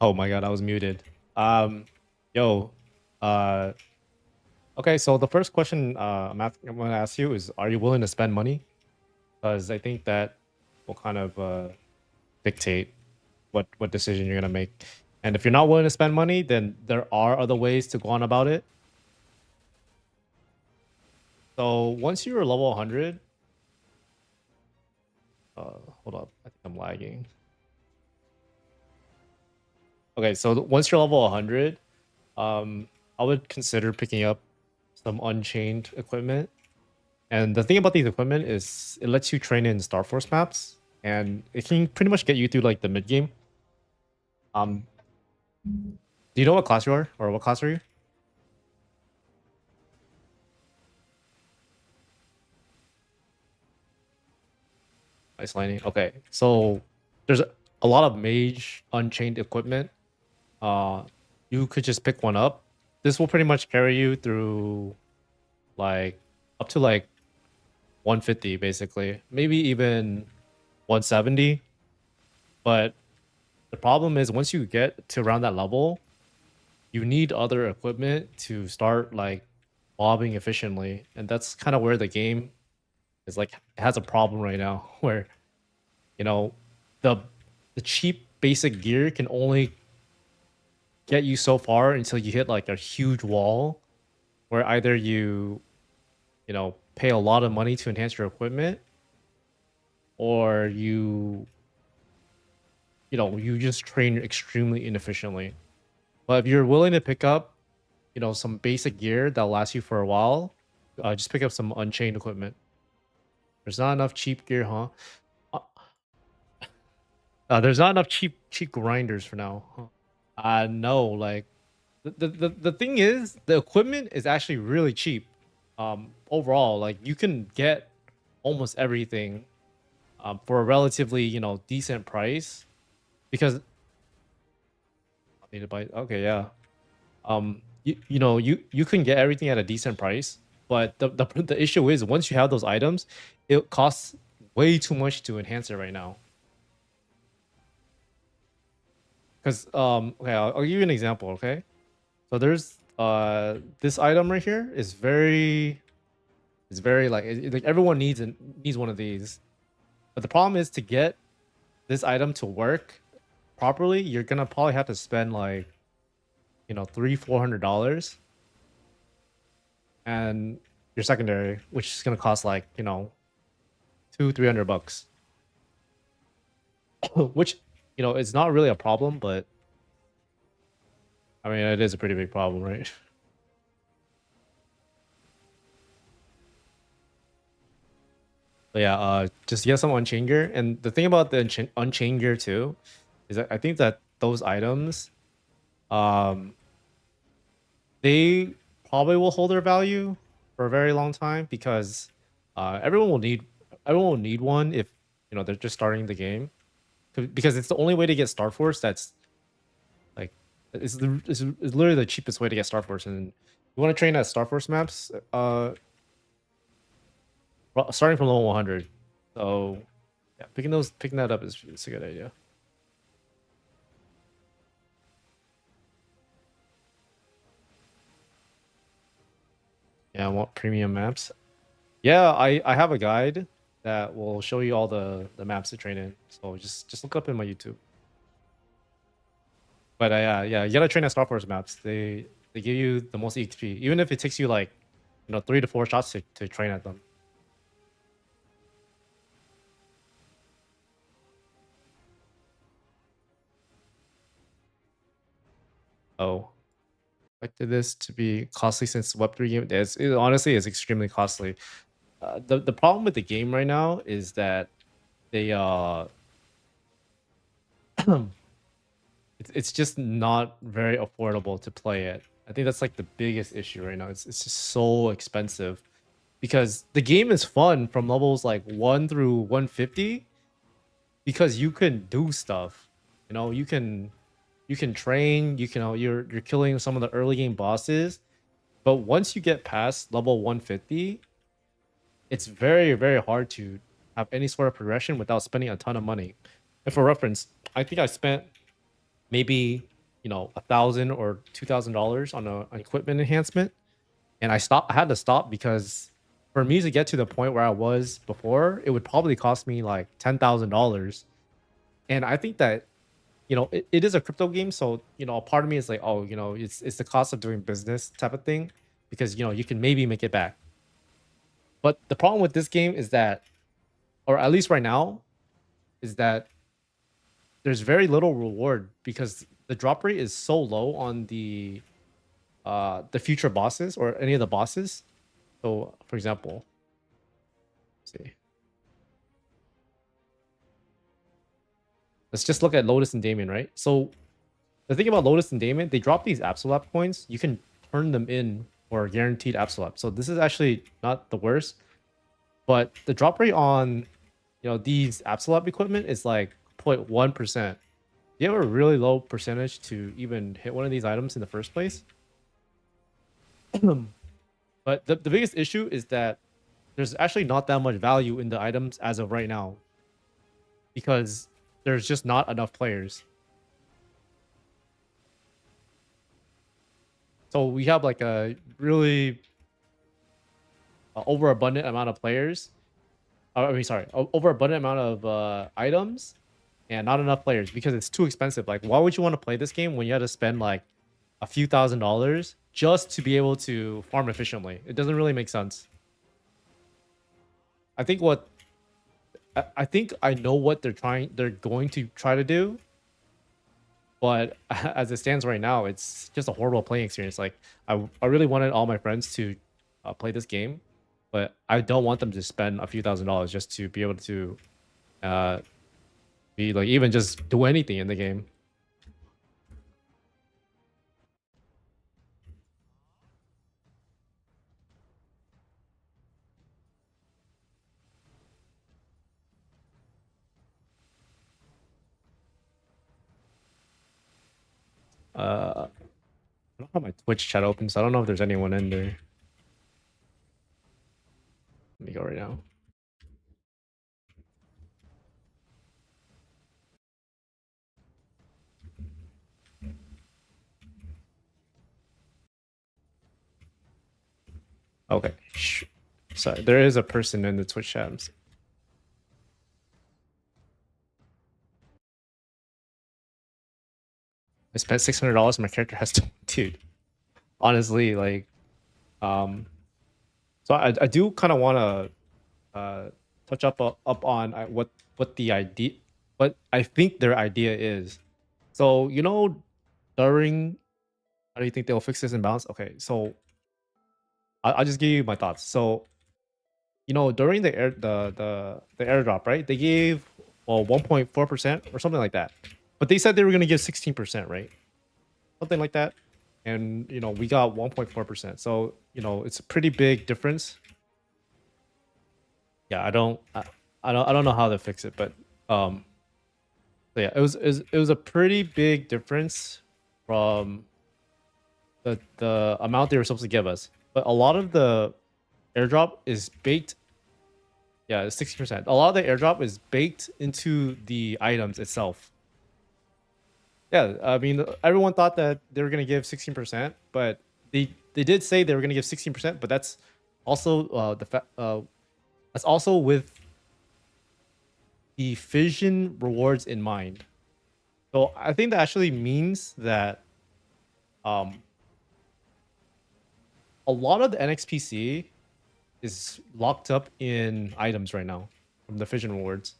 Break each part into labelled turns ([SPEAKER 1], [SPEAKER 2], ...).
[SPEAKER 1] Oh my god, I was muted. Um, yo, uh, okay. So the first question I'm gonna ask you is, are you willing to spend money? Because I think that will kind of dictate what decision you're gonna make. And if you're not willing to spend money, then there are other ways to go on about it. So once you're level 100, hold up, I think I'm lagging. Okay, so once you're level 100, I would consider picking up some unchained equipment. And the thing about these equipment is it lets you train in Star Force maps, and it can pretty much get you through like the mid game. Um, do you know what class you are, or what class are you? Ice Lightning. Okay, so there's a lot of mage unchained equipment. Uh, you could just pick one up. This will pretty much carry you through like up to like 150 basically, maybe even 170. But the problem is once you get to around that level, you need other equipment to start like mobbing efficiently, and that's kind of where the game is like has a problem right now where you know the the cheap basic gear can only get you so far until you hit like a huge wall where either you pay a lot of money to enhance your equipment, or you just train extremely inefficiently. But if you're willing to pick up some basic gear that'll last you for a while, just pick up some unchained equipment. There's not enough cheap gear, huh? Uh, there's not enough cheap grinders for now. Huh? No, like the thing is, the equipment is actually really cheap. Overall, like you can get almost everything for a relatively decent price because I need to buy. Okay, yeah. You can get everything at a decent price, but the issue is once you have those items, it costs way too much to enhance it right now. Because okay, I'll give you an example. Okay, so there's this item right here is very like everyone needs one of these, but the problem is to get this item to work properly, you're gonna probably have to spend like $300-400, and your secondary, which is gonna cost like 200-300 bucks, which it's not really a problem, but I mean it is a pretty big problem, right? But yeah, just get some Unchained gear. And the thing about the Unchained gear too is that I think that those items, um, they probably will hold their value for a very long time because everyone will need one if they're just starting the game. Because it's the only way to get Star Force that's like it's literally the cheapest way to get Star Force. And you want to train at Star Force maps, starting from level 100. So yeah, picking that up is a good idea. Yeah, I want premium maps. Yeah, I have a guide that will show you all the maps to train in. So just look up in my YouTube. But yeah, you gotta train at Star Force maps. They give you the most XP, even if it takes you like 3 to 4 shots to train at them. Oh, expected this to be costly since Web3 game. It honestly is extremely costly. The problem with the game right now is that they it's just not very affordable to play it. I think that's like the biggest issue right now. It's just so expensive because the game is fun from levels like 1 through 150 because you can do stuff. You can train, you're killing some of the early game bosses, but once you get past level 150, it's very very hard to have any sort of progression without spending a ton of money. And for reference, I think I spent maybe $1,000 or $2,000 on an equipment enhancement, and I had to stop because for me to get to the point where I was before, it would probably cost me like $10,000. And I think that it is a crypto game, so a part of me is like, oh, it's the cost of doing business type of thing, because you can maybe make it back. But the problem with this game is that, or at least right now, is that there's very little reward because the drop rate is so low on the future bosses or any of the bosses. So, for example, see, let's just look at Lotus and Damon, right? So the thing about Lotus and Damon, they drop these Absolute coins. You can turn them in for guaranteed Absolute. So this is actually not the worst, but the drop rate on these Absolute equipment is like 0.1%. You have a really low percentage to even hit one of these items in the first place. But the biggest issue is that there's actually not that much value in the items as of right now because there's just not enough players. So we have like a really overabundant amount of players. I mean, sorry, overabundant amount of items and not enough players because it's too expensive. Like, why would you want to play this game when you had to spend like a few $1,000s just to be able to farm efficiently? It doesn't really make sense. I think I know what they're going to try to do, but as it stands right now, it's just a horrible playing experience. Like, I really wanted all my friends to play this game, but I don't want them to spend a few $1,000s just to be able to uh, be like even just do anything in the game. I don't have my Twitch chat open, so I don't know if there's anyone in there. Let me go right now. Okay. Sorry, there is a person in the Twitch chat. I spent $600 and my character has dude. Honestly, like, so I do kind of want to touch up on what the idea, what I think their idea is. So during, how do you think they'll fix this imbalance? Okay, so I'll just give you my thoughts. So during the airdrop, right? They gave 1.4% or something like that, but they said they were gonna give 16%, right? Something like that. And we got 1.4%. So it's a pretty big difference. Yeah, I don't know how to fix it, but so yeah, it was a pretty big difference from the amount they were supposed to give us. But a lot of the airdrop is baked. Yeah, 60%. A lot of the airdrop is baked into the items itself. Yeah, I mean, everyone thought that they were gonna give 16%, but they did say they were gonna give 16%, but that's also that's also with the fission rewards in mind. So I think that actually means that a lot of the NXPC is locked up in items right now from the fission rewards.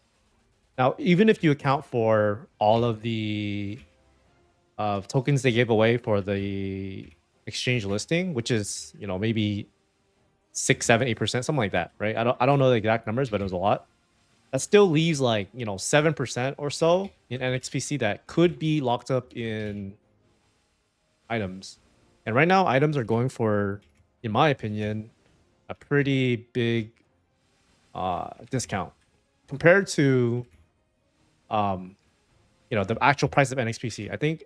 [SPEAKER 1] Now, even if you account for all of the tokens they gave away for the exchange listing, which is maybe 6, 7, 8%, something like that, right? I don't know the exact numbers, but it was a lot. That still leaves like 7% or so in NXPC that could be locked up in items. And right now, items are going for, in my opinion, a pretty big discount compared to the actual price of NXPC. I think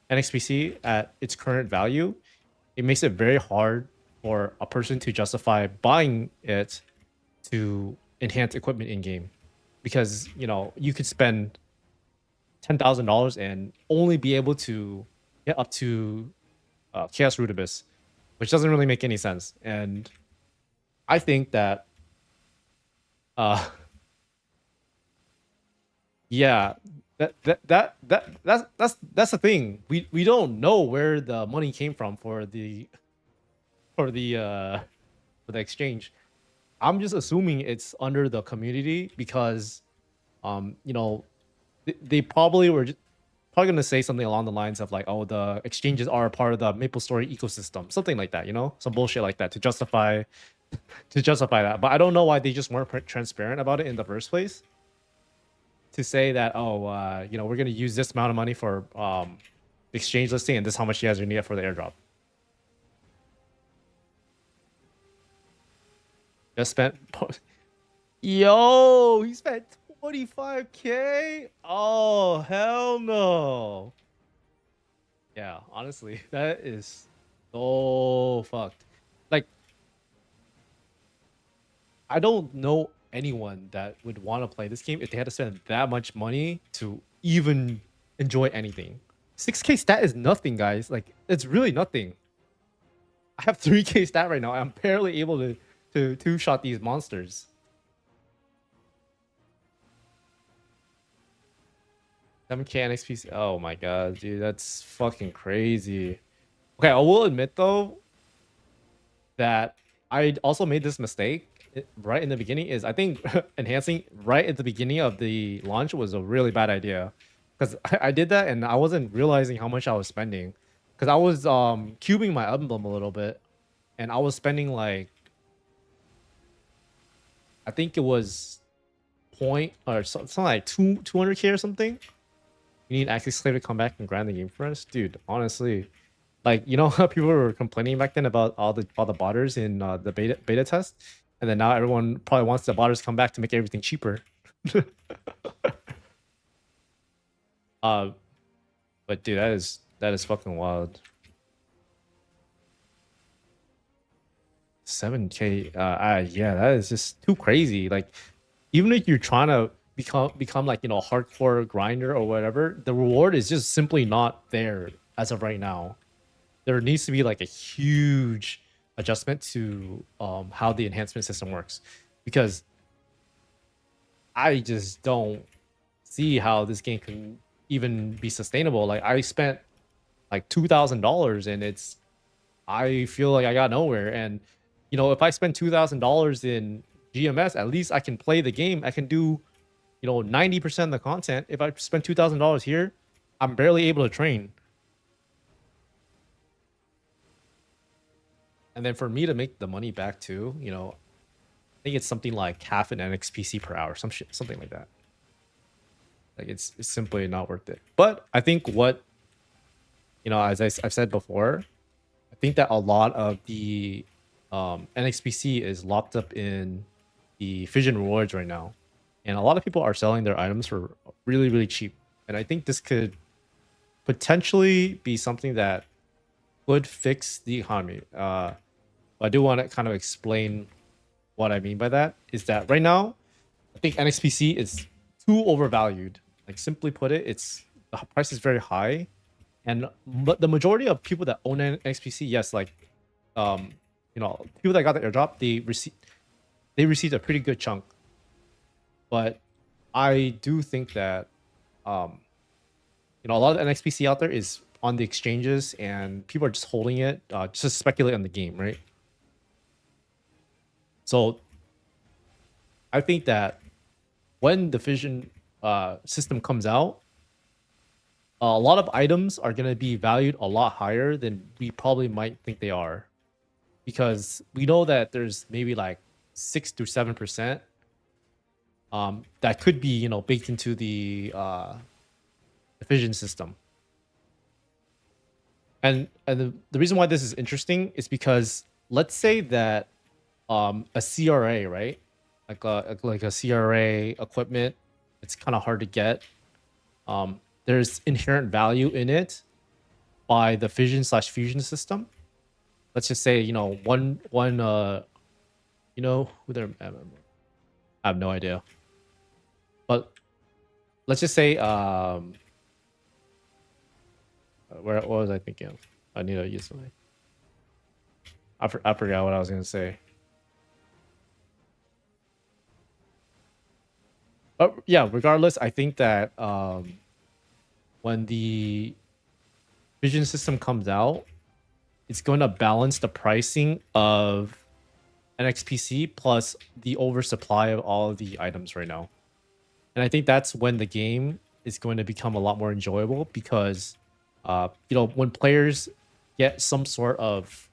[SPEAKER 1] NXPC at its current value, it makes it very hard for a person to justify buying it to enhance equipment in game, because you could spend $10,000 and only be able to get up to Chaos Root Abyss, which doesn't really make any sense. And I think that uh yeah, that's the thing. We don't know where the money came from for the uh for the exchange. I'm just assuming it's under the community because you know they probably were probably gonna say something along the lines of like, oh, the exchanges are a part of the MapleStory ecosystem, something like that, you know, some bullshit like that to justify that. But I don't know why they just weren't transparent about it in the first place to say that, oh, you know, we're gonna use this amount of money for exchange listing, and this is how much you guys are gonna get for the airdrop. Just spent, yo, he spent 25K. Oh hell no. Yeah, honestly, that is so fucked. Like, I don't know anyone that would want to play this game if they had to spend that much money to even enjoy anything. 6K stat is nothing, guys. Like, it's really nothing. I have 3K stat right now. I'm barely able to two-shot these monsters. 7K NXP. Oh my god, dude, that's fucking crazy. Okay, I will admit though that I also made this mistake right in the beginning. Is I think enhancing right at the beginning of the launch was a really bad idea because I did that and I wasn't realizing how much I was spending because I was cubing my emblem a little bit and I was spending like I think it was point or something like 200K or something. You need access slave to come back and grind the game for us, dude. Honestly, like you know how people were complaining back then about all the botters in the beta test, and then now everyone probably wants the botters come back to make everything cheaper. uh, but dude, that is fucking wild. 7K. Yeah, that is just too crazy. Like, even if you're trying to become like, you know, a hardcore grinder or whatever, the reward is just simply not there as of right now. There needs to be like a huge adjustment to how the enhancement system works because I just don't see how this game can even be sustainable. Like I spent like $2,000 and it's I feel like I got nowhere. And you know, if I spend $2,000 in GMS, at least I can play the game. I can do, you know, 90% of the content. If I spend $2,000 here, I'm barely able to train. And then for me to make the money back too, you know, I think it's something like half an NXPC per hour, some shit, something like that. Like it's simply not worth it. But I think what, you know, as I've said before, I think that a lot of the NXPC is locked up in the Fission rewards right now, and a lot of people are selling their items for really really cheap. And I think this could potentially be something that would fix the economy. I do want to kind of explain what I mean by that. Is that right now, I think NXPC is too overvalued. Like simply put it, it's the price is very high, and but the majority of people that own an NXPC, yes, like you know, people that got the airdrop, they received a pretty good chunk. But I do think that you know, a lot of NXPC out there is on the exchanges and people are just holding it just to speculate on the game, right? So I think that when the Fission system comes out, a lot of items are going to be valued a lot higher than we probably might think they are, because we know that there's maybe like 6 to 7% that could be, you know, baked into the Fission system. And the reason why this is interesting is because let's say that a CRA, right? Like a CRA equipment, it's kind of hard to get. There's inherent value in it by the fission/fusion system. Let's just say, you know, one you know who they're, I have no idea. But let's just say What was I thinking? I need to use my. I forgot what I was gonna say. But yeah, regardless, I think that when the vision system comes out, it's going to balance the pricing of NXPC plus the oversupply of all of the items right now. And I think that's when the game is going to become a lot more enjoyable because, when players get some sort of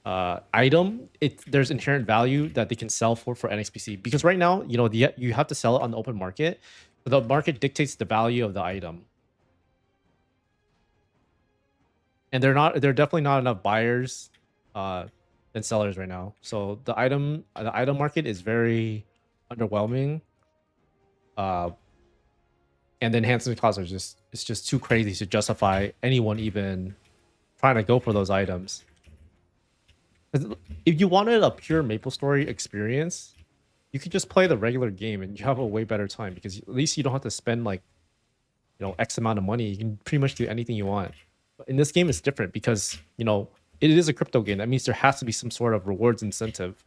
[SPEAKER 1] item, there's inherent value that they can sell for NXPC. Because right now, you have to sell it on the open market, but the market dictates the value of the item. And there are definitely not enough buyers than sellers right now. So the item market is very underwhelming. And the enhancement costs are just too crazy to justify anyone even trying to go for those items. 'Cause if you wanted a pure MapleStory experience, you could just play the regular game and you have a way better time because at least you don't have to spend like X amount of money. You can pretty much do anything you want. But in this game, it's different because it is a crypto game. That means there has to be some sort of rewards incentive.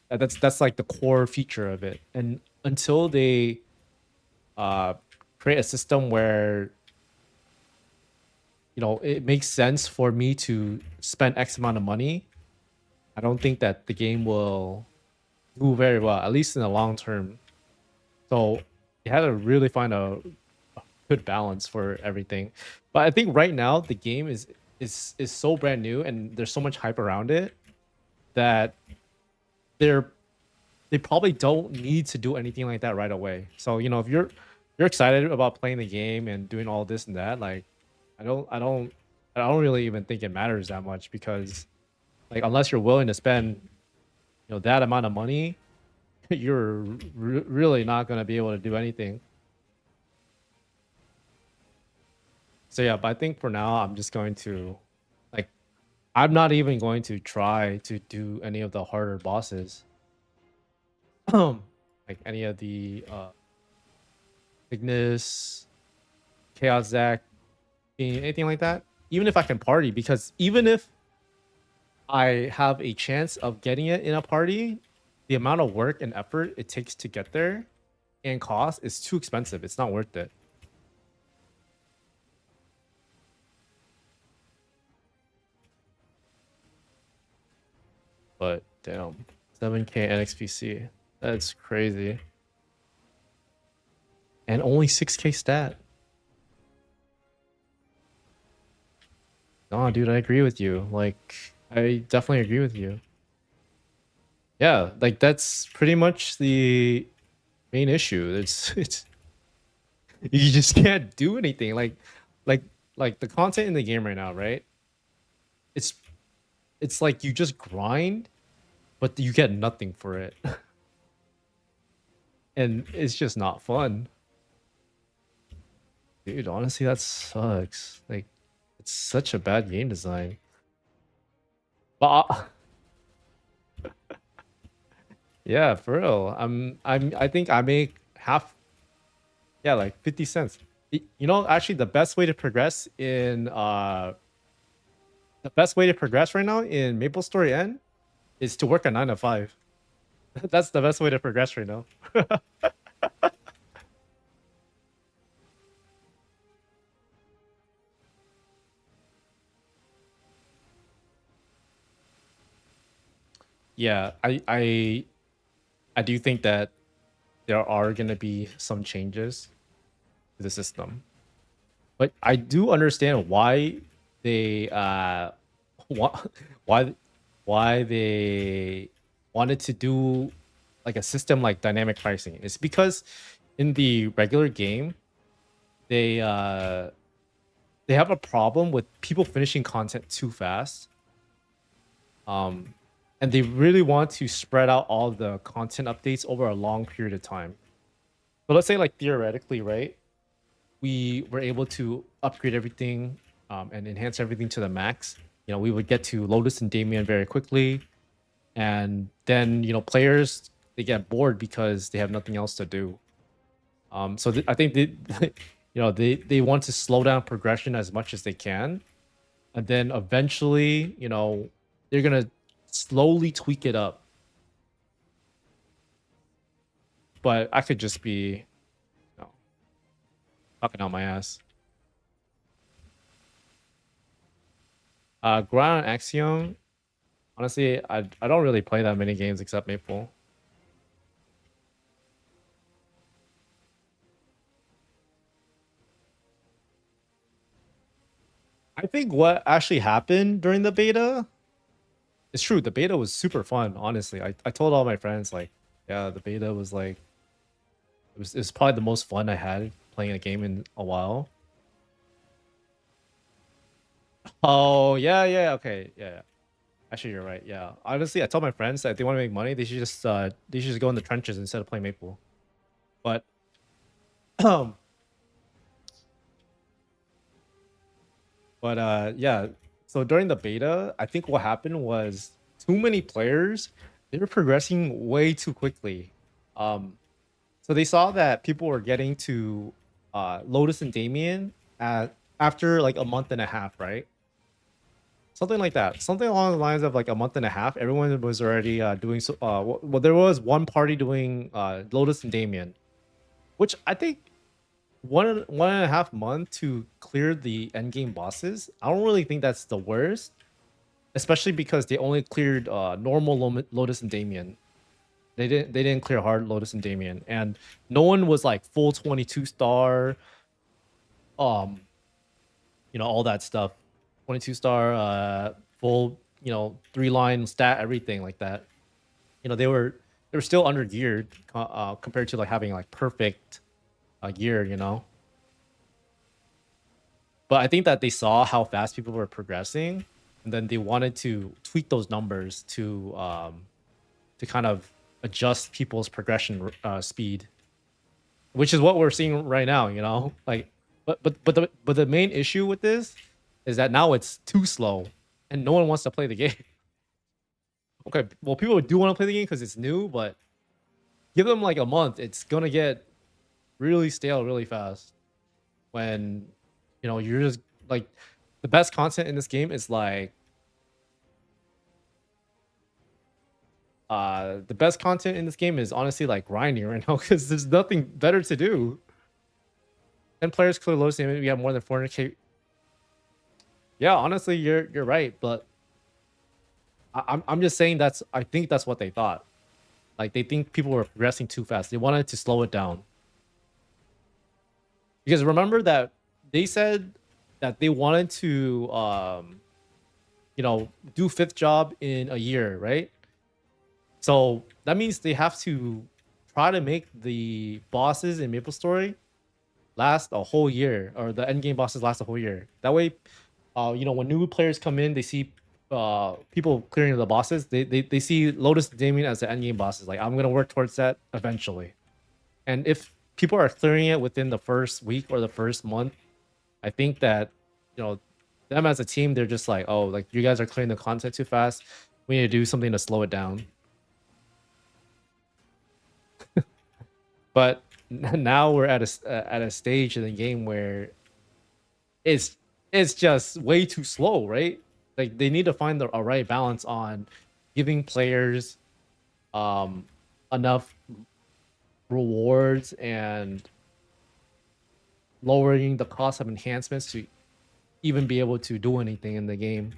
[SPEAKER 1] That's like the core feature of it. And until they create a system where it makes sense for me to spend X amount of money, I don't think that the game will do very well, at least in the long term. So you had to really find a good balance for everything. But I think right now the game is so brand new and there's so much hype around it that they probably don't need to do anything like that right away. So if you're excited about playing the game and doing all this and that, like I don't really even think it matters that much because like unless you're willing to spend that amount of money, you're really not going to be able to do anything. So yeah, but I think for now I'm just going to like I'm not even going to try to do any of the harder bosses. Like any of the Ignis, Chaos Zack, anything like that. Even if I can party, because even if I have a chance of getting it in a party, the amount of work and effort it takes to get there and cost is too expensive. It's not worth it. But damn, 7K NXPC. That's crazy. And only 6K stat. No, dude, I agree with you. Like, I definitely agree with you. Yeah, like that's pretty much the main issue. It's you just can't do anything. Like like the content in the game right now, right? It's like you just grind, but you get nothing for it. And it's just not fun. Dude, honestly, that sucks. Like, it's such a bad game design. But yeah, for real. I think I make half. Yeah, like 50 cents. Actually, the best way to progress right now in MapleStory N is to work a 9 to 5. That's the best way to progress right now. Yeah, I do think that there are gonna be some changes to the system, but I do understand why they why why why they wanted to do like a system like dynamic pricing. It's because in the regular game they have a problem with people finishing content too fast. And they really want to spread out all the content updates over a long period of time. So let's say like theoretically, right? We were able to upgrade everything and enhance everything to the max. We would get to Lotus and Damien very quickly. And then, players, they get bored because they have nothing else to do. So I think they want to slow down progression as much as they can, and then eventually, they're gonna slowly tweak it up. But I could just be, talking out my ass. Ground Axiom. Honestly, I don't really play that many games except Maple. I think what actually happened during the beta is true. The beta was super fun, honestly. I told all my friends, like, yeah, the beta was like, it was probably the most fun I had playing a game in a while. Oh, yeah, okay, yeah. Actually, you're right. Yeah, honestly, I told my friends that if they want to make money, they should just go in the trenches instead of playing Maple. But yeah. So during the beta, I think what happened was too many players, they were progressing way too quickly. So they saw that people were getting to Lotus and Damien after like a month and a half, right? Something like that. Something along the lines of like a month and a half. Everyone was already doing so. Well, there was one party doing Lotus and Damien, which I think 1.5 month to clear the endgame bosses. I don't really think that's the worst, especially because they only cleared normal Lotus and Damien. They didn't clear hard Lotus and Damien, and no one was like full 22 star, um, all that stuff, 22 star, full, 3-line stat, everything like that. They were still under geared compared to like having like perfect gear. But I think that they saw how fast people were progressing, and then they wanted to tweak those numbers to kind of adjust people's progression speed, which is what we're seeing right now. Like, but the main issue with this is that now it's too slow, and no one wants to play the game. Okay, well, people do want to play the game because it's new, but give them like a month, it's gonna get really stale really fast. When you're just like, the best content in this game is like the best content in this game is honestly like grinding right now because there's nothing better to do. And players clear low stamina. We have more than 400k. Yeah, honestly, you're right, but I'm just saying I think that's what they thought. Like, they think people were progressing too fast. They wanted to slow it down. Because remember that they said that they wanted to do fifth job in a year, right? So that means they have to try to make the bosses in MapleStory last a whole year, or the end game bosses last a whole year. That way, when new players come in, they see people clearing the bosses. They see Lotus and Damien as the end game bosses. Like, I'm gonna work towards that eventually. And if people are clearing it within the first week or the first month, I think that them as a team, they're just like, oh, like, you guys are clearing the content too fast. We need to do something to slow it down. But now we're at a stage in the game where it's just way too slow, right? Like, they need to find a right balance on giving players enough rewards and lowering the cost of enhancements to even be able to do anything in the game.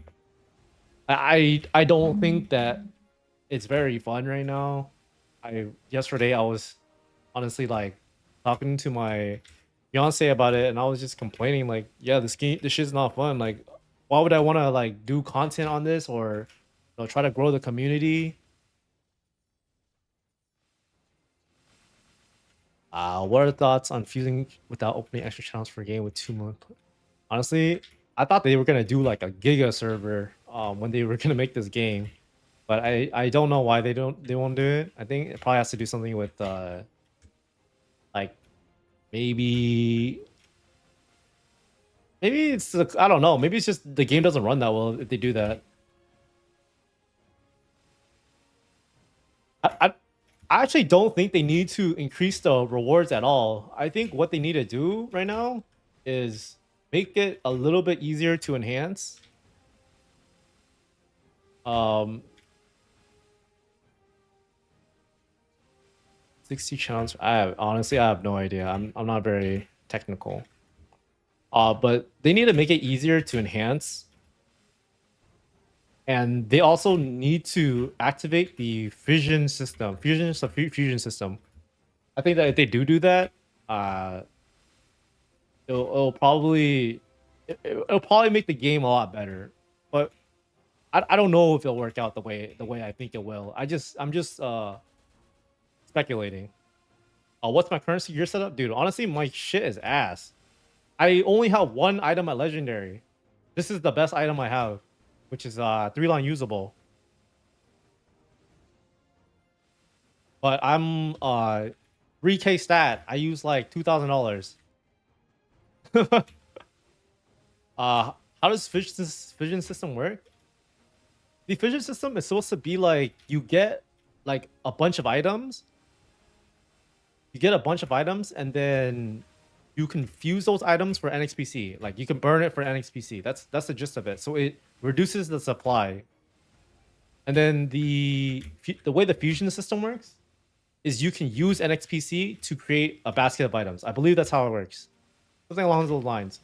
[SPEAKER 1] I don't think that it's very fun right now. Yesterday I was honestly like talking to my fiance about it, and I was just complaining like, yeah, this shit's not fun. Like, why would I want to like do content on this, or try to grow the community? What are the thoughts on fusing without opening extra channels for a game with 2 million? Honestly, I thought they were gonna do like a giga server when they were gonna make this game, but I don't know why they won't do it. I think it probably has to do something with like, maybe it's I don't know. Maybe it's just the game doesn't run that well if they do that. I I actually don't think they need to increase the rewards at all. I think what they need to do right now is make it a little bit easier to enhance. Um, 60 channels. Honestly, I have no idea. I'm not very technical. But they need to make it easier to enhance, and they also need to activate the fusion system. Fusion system. I think that if they do that, uh, it'll probably it'll probably make the game a lot better. But I don't know if it'll work out the way I think it will. I'm just speculating. What's my currency gear setup, dude? Honestly, my shit is ass. I only have one item at legendary. This is the best item I have, which is 3-line usable. But I'm 3K stat. I use like $2,000. How does fission system work? The fission system is supposed to be like you get like a bunch of items. You get a bunch of items, and then you can fuse those items for NXPC. Like you can burn it for NXPC. That's the gist of it. So it reduces the supply. And then the way the fusion system works is you can use NXPC to create a basket of items. I believe that's how it works. Something along those lines.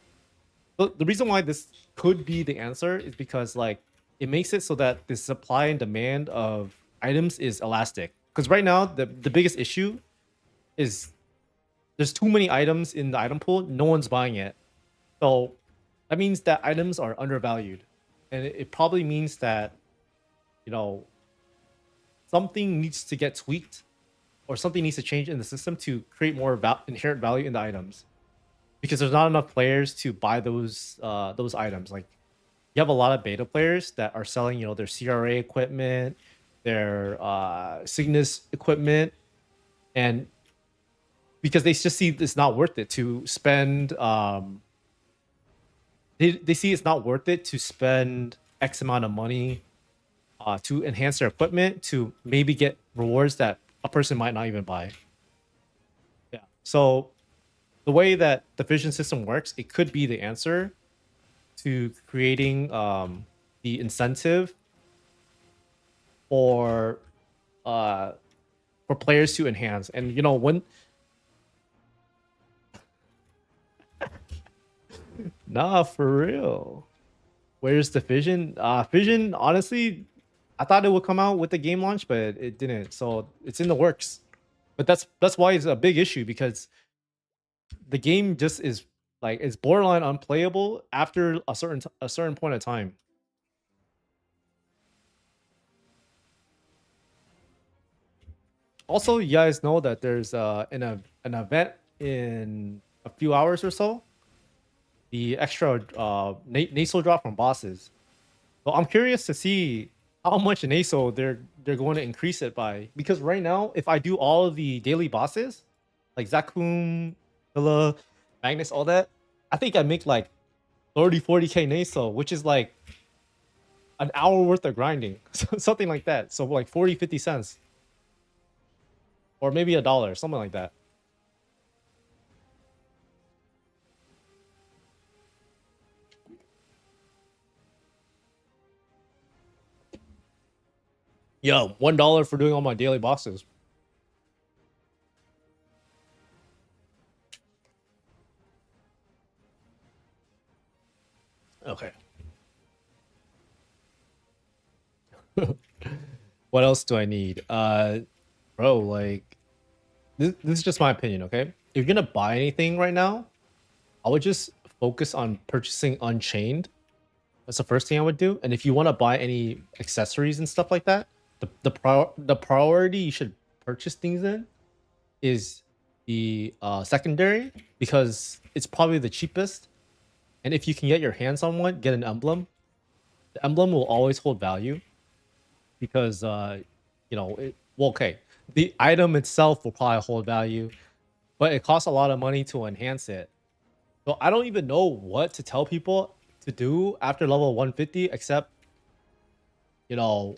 [SPEAKER 1] But the reason why this could be the answer is because like it makes it so that the supply and demand of items is elastic. Because right now the biggest issue is there's too many items in the item pool. No one's buying it. So that means that items are undervalued. And it probably means that, you know, something needs to get tweaked or something needs to change in the system to create more inherent value in the items. Because there's not enough players to buy those items. Like you have a lot of beta players that are selling, you know, their CRA equipment, their Cygnus equipment, and because they just see it's not worth it to spend they see it's not worth it to spend X amount of money to enhance their equipment to maybe get rewards that a person might not even buy. Yeah. So the way that the vision system works, it could be the answer to creating the incentive for players to enhance. And you know, when nah, for real. Where's the Fission? Fission, honestly, I thought it would come out with the game launch, but it didn't. So it's in the works. But that's why it's a big issue, because the game just is like it's borderline unplayable after a certain point of time. Also, you guys know that there's an event in a few hours or so. The extra nasal drop from bosses. So I'm curious to see how much nasal they're going to increase it by. Because right now, if I do all of the daily bosses, like Zakum, Villa, Magnus, all that, I think I make like 30-40k nasal, which is like an hour worth of grinding. Something like that. So like 40-50 cents. Or maybe $1, something like that. Yo, $1 for doing all my daily bosses. Okay. What else do I need? Bro, like this is just my opinion, okay? If you're gonna buy anything right now, I would just focus on purchasing Unchained. That's the first thing I would do. And if you want to buy any accessories and stuff like that, the priority you should purchase things in is the secondary, because it's probably the cheapest. And if you can get your hands on one, get an emblem. The emblem will always hold value because you know well, okay, the item itself will probably hold value, but it costs a lot of money to enhance it. So I don't even know what to tell people to do after level 150, except, you know,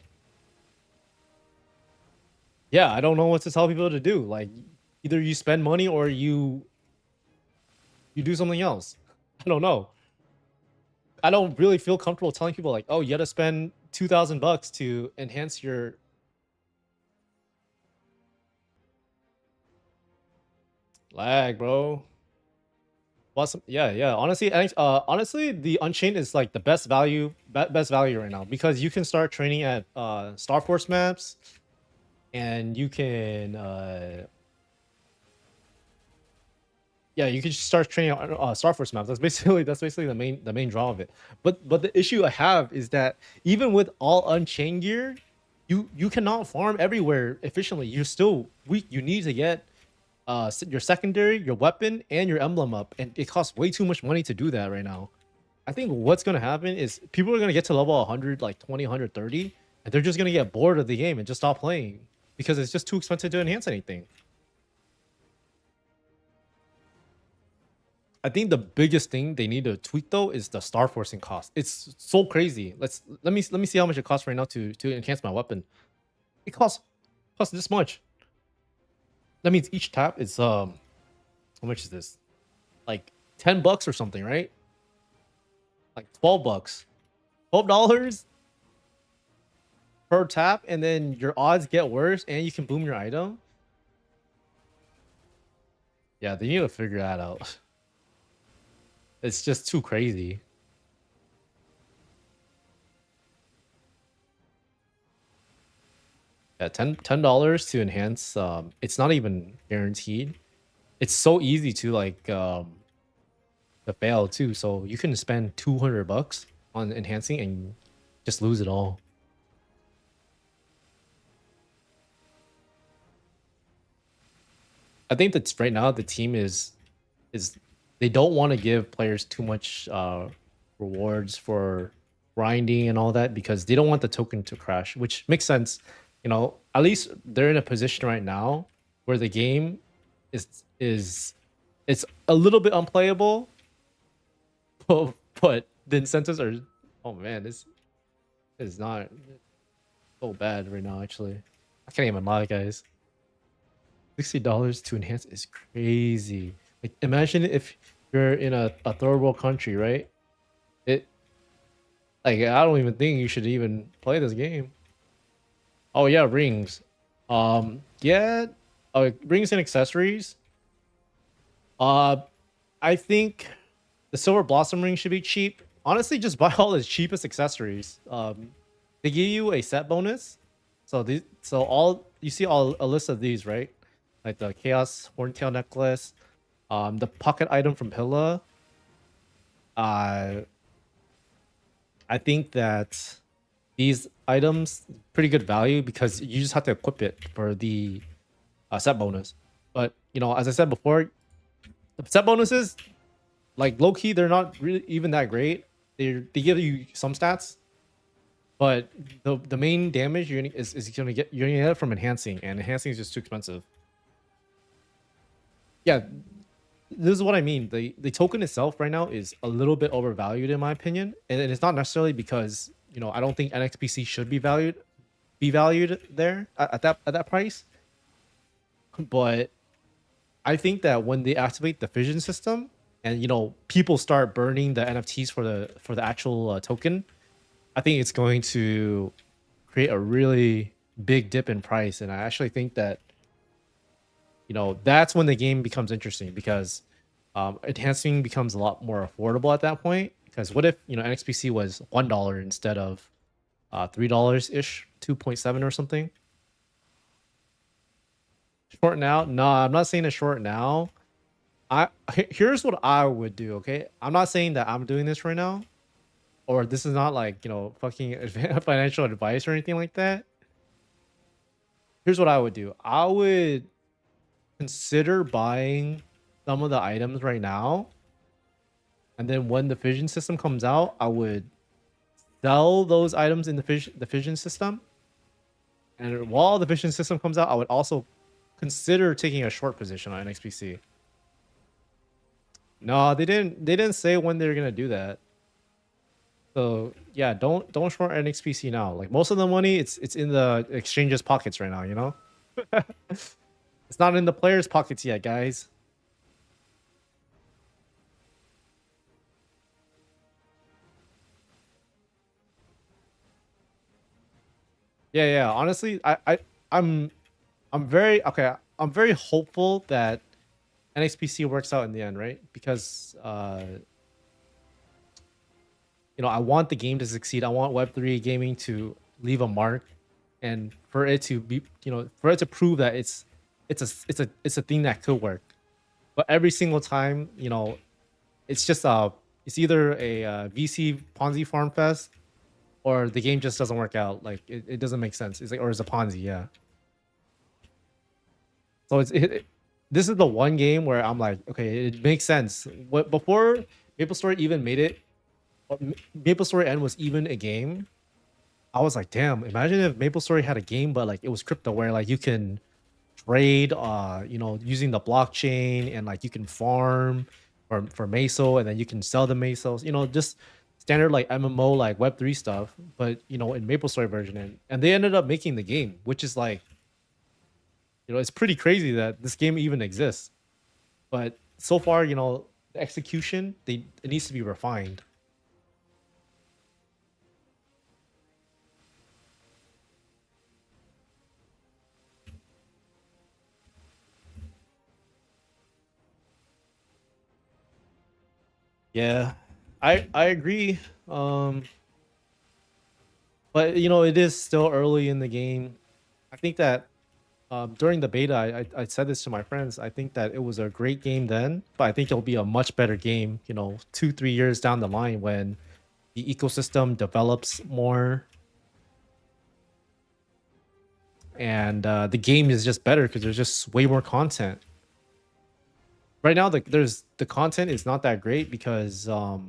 [SPEAKER 1] Yeah, I don't know what to tell people to do. Like, either you spend money or you do something else. I don't know. I don't really feel comfortable telling people like, oh, you got to spend $2,000 to enhance your lag, bro. What's yeah, yeah. Honestly, honestly, the Unchained is like the best value right now because you can start training at Star Force maps, and you can yeah, you can just start training on Star Force maps. That's basically the main draw of it. But the issue I have is that even with all Unchained gear, you cannot farm everywhere efficiently. You're still weak. You need to get your secondary, your weapon, and your emblem up, and it costs way too much money to do that right now. I think what's gonna happen is people are gonna get to level 100, like 20, 130, and they're just gonna get bored of the game and just stop playing because it's just too expensive to enhance anything. I think the biggest thing they need to tweak though is the star forcing cost. It's so crazy. Let me see how much it costs right now to enhance my weapon. It costs this much. That means each tap is how much is this? Like $10 or something, right? Like $12. $12 per tap, and then your odds get worse and you can boom your item. Yeah, they need to figure that out. It's just too crazy. Yeah, $10 to enhance. It's not even guaranteed. It's so easy to fail too. So you can spend $200 on enhancing and just lose it all. I think that right now the team is they don't want to give players too much rewards for grinding and all that because they don't want the token to crash, which makes sense. You know, at least they're in a position right now where the game is it's a little bit unplayable, but the incentives are, oh man, this is not so bad right now. Actually, I can't even lie, guys. $60 to enhance is crazy. Like, imagine if you're in a third world country, right? It like I don't even think you should even play this game. Oh yeah, rings. Yeah, rings and accessories. Uh, I think the silver blossom ring should be cheap. Honestly, just buy all the cheapest accessories. They give you a set bonus. So all you see all a list of these, right? Like the chaos horntail necklace, the pocket item from Pilla. Uh, I think that these items pretty good value because you just have to equip it for the set bonus. But you know, as I said before, the set bonuses, like low key, they're not really even that great. They give you some stats, but the main damage you're gonna get it from enhancing, and enhancing is just too expensive. Yeah, this is what I mean. The token itself right now is a little bit overvalued in my opinion, and it's not necessarily because you know I don't think NXPC should be valued there at that price, but I think that when they activate the fission system and you know people start burning the NFTs for the actual token, I think it's going to create a really big dip in price, and I actually think that you know that's when the game becomes interesting because enhancing becomes a lot more affordable at that point. Because what if you know NXPC was $1 instead of $3 ish, 2.7 or something? Short now? No, I'm not saying a short now. Here's what I would do. Okay, I'm not saying that I'm doing this right now, or this is not like you know fucking financial advice or anything like that. Here's what I would do. I would consider buying some of the items right now, and then when the fission system comes out, I would sell those items in the fission system. And while the fission system comes out, I would also consider taking a short position on NXPC. No, they didn't say when they're gonna do that. So yeah, don't short NXPC now. Like most of the money, it's in the exchange's pockets right now. You know. It's not in the players' pockets yet, guys. Yeah, yeah. Honestly, I'm I'm very okay. I'm very hopeful that NXPC works out in the end, right? Because I want the game to succeed. I want Web3 gaming to leave a mark, and for it to be, for it to prove that it's a thing that could work. But every single time, it's just it's either a VC Ponzi farm fest or the game just doesn't work out. Like it doesn't make sense. It's like, or it's a Ponzi, yeah. So this is the one game where I'm like, okay, it makes sense. What before MapleStory even made it, MapleStory End was even a game. I was like, damn, imagine if MapleStory had a game, but like it was crypto where like you can trade using the blockchain, and like you can farm for meso, and then you can sell the mesos, just standard like MMO like Web3 stuff, but in MapleStory version, and they ended up making the game, which is like, it's pretty crazy that this game even exists. But so far, the execution, it needs to be refined. Yeah, I agree. But it is still early in the game. I think that during the beta, I said this to my friends. I think that it was a great game then, but I think it'll be a much better game, 2, 3 years down the line when the ecosystem develops more, and the game is just better because there's just way more content. Right now, the content is not that great because well,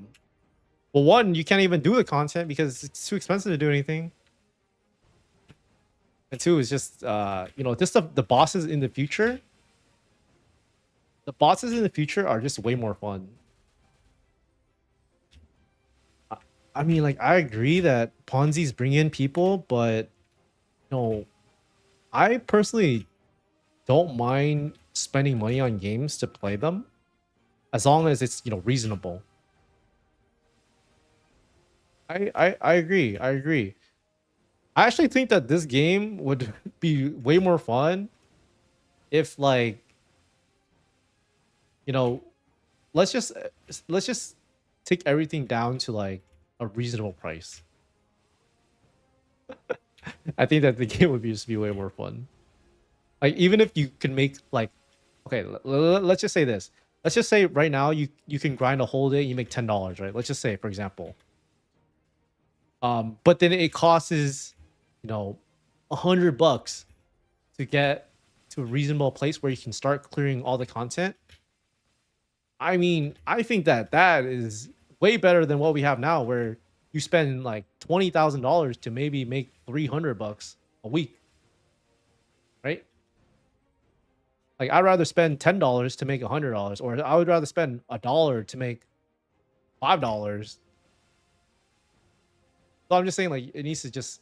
[SPEAKER 1] one, you can't even do the content because it's too expensive to do anything. And two, is just just the bosses in the future. The bosses in the future are just way more fun. I, I mean, like I agree that Ponzi's bring in people, but no, I personally don't mind spending money on games to play them as long as it's reasonable. I agree. I agree. I actually think that this game would be way more fun if like you know let's just take everything down to like a reasonable price. I think that the game would be way more fun. Like even if you can make like, okay, let's just say this. Let's just say right now you can grind a whole day, you make $10, right? Let's just say, for example. But then it costs $100 to get to a reasonable place where you can start clearing all the content. I mean, I think that that is way better than what we have now, where you spend like $20,000 to maybe make $300 a week, right? Like I'd rather spend $10 to make $100, or I would rather spend $1 to make $5. So I'm just saying, like it needs to just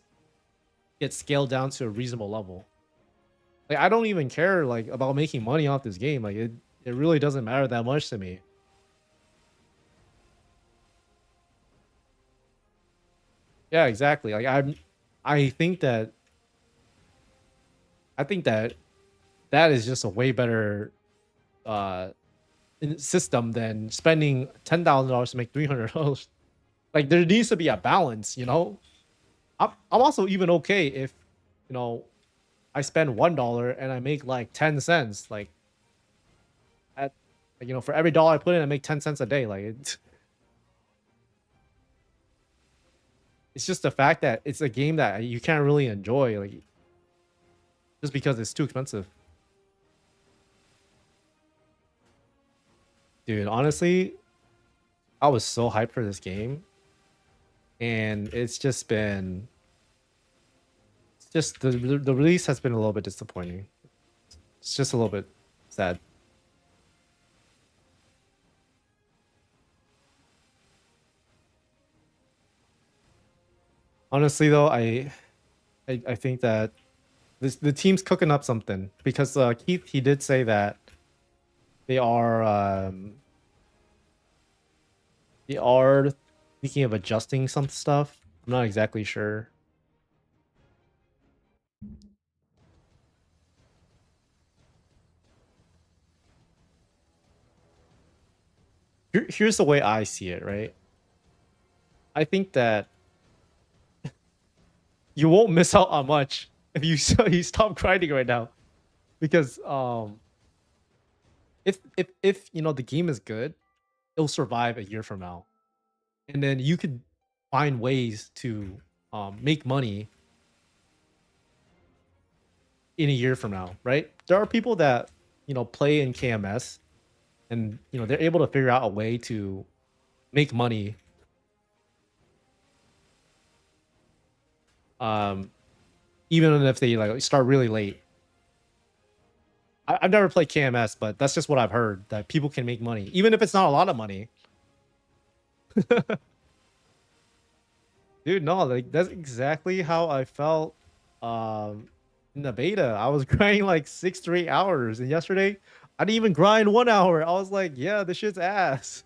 [SPEAKER 1] get scaled down to a reasonable level. Like I don't even care like about making money off this game. Like it really doesn't matter that much to me. Yeah, exactly. Like I think that I think that that is just a way better uh system than spending $10,000 to make $300. Like there needs to be a balance. I'm also even okay if you know I spend $1 and I make like 10 cents. Like at for every dollar I put in, I make 10 cents a day. Like it's just the fact that it's a game that you can't really enjoy, like just because it's too expensive. Dude, honestly, I was so hyped for this game, and it's just the release has been a little bit disappointing. It's just a little bit sad. Honestly though, I think that the team's cooking up something because Keith he did say that they are they are thinking of adjusting some stuff. I'm not exactly sure. Here's the way I see it, right? I think that you won't miss out on much if you you stop grinding right now because if you know the game is good, it'll survive a year from now, and then you could find ways to make money in a year from now, right? There are people that you know play in KMS and you know they're able to figure out a way to make money um even if they like start really late. I've never played KMS, but that's just what I've heard that people can make money even if it's not a lot of money. Dude, no, like that's exactly how I felt in the beta. I was grinding like 6 to 8 hours, and yesterday I didn't even grind 1 hour. I was like, yeah, this shit's ass.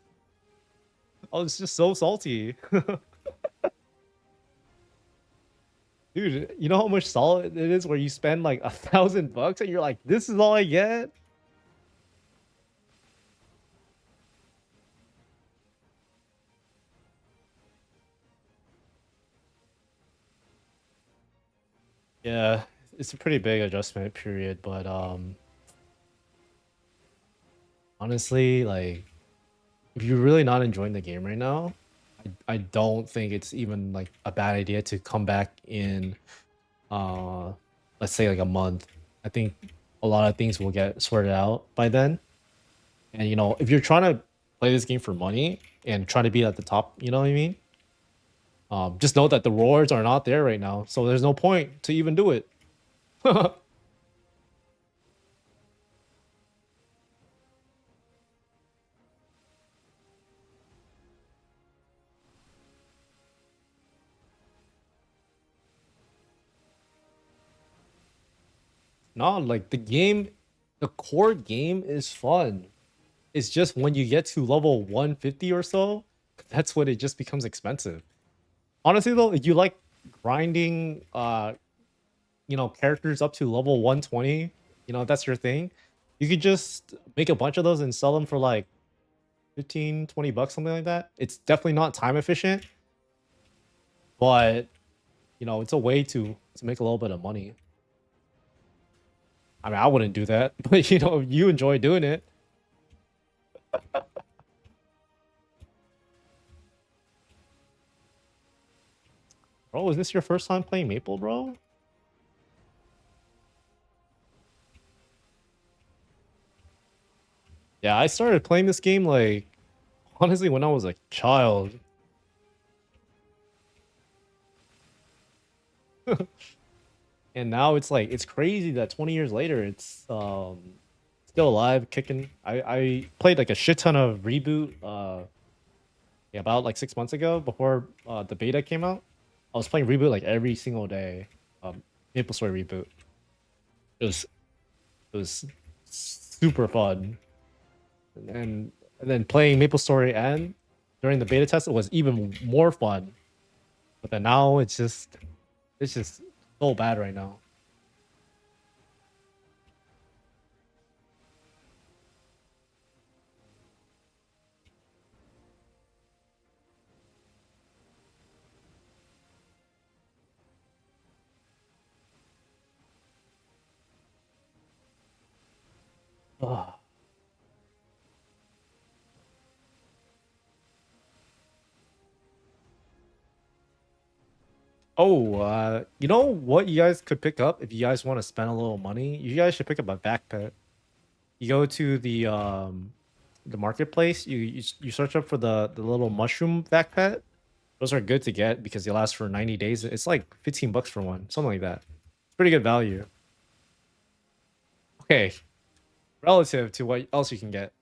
[SPEAKER 1] I was just so salty. Dude, you know how much solid it is where you spend like $1,000 and you're like, this is all I get? Yeah, it's a pretty big adjustment period, but honestly, like if you're really not enjoying the game right now, I don't think it's even like a bad idea to come back in uh let's say like a month. I think a lot of things will get sorted out by then. And you know, if you're trying to play this game for money and trying to be at the top, you know what I mean? Just know that the rewards are not there right now, so there's no point to even do it. No, like the core game is fun. It's just when you get to level 150 or so, that's when it just becomes expensive. Honestly though, if you like grinding you know, characters up to level 120, you know, if that's your thing, you could just make a bunch of those and sell them for like 15, $20, something like that. It's definitely not time efficient, but you know, it's a way to make a little bit of money. I mean, I wouldn't do that, but you know, if you enjoy doing it. Bro, is this your first time playing Maple, bro? Yeah, I started playing this game like honestly when I was a child. And now it's like it's crazy that 20 years later it's still alive, kicking. I played like a shit ton of reboot yeah, about like 6 months ago before the beta came out. I was playing reboot like every single day. MapleStory reboot. It was it was super fun. And then playing MapleStory and during the beta test it was even more fun. But then now it's just so bad right now. Ugh. Oh, you know what you guys could pick up if you guys want to spend a little money? You guys should pick up a backpack. You go to the marketplace, you search up for the little mushroom backpack. Those are good to get because they last for 90 days. It's like $15 for one, something like that. It's pretty good value. Okay, relative to what else you can get.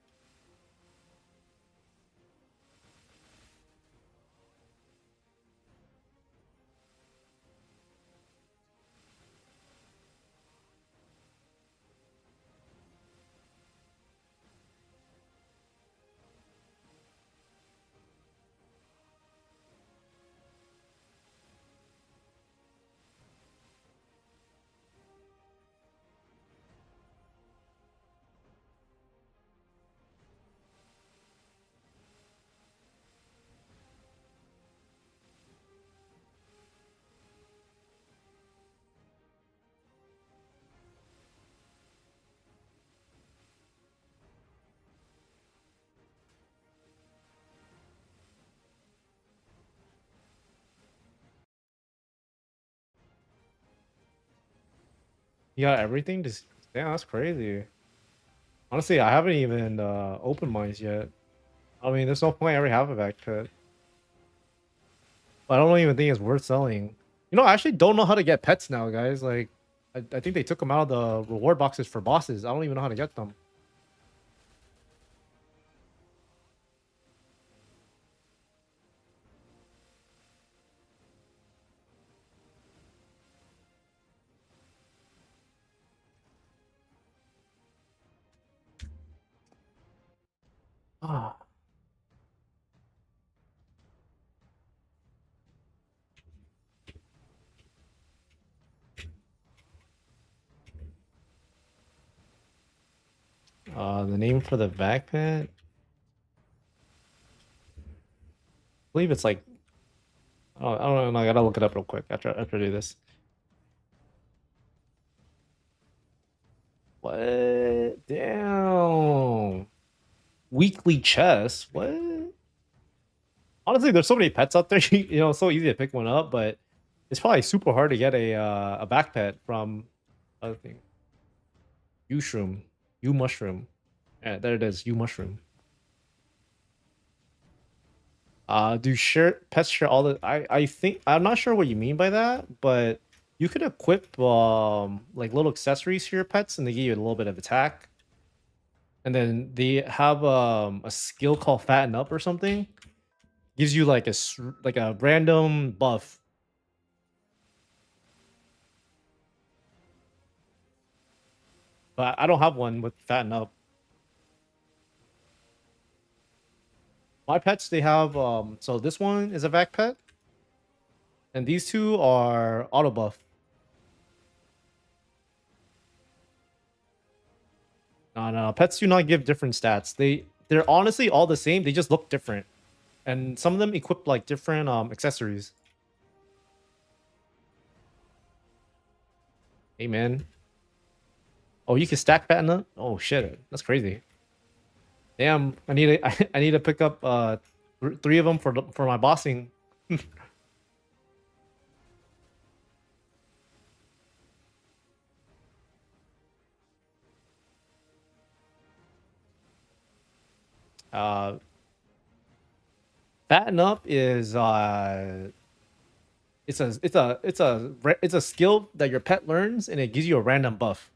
[SPEAKER 1] You got everything? Just damn, that's crazy. Honestly, I haven't even opened mines yet. I mean, there's no point. I already have a backpack. But I don't even think it's worth selling. You know, I actually don't know how to get pets now, guys. Like, I think they took them out of the reward boxes for bosses. I don't even know how to get them. Ah. The name for the backpack? I believe it's like I don't know. I gotta look it up real quick after I do this. What? Damn. Weekly chess. What? Honestly, there's so many pets out there. You know, it's so easy to pick one up, but it's probably super hard to get a back pet from other thing. U shroom, U mushroom. Yeah, there it is. U mushroom. Do share pets share all the? I think I'm not sure what you mean by that, but you could equip like little accessories for your pets, and they give you a little bit of attack. And then they have a skill called Fatten Up or something. Gives you like like a random buff. But I don't have one with Fatten Up. My pets they have so this one is a vac pet, and these two are auto buff. No, no, pets do not give different stats. They're honestly all the same. They just look different, and some of them equip like different accessories. Hey man, oh you can stack Fatten Up. Oh shit, that's crazy. Damn, I need to pick up three of them for my bossing. Uh, Fatten Up is it's a skill that your pet learns and it gives you a random buff.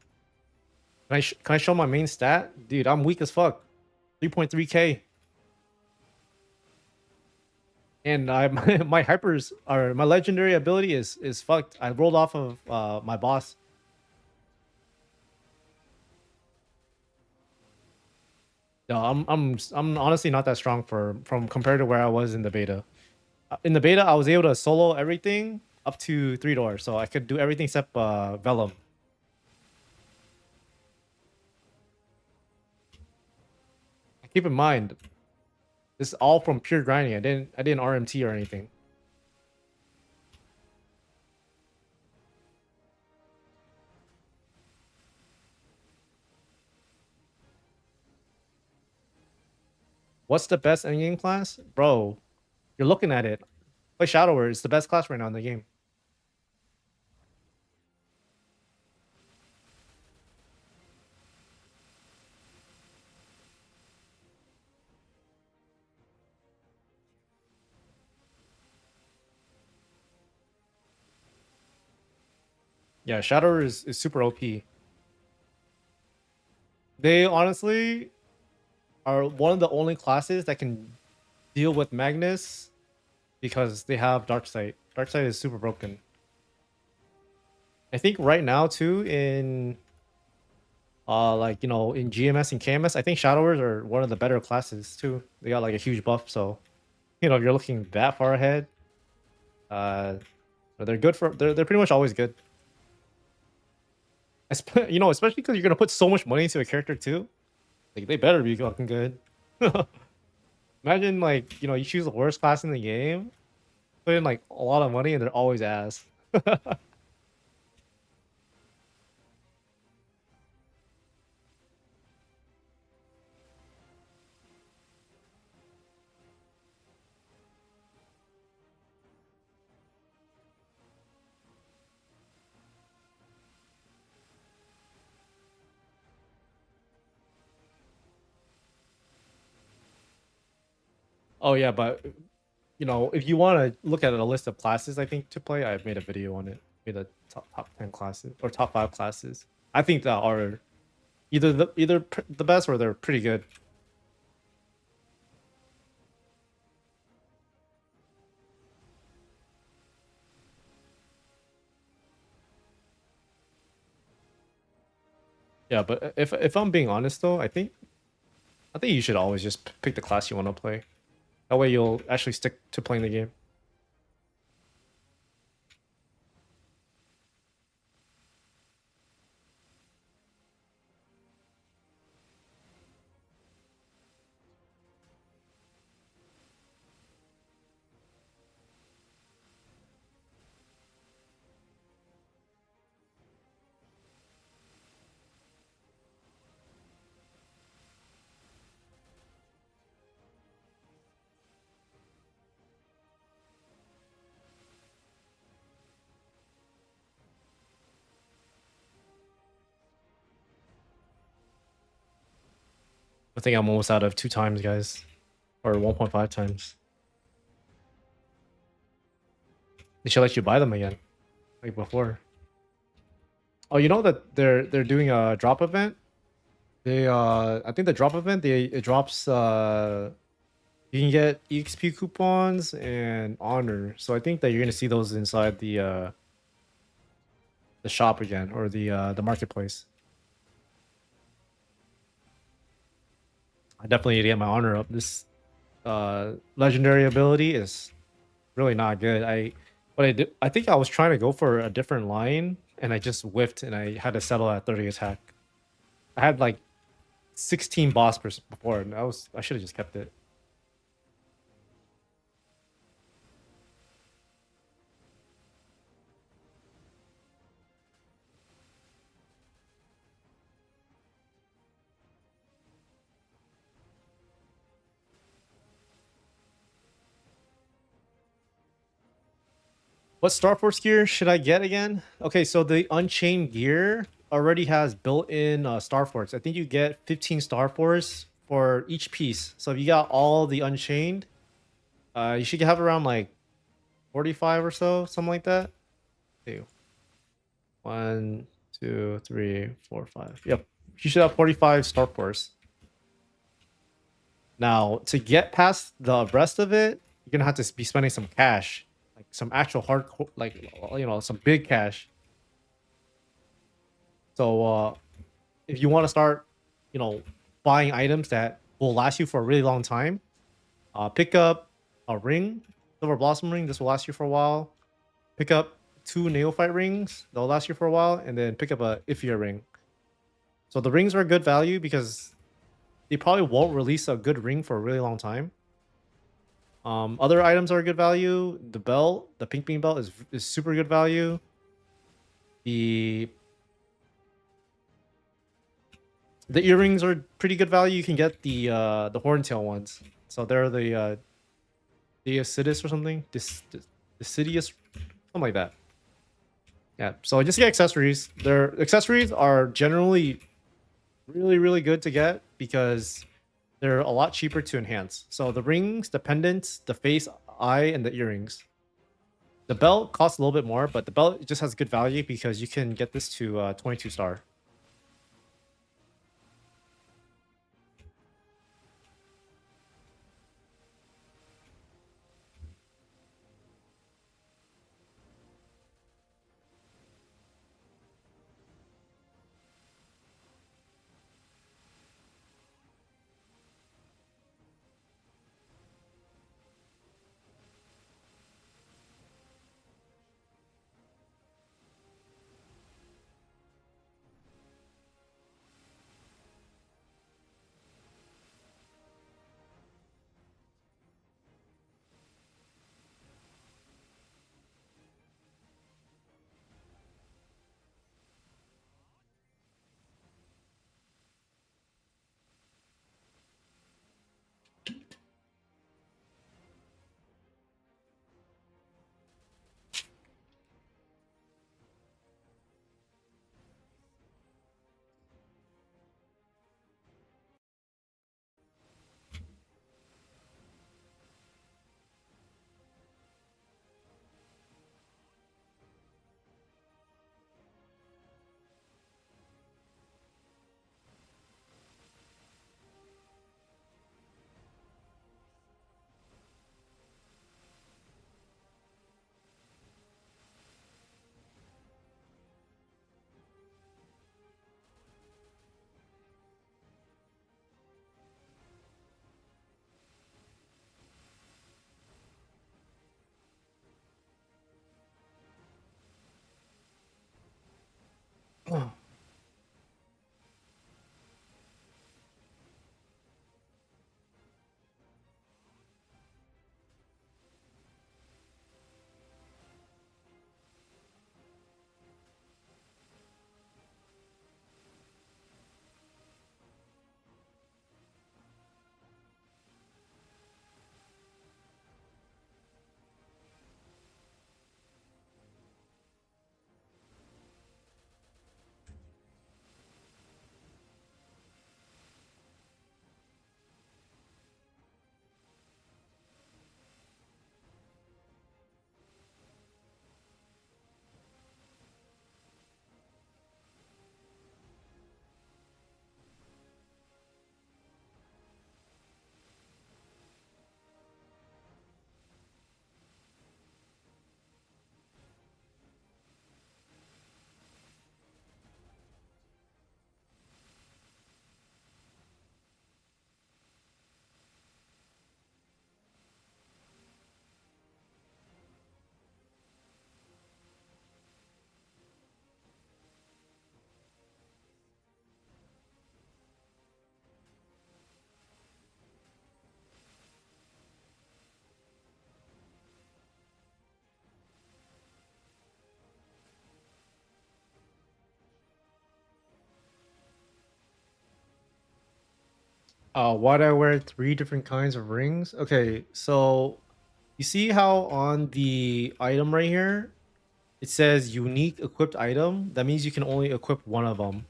[SPEAKER 1] Can I show my main stat, dude? I'm weak as fuck, 3.3k, and I my hypers are my legendary ability is fucked. I rolled off of my boss. No, I'm honestly not that strong from compared to where I was in the beta. In the beta, I was able to solo everything up to 3 doors, so I could do everything except Vellum. Keep in mind, this is all from pure grinding. I didn't RMT or anything. What's the best endgame class, bro? You're looking at it. Play Shadower. It's the best class right now in the game. Yeah, Shadower is super OP. They honestly are one of the only classes that can deal with Magnus because they have Darksight. Darksight is super broken. I think right now too in like you know in GMS and KMS, I think Shadowers are one of the better classes too. They got like a huge buff, so you know if you're looking that far ahead, uh, they're good for they're pretty much always good. You know, especially because you're gonna put so much money into a character too. Like they better be fucking good. Imagine like you know you choose the worst class in the game, put in like a lot of money, and they're always ass. Oh yeah, but you know, if you want to look at a list of classes, I think to play, I've made a video on it. Made a top 10 classes or top 5 classes. I think that are the best or they're pretty good. Yeah, but if I'm being honest though, I think you should always just pick the class you want to play. That way you'll actually stick to playing the game. I think I'm almost out of 2 times, guys, or 1.5 times. They should let you buy them again, like before. Oh, you know that they're doing a drop event. I think the drop event it drops you can get EXP coupons and honor. So I think that you're gonna see those inside the shop again or the marketplace. I definitely need to get my honor up. This legendary ability is really not good. I think I was trying to go for a different line and I just whiffed and I had to settle at 30 attack. I had like 16 boss before and I should have just kept it. What Star Force gear should I get again? Okay, so the Unchained gear already has built-in Star Force. I think you get 15 Star Force for each piece. So if you got all the Unchained, you should have around like 45 or so, something like that. Two. 1, 2, 3, 4, 5. Yep. You should have 45 Star Force. Now, to get past the rest of it, you're gonna have to be spending some cash. Like some actual hardcore, like some big cash. So if you want to start, you know, buying items that will last you for a really long time, pick up a ring, silver blossom ring. This will last you for a while. Pick up 2 neophyte rings. They'll last you for a while, and then pick up a Ifia ring. So the rings are good value because they probably won't release a good ring for a really long time. Other items are good value. The belt, the pink bean belt, is super good value. The earrings are pretty good value. You can get the horntail ones. So they're the Deicitus or something. Decidius, something like that. Yeah. So just get accessories. Their accessories are generally really, really good to get because they're a lot cheaper to enhance. So the rings, the pendants, the face, eye, and the earrings. The belt costs a little bit more, but the belt just has good value because you can get this to 22 star. Why do I wear 3 different kinds of rings? Okay, so you see how on the item right here it says unique equipped item? That means you can only equip one of them.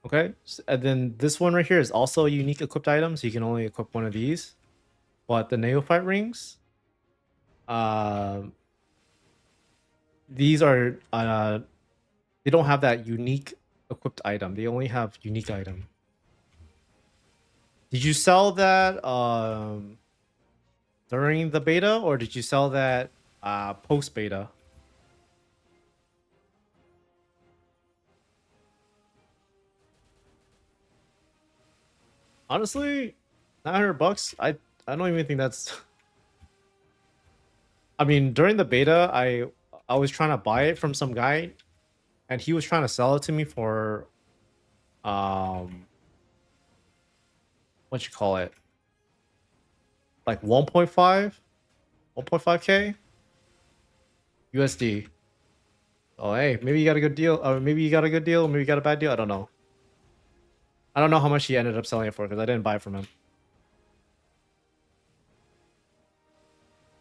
[SPEAKER 1] Okay, and then this one right here is also a unique equipped item, so you can only equip one of these. But the neophyte rings, um, these are they don't have that unique equipped item. They only have unique item. Did you sell that during the beta, or did you sell that post beta? Honestly, $900. I don't even think that's. I mean, during the beta, I was trying to buy it from some guy, and he was trying to sell it to me for um what you call it, like 1.5k USD. Oh hey, maybe you got a good deal, or maybe you got a good deal, maybe you got a bad deal. I don't know. I don't know how much he ended up selling it for because I didn't buy it from him.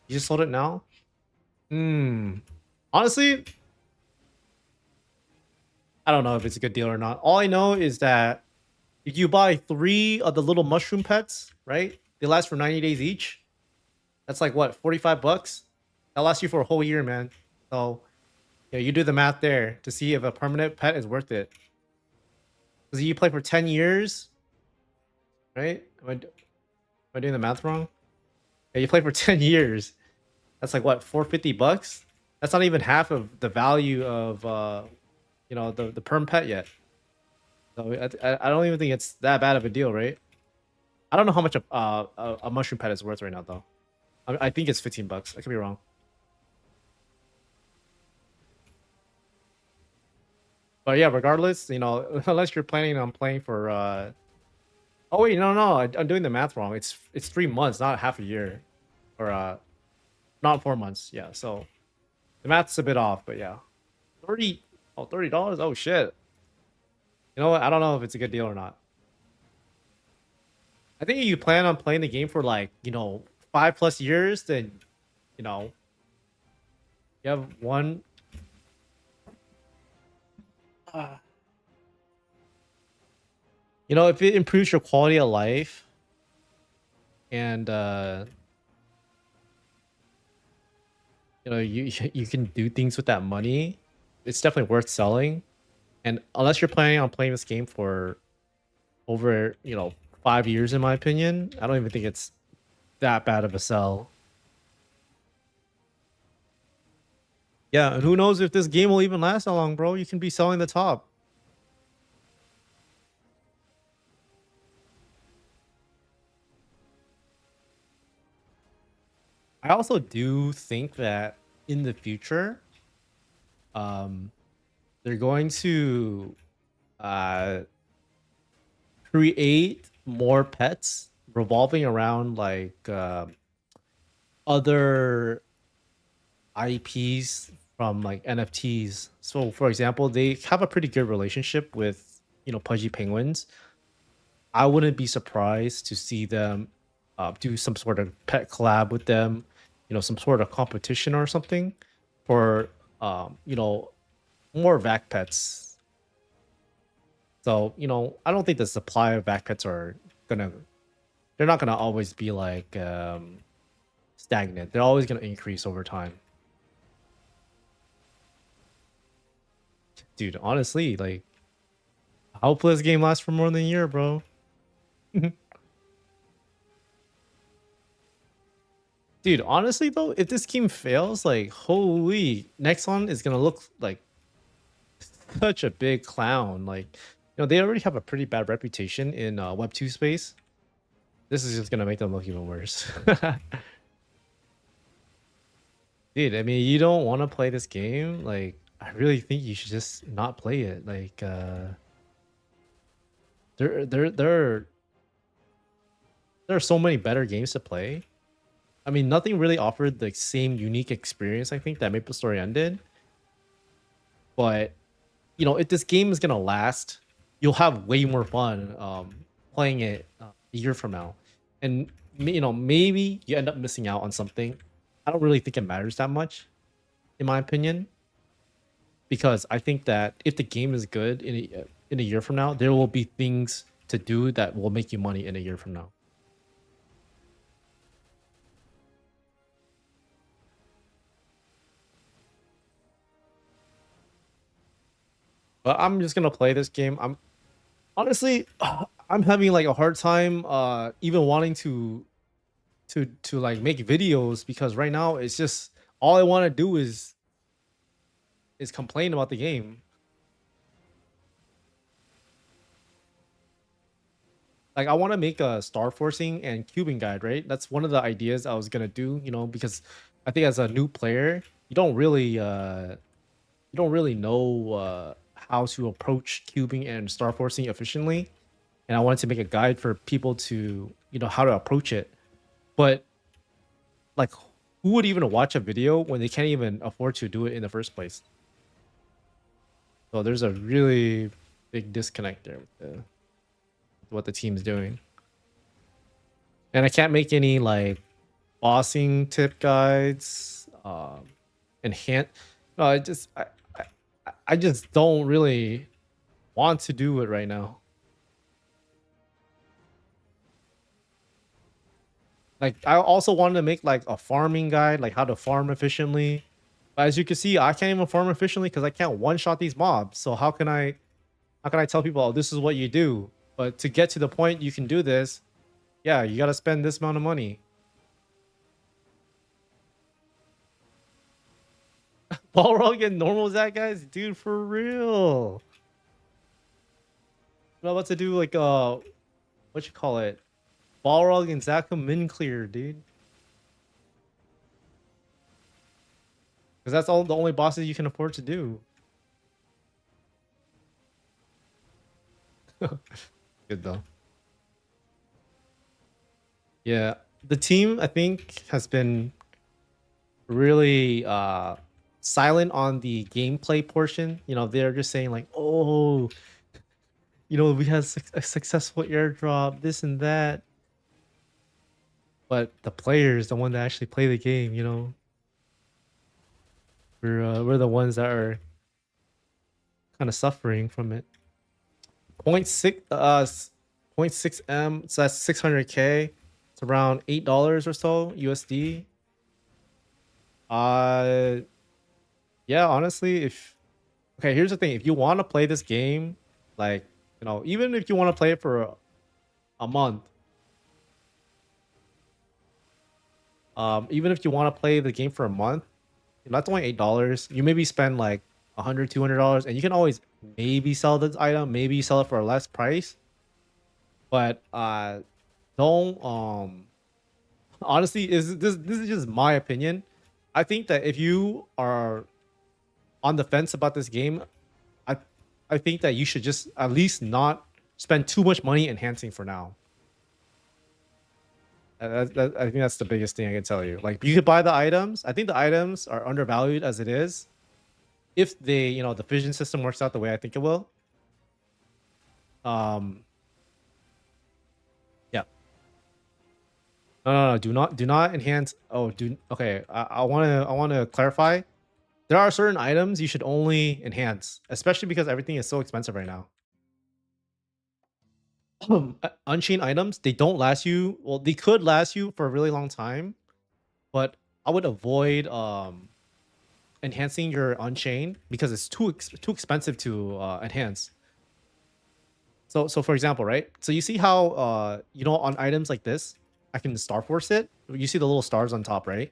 [SPEAKER 1] You just sold it now? Hmm. Honestly, I don't know if it's a good deal or not. All I know is that if you buy 3 of the little mushroom pets, right? They last for 90 days each. That's like what, $45? That lasts you for a whole year, man. So yeah, you do the math there to see if a permanent pet is worth it. Because you play for 10 years, right? Am I doing the math wrong? Yeah, you play for 10 years. That's like what, $450? That's not even half of the value of the perm pet yet. So I don't even think it's that bad of a deal, right? I don't know how much a mushroom pet is worth right now though. I think it's $15. I could be wrong. But yeah, regardless, unless you're planning on playing for oh wait, no, I'm doing the math wrong. It's 3 months, not half a year. Or not 4 months. Yeah, so the math's a bit off, but yeah. 30 oh $30. Oh shit. You know what? I don't know if it's a good deal or not. I think if you plan on playing the game for like, 5+ years, then you know, you have one uh, if it improves your quality of life and you you can do things with that money, it's definitely worth selling. And unless you're planning on playing this game for over 5 years, in my opinion, I don't even think it's that bad of a sell. Yeah, and who knows if this game will even last that long, bro? You can be selling the top. I also do think that in the future, um, they're going to uh create more pets revolving around like other IPs from like NFTs. So for example, they have a pretty good relationship with Pudgy Penguins. I wouldn't be surprised to see them do some sort of pet collab with them, some sort of competition or something for more vac pets. So, I don't think the supply of vac pets gonna they're not gonna always be like stagnant. They're always gonna increase over time. Dude, honestly, like hopefully this game lasts for more than a year, bro. Dude, honestly though, if this game fails, like holy, Nexon is gonna look like such a big clown. Like, they already have a pretty bad reputation in Web 2 space. This is just gonna make them look even worse. Dude, I mean, you don't want to play this game. Like, I really think you should just not play it. Like, there are so many better games to play. I mean, nothing really offered the same unique experience, I think, that MapleStory ended. But if this game is gonna last, you'll have way more fun. playing it a year from now, and you know, maybe you end up missing out on something. I don't really think it matters that much, in my opinion, because I think that if the game is good in a year from now, there will be things to do that will make you money in a year from now. But I'm just gonna play this game. I'm honestly, I'm having like a hard time even wanting to like make videos because right now it's just all I want to do is complain about the game. Like I want to make a star forcing and cubing guide, right? That's one of the ideas I was gonna do, you know, because I think as a new player, you don't really know how to approach cubing and star forcing efficiently. And I wanted to make a guide for people to, you know, how to approach it. But like who would even watch a video when they can't even afford to do it in the first place? So there's a really big disconnect there with what the team's doing. And I can't make any like bossing tip guides, enhance. No, I just don't really want to do it right now. Like I also wanted to make like a farming guide, like how to farm efficiently. But as you can see, I can't even farm efficiently because I can't one shot these mobs. So how can I tell people, oh, this is what you do? But to get to the point you can do this, yeah, you gotta spend this amount of money. Balrog getting normal as that, guys, dude, for real. I'm about to do like what you call it? Balrog and Zaka min clear, dude. Because that's all the only bosses you can afford to do. Good though. Yeah, the team I think has been really silent on the gameplay portion. You know, they're just saying like, "Oh, you know, we had a successful airdrop, this and that." But the players, the one that actually play the game, you know, we're the ones that are kind of suffering from it. Point 0.6 0.6 M, so that's 600K. It's around $8 or so USD. Uh yeah, honestly, if okay, here's the thing. If you want to play this game, like, you know, even if you want to play it for a month, even if you want to play the game for a month, that's only $8. You maybe spend like $100, $200, and you can always maybe sell this item, maybe sell it for a less price. But don't honestly, is this is just my opinion. I think that if you are on the fence about this game, I I think that you should just at least not spend too much money enhancing for now. I think that's the biggest thing I can tell you. Like you could buy the items. I think the items are undervalued as it is. If they, you know, the vision system works out the way I think it will. Yeah. No. Do not enhance. Oh, do okay. I want to clarify. There are certain items you should only enhance, especially because everything is so expensive right now. Unchained items, they don't last you. Well, they could last you for a really long time, but I would avoid enhancing your unchained because it's too expensive to enhance. So for example, right? So you see how you know, on items like this, I can star force it. You see the little stars on top, right?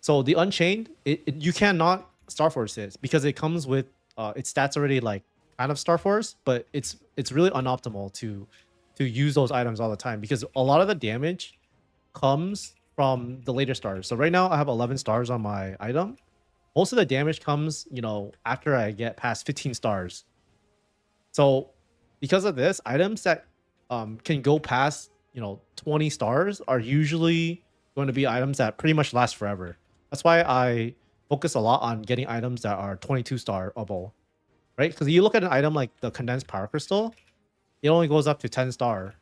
[SPEAKER 1] So the unchained, you cannot star force it because it comes with its stats already like kind of star force, but it's really unoptimal to use those items all the time because a lot of the damage comes from the later stars. So right now I have 11 stars on my item. Most of the damage comes, you know, after I get past 15 stars. So because of this, items that can go past, you know, 20 stars are usually going to be items that pretty much last forever. That's why I focus a lot on getting items that are 22 starable, right? Because you look at an item like the condensed power crystal, it only goes up to 10 star.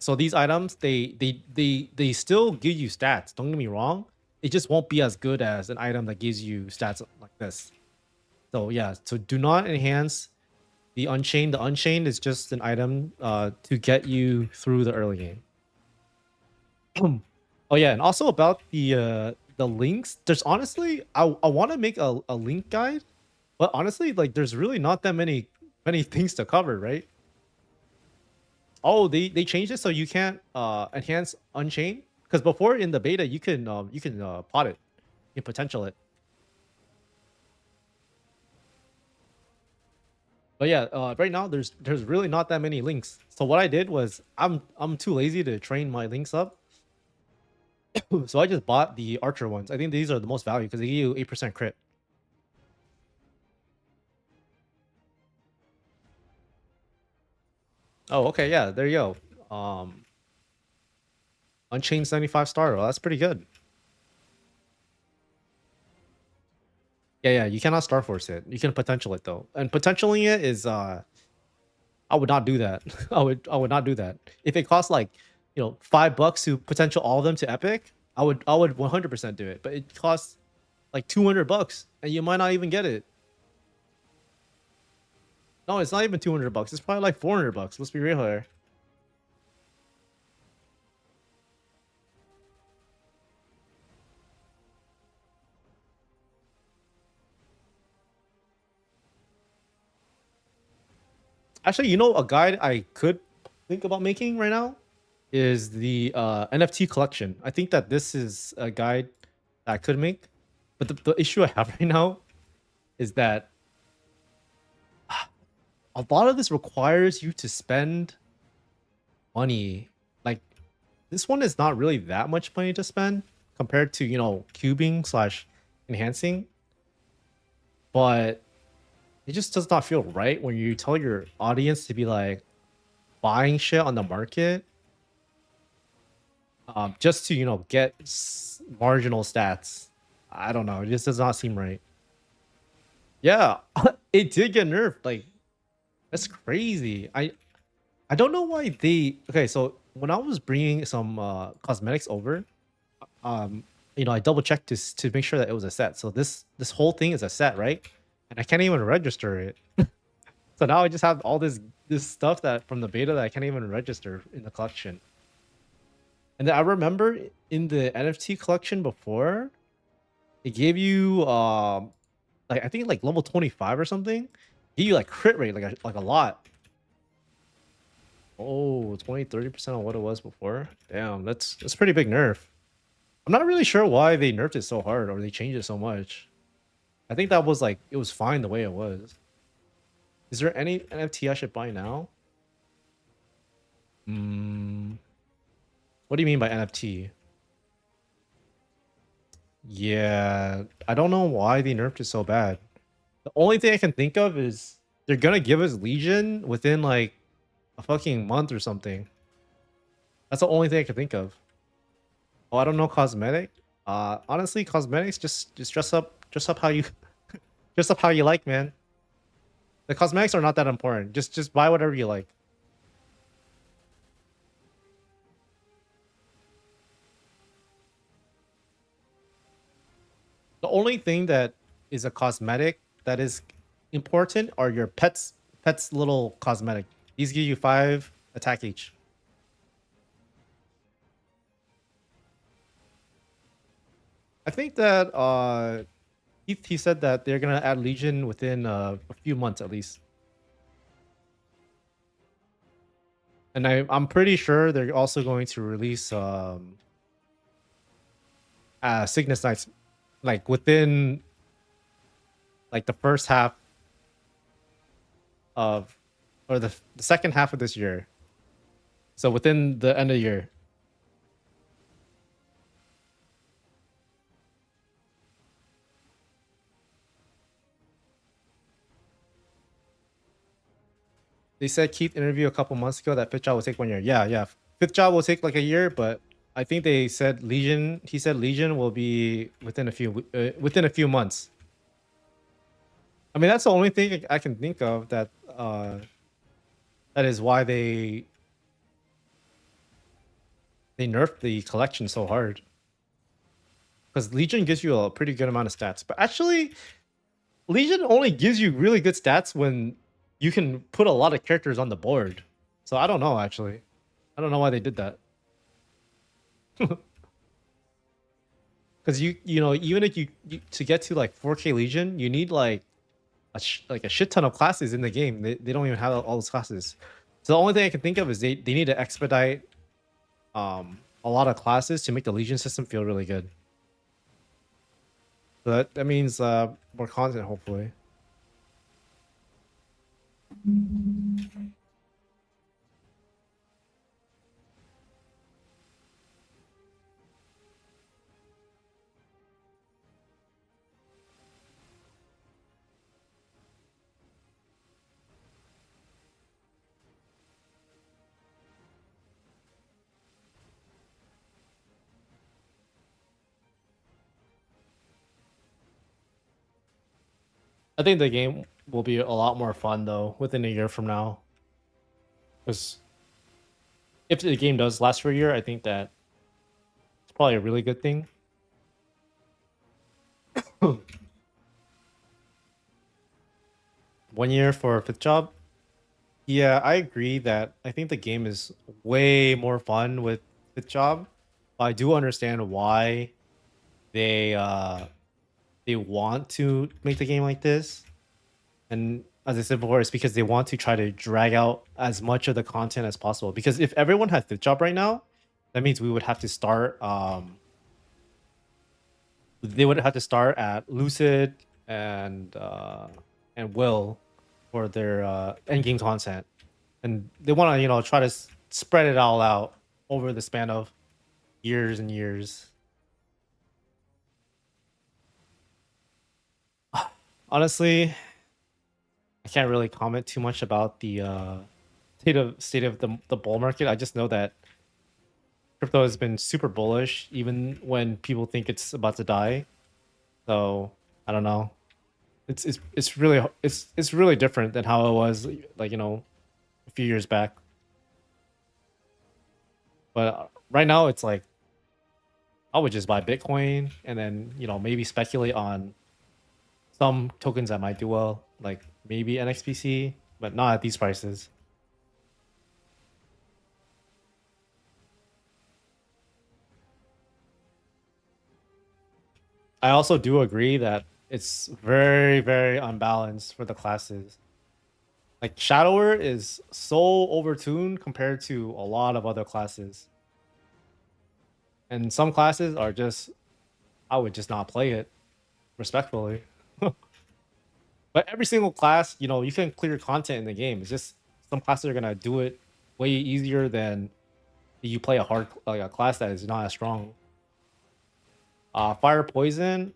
[SPEAKER 1] So these items, they still give you stats. Don't get me wrong. It just won't be as good as an item that gives you stats like this. So yeah, so do not enhance the Unchained. The Unchained is just an item to get you through the early game. Oh yeah, and also about the links. There's honestly, I want to make a link guide, but honestly, like there's really not that many things to cover, right? Oh, they changed it so you can't enhance Unchained, because before in the beta you can pot it, you can potential it. But yeah, right now there's really not that many links. So what I did was I'm too lazy to train my links up, so I just bought the Archer ones. I think these are the most value because they give you 8% crit. Oh, okay, yeah, there you go. Unchained 75 star. Well, that's pretty good. Yeah, yeah, you cannot star force it. You can potential it though, and potentialing it is I would not do that. I would not do that. If it costs like, $5 to potential all of them to epic, I would 100% do it. But it costs like $200 and you might not even get it. No, it's not even $200. It's probably like $400. Let's be real here. Actually, a guide I could think about making right now is the NFT collection. I think that this is a guide that I could make. But the issue I have right now is that a lot of this requires you to spend money. Like this one is not really that much money to spend compared to, cubing slash enhancing. But it just does not feel right when you tell your audience to be like buying shit on the market just to, get marginal stats. I don't know. It just does not seem right. Yeah, it did get nerfed. Like, that's crazy. I don't know why they. Okay, so when I was bringing some cosmetics over, um, I double checked this to make sure that it was a set. So this whole thing is a set, right? And I can't even register it. So now I just have all this stuff that from the beta that I can't even register in the collection. And then I remember in the NFT collection before, it gave you like I think like level 25 or something. Give you like crit rate like a lot. Oh, 20-30% on what it was before. Damn, that's pretty big nerf. I'm not really sure why they nerfed it so hard or they changed it so much. I think that was like it was fine the way it was. Is there any NFT I should buy now? Mm, what do you mean by NFT? Yeah, I don't know why they nerfed it so bad. The only thing I can think of is they're gonna give us Legion within like a fucking month or something. That's the only thing I can think of. Oh, I don't know cosmetic. Honestly, cosmetics just dress up how you dress up how you like, man. The cosmetics are not that important. Just buy whatever you like. The only thing that is a cosmetic that is important are your pets little cosmetic. These give you 5 attack each. I think that he said that they're gonna add Legion within a few months at least. And I'm pretty sure they're also going to release Cygnus Knights like within like the first half of or the second half of this year. So within the end of the year. They said Keith interview a couple months ago that fifth job will take 1 year. Yeah, yeah. Fifth job will take like a year, but I think they said Legion. He said Legion will be within a few months. I mean, that's the only thing I can think of that that is why they they nerfed the collection so hard. Because Legion gives you a pretty good amount of stats. But actually, Legion only gives you really good stats when you can put a lot of characters on the board. So I don't know, actually. I don't know why they did that. Because you know, even if you to get to like 4K Legion, you need like a shit ton of classes in the game. They don't even have all those classes. So the only thing I can think of is they need to expedite a lot of classes to make the Legion system feel really good. So that means more content, hopefully. I think the game will be a lot more fun though within a year from now. Because if the game does last for a year, I think that it's probably a really good thing. 1 year for fifth job. Yeah, I agree that I think the game is way more fun with fifth job. I do understand why they want to make the game like this. And as I said before, it's because they want to try to drag out as much of the content as possible. Because if everyone had fifth job right now, that means we would have to start they would have to start at Lucid and Will for their endgame content. And they want to, you know, try to spread it all out over the span of years and years. Honestly, I can't really comment too much about the state of the bull market. I just know that crypto has been super bullish even when people think it's about to die. So I don't know. It's really different than how it was like, you know, a few years back. But right now it's like I would just buy Bitcoin and then, you know, maybe speculate on some tokens that might do well, like maybe NXPC, but not at these prices. I also do agree that it's very, very unbalanced for the classes. Like Shadower is so overtuned compared to a lot of other classes. And some classes are just, I would just not play it respectfully. But every single class, you know, you can clear content in the game. It's just some classes are gonna do it way easier than you play a hard like a class that is not as strong. Fire Poison.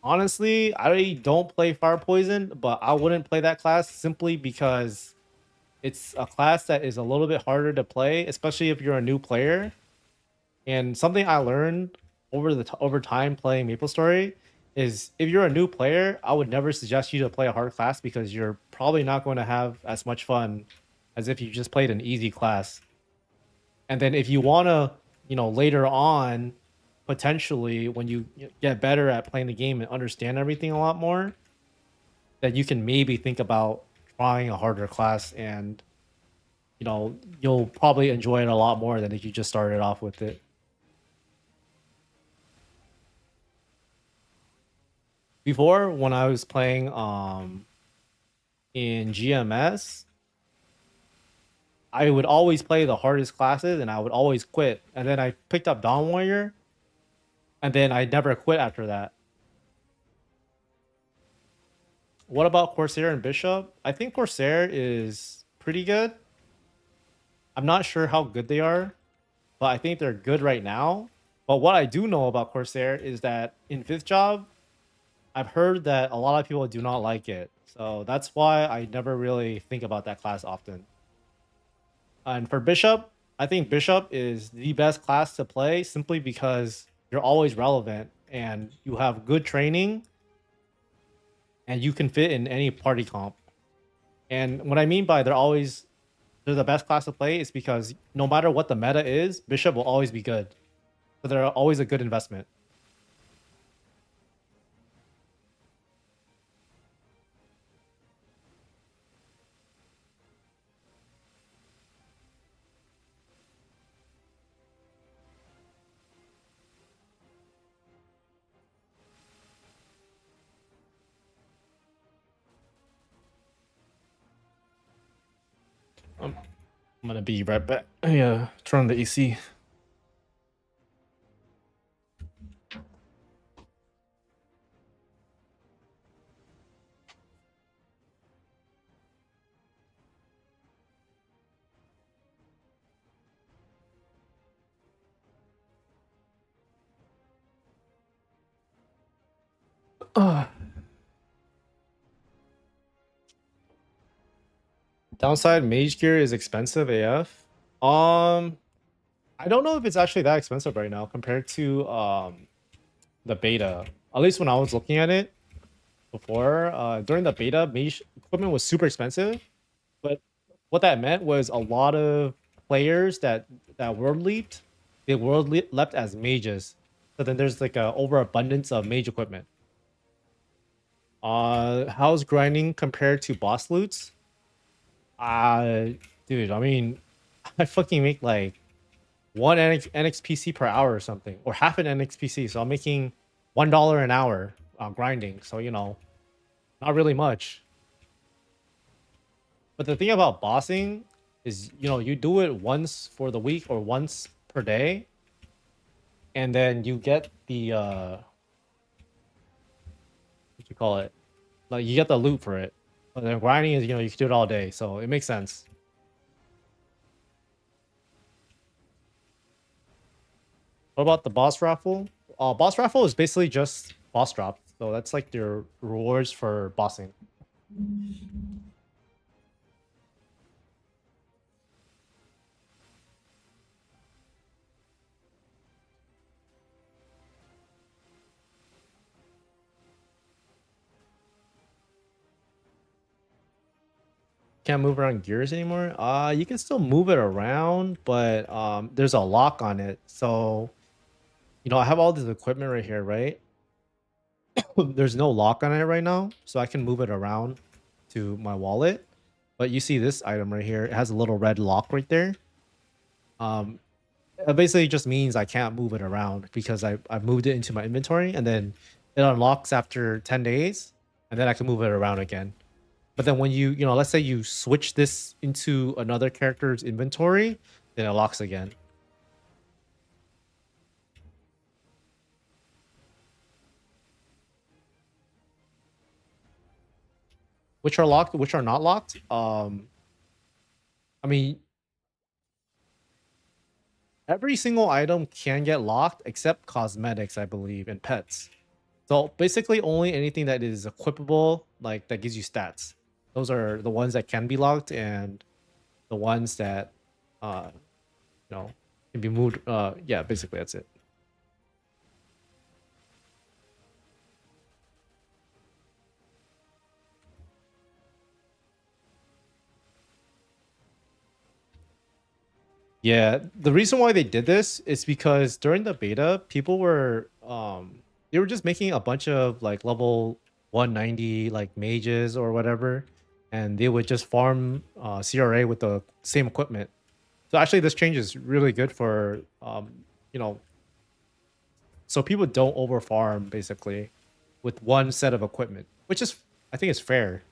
[SPEAKER 1] Honestly, I don't play Fire Poison, but I wouldn't play that class simply because it's a class that is a little bit harder to play, especially if you're a new player. And something I learned over time playing MapleStory is if you're a new player, I would never suggest you to play a hard class because you're probably not going to have as much fun as if you just played an easy class. And then if you want to, you know, later on, potentially when you get better at playing the game and understand everything a lot more, that you can maybe think about trying a harder class and, you know, you'll probably enjoy it a lot more than if you just started off with it. Before, when I was playing in GMS, I would always play the hardest classes and I would always quit. And then I picked up Dawn Warrior and then I never quit after that. What about Corsair and Bishop? I think Corsair is pretty good. I'm not sure how good they are, but I think they're good right now. But what I do know about Corsair is that in fifth job, I've heard that a lot of people do not like it. So that's why I never really think about that class often. And for Bishop, I think Bishop is the best class to play simply because you're always relevant and you have good training and you can fit in any party comp. And what I mean by they're always they're the best class to play is because no matter what the meta is, bishop will always be good. So they're always a good investment. I'm gonna be right back. Yeah, turn on the AC. Downside, mage gear is expensive AF. I don't know if it's actually that expensive right now compared to the beta. At least when I was looking at it before, during the beta, mage equipment was super expensive. But what that meant was a lot of players that world leaped, they leapt as mages. So then there's like a overabundance of mage equipment. How's grinding compared to boss loots? Uh, dude, I mean, I fucking make like one NXPC per hour or something, or half an NXPC. So I'm making $1 an hour grinding. So you know, not really much. But the thing about bossing is, you know, you do it once for the week or once per day, and then you get the what you call it, like you get the loot for it. But then grinding is, you know, you can do it all day, so it makes sense. What about the boss raffle? Boss raffle is basically just boss drops, so that's like your rewards for bossing. Can't move around gears anymore. You can still move it around, but there's a lock on it. So you know, I have all this equipment right here, right? There's no lock on it right now, so I can move it around to my wallet. But you see this item right here, it has a little red lock right there. Um, it basically just means I can't move it around because I moved it into my inventory, and then it unlocks after 10 days, and then I can move it around again. But then when you know, let's say you switch this into another character's inventory, then it locks again. Which are locked, which are not locked. I mean, every single item can get locked except cosmetics, I believe, and pets. So basically only anything that is equipable, like that gives you stats. Those are the ones that can be locked, and the ones that you know, can be moved. Yeah, basically that's it. Yeah, the reason why they did this is because during the beta, people were they were just making a bunch of like level 190 like mages or whatever, and they would just farm CRA with the same equipment. So actually this change is really good for you know, so people don't over farm basically with one set of equipment, which is, I think, is fair.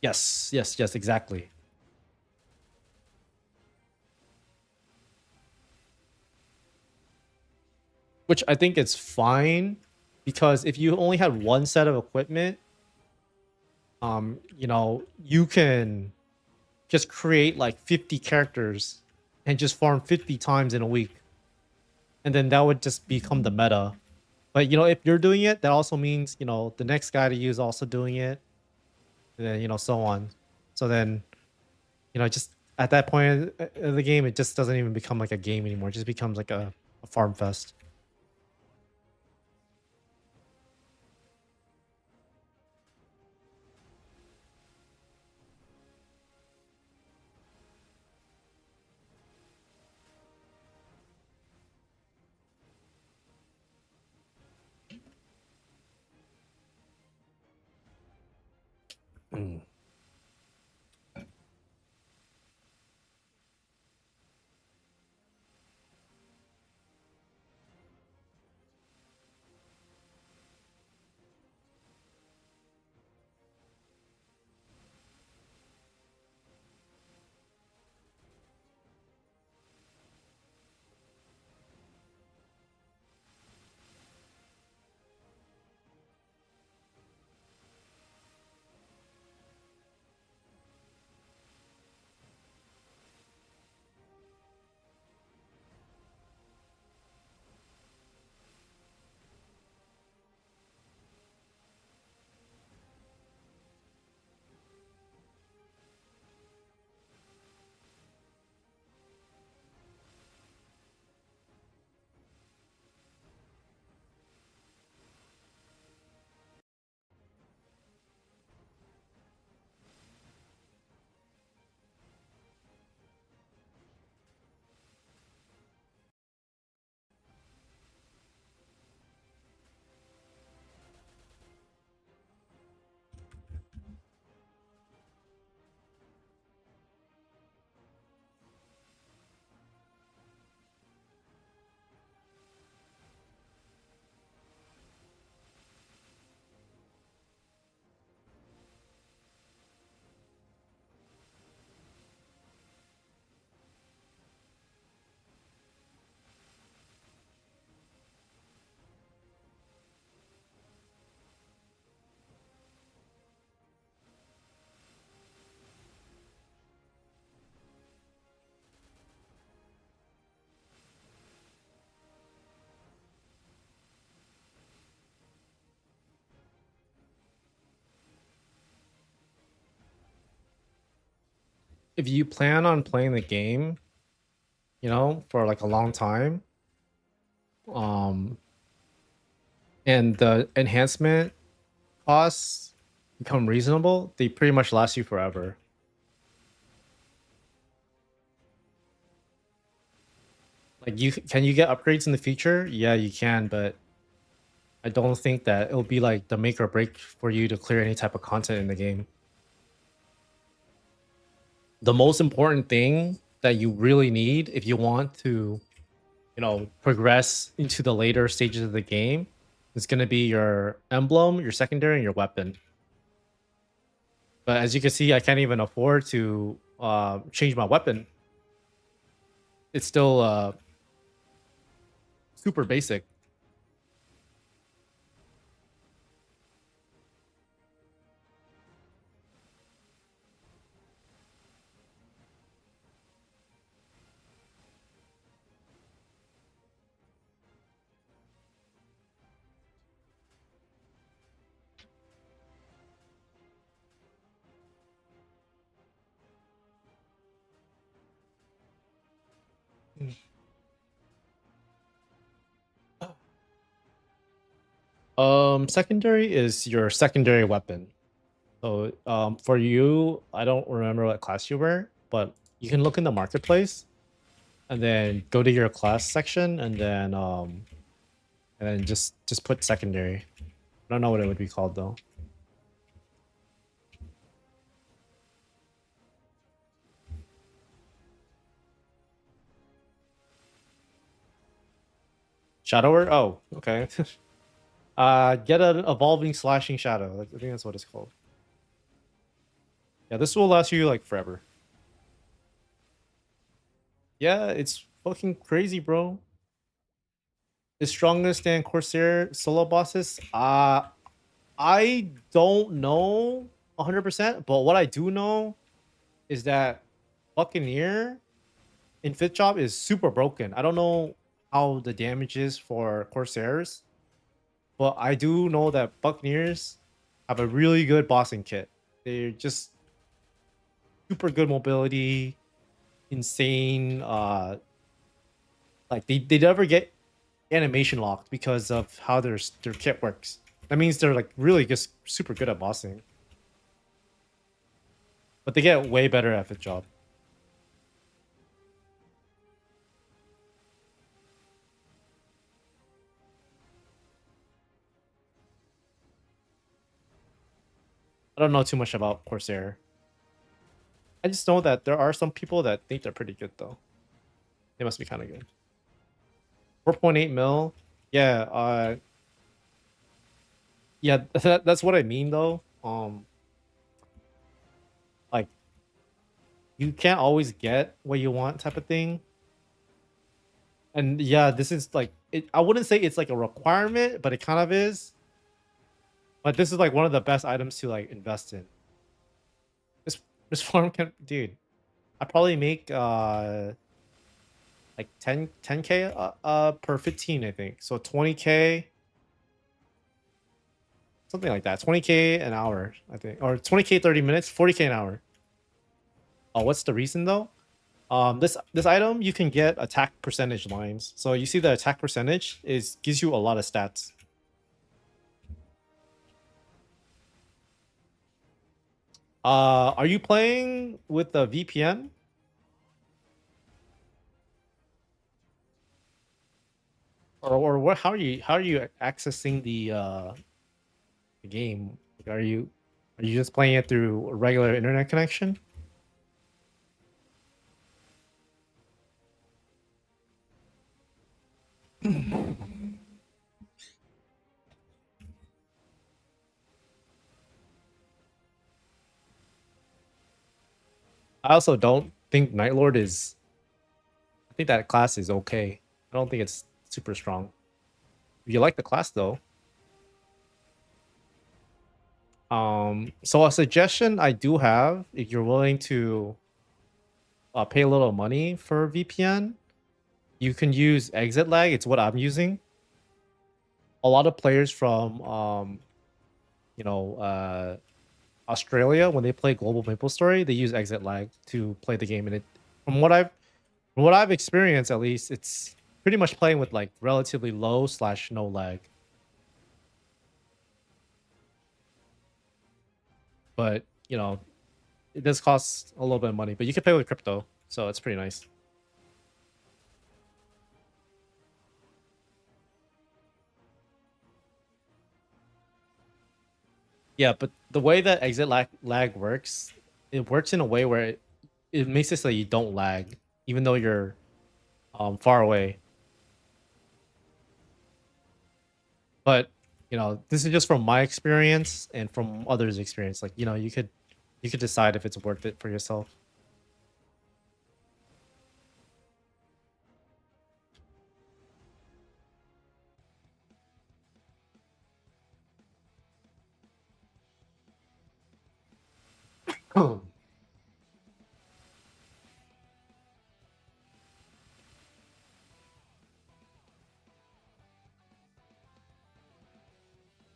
[SPEAKER 1] Yes, yes, yes, exactly. Which I think it's fine, because if you only had one set of equipment, you know, you can just create like 50 characters and just farm 50 times in a week. And then that would just become the meta. But you know, if you're doing it, that also means, you know, the next guy to you is also doing it. And then, you know, so on. So then, you know, just at that point of the game, it just doesn't even become like a game anymore. It just becomes like a farm fest. If you plan on playing the game, for like a long time, um, and the enhancement costs become reasonable, they pretty much last you forever. Like can you get upgrades in the future? Yeah, you can, but I don't think that it'll be like the make or break for you to clear any type of content in the game. The most important thing that you really need if you want to, progress into the later stages of the game is going to be your emblem, your secondary, and your weapon. But as you can see, I can't even afford to change my weapon. It's still super basic. Secondary is your secondary weapon. So for you, I don't remember what class you were, but you can look in the marketplace and then go to your class section and then just put secondary. I don't know what it would be called though. Shadower? Oh, okay. Get an evolving slashing shadow. I think that's what it's called. Yeah, this will last you like forever. Yeah, it's fucking crazy, bro. It's strongest than Corsair solo bosses. I don't know 100%, but what I do know is that Buccaneer in fifth job is super broken. I don't know how the damage is for Corsairs, but I do know that Buccaneers have a really good bossing kit. They're just super good mobility, insane. Like they never get animation locked because of how their kit works. That means they're like really just super good at bossing, but they get way better at fifth job. I don't know too much about Corsair. I just know that there are some people that think they're pretty good though. They must be kind of good. 4.8 mil. Yeah, yeah, that's what I mean though. Like you can't always get what you want type of thing. And yeah, this is like I wouldn't say it's like a requirement, but it kind of is. But this is like one of the best items to like invest in. This this farm can, dude. I probably make like 10k per 15, I think. So 20k, something like that. 20k an hour, I think, or 20k 30 minutes, 40k an hour. Oh, what's the reason though? This item you can get attack percentage lines. So you see the attack percentage is gives you a lot of stats. Are you playing with the VPN? Or what? How are you accessing the game? Like, are you just playing it through a regular internet connection? I also don't think Night Lord is. I think that class is okay. I don't think it's super strong. If you like the class though, so a suggestion I do have, if you're willing to pay a little money for VPN, you can use exit lag. It's what I'm using. A lot of players from you know, Australia, when they play global MapleStory, they use exit lag to play the game, and it from what I've experienced, at least, it's pretty much playing with like relatively low slash no lag. But you know, it does cost a little bit of money, but you can pay with crypto, so it's pretty nice. Yeah, but the way that exit lag works, it works in a way where it makes it so you don't lag, even though you're far away. But you know, this is just from my experience and from others' experience. Like, you know, you could decide if it's worth it for yourself.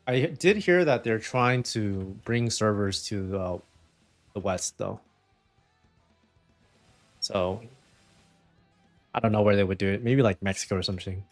[SPEAKER 1] I did hear that they're trying to bring servers to the West though. So I don't know where they would do it. Maybe like Mexico or something.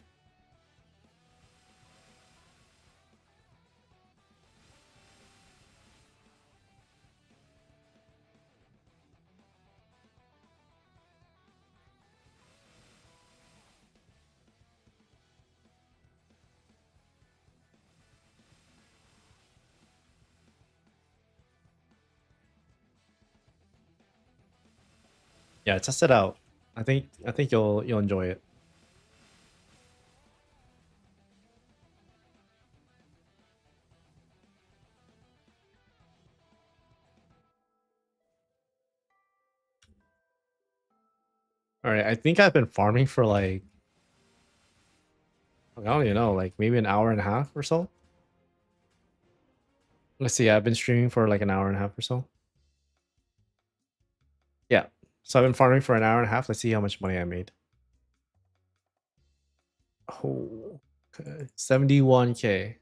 [SPEAKER 1] Yeah, test it out. I think you'll enjoy it. All right, I think I've been farming for like I don't even know, like maybe an hour and a half or so. Let's see, I've been streaming for like an hour and a half or so. Yeah. So I've been farming for an hour and a half. Let's see how much money I made. Oh, okay. 71k.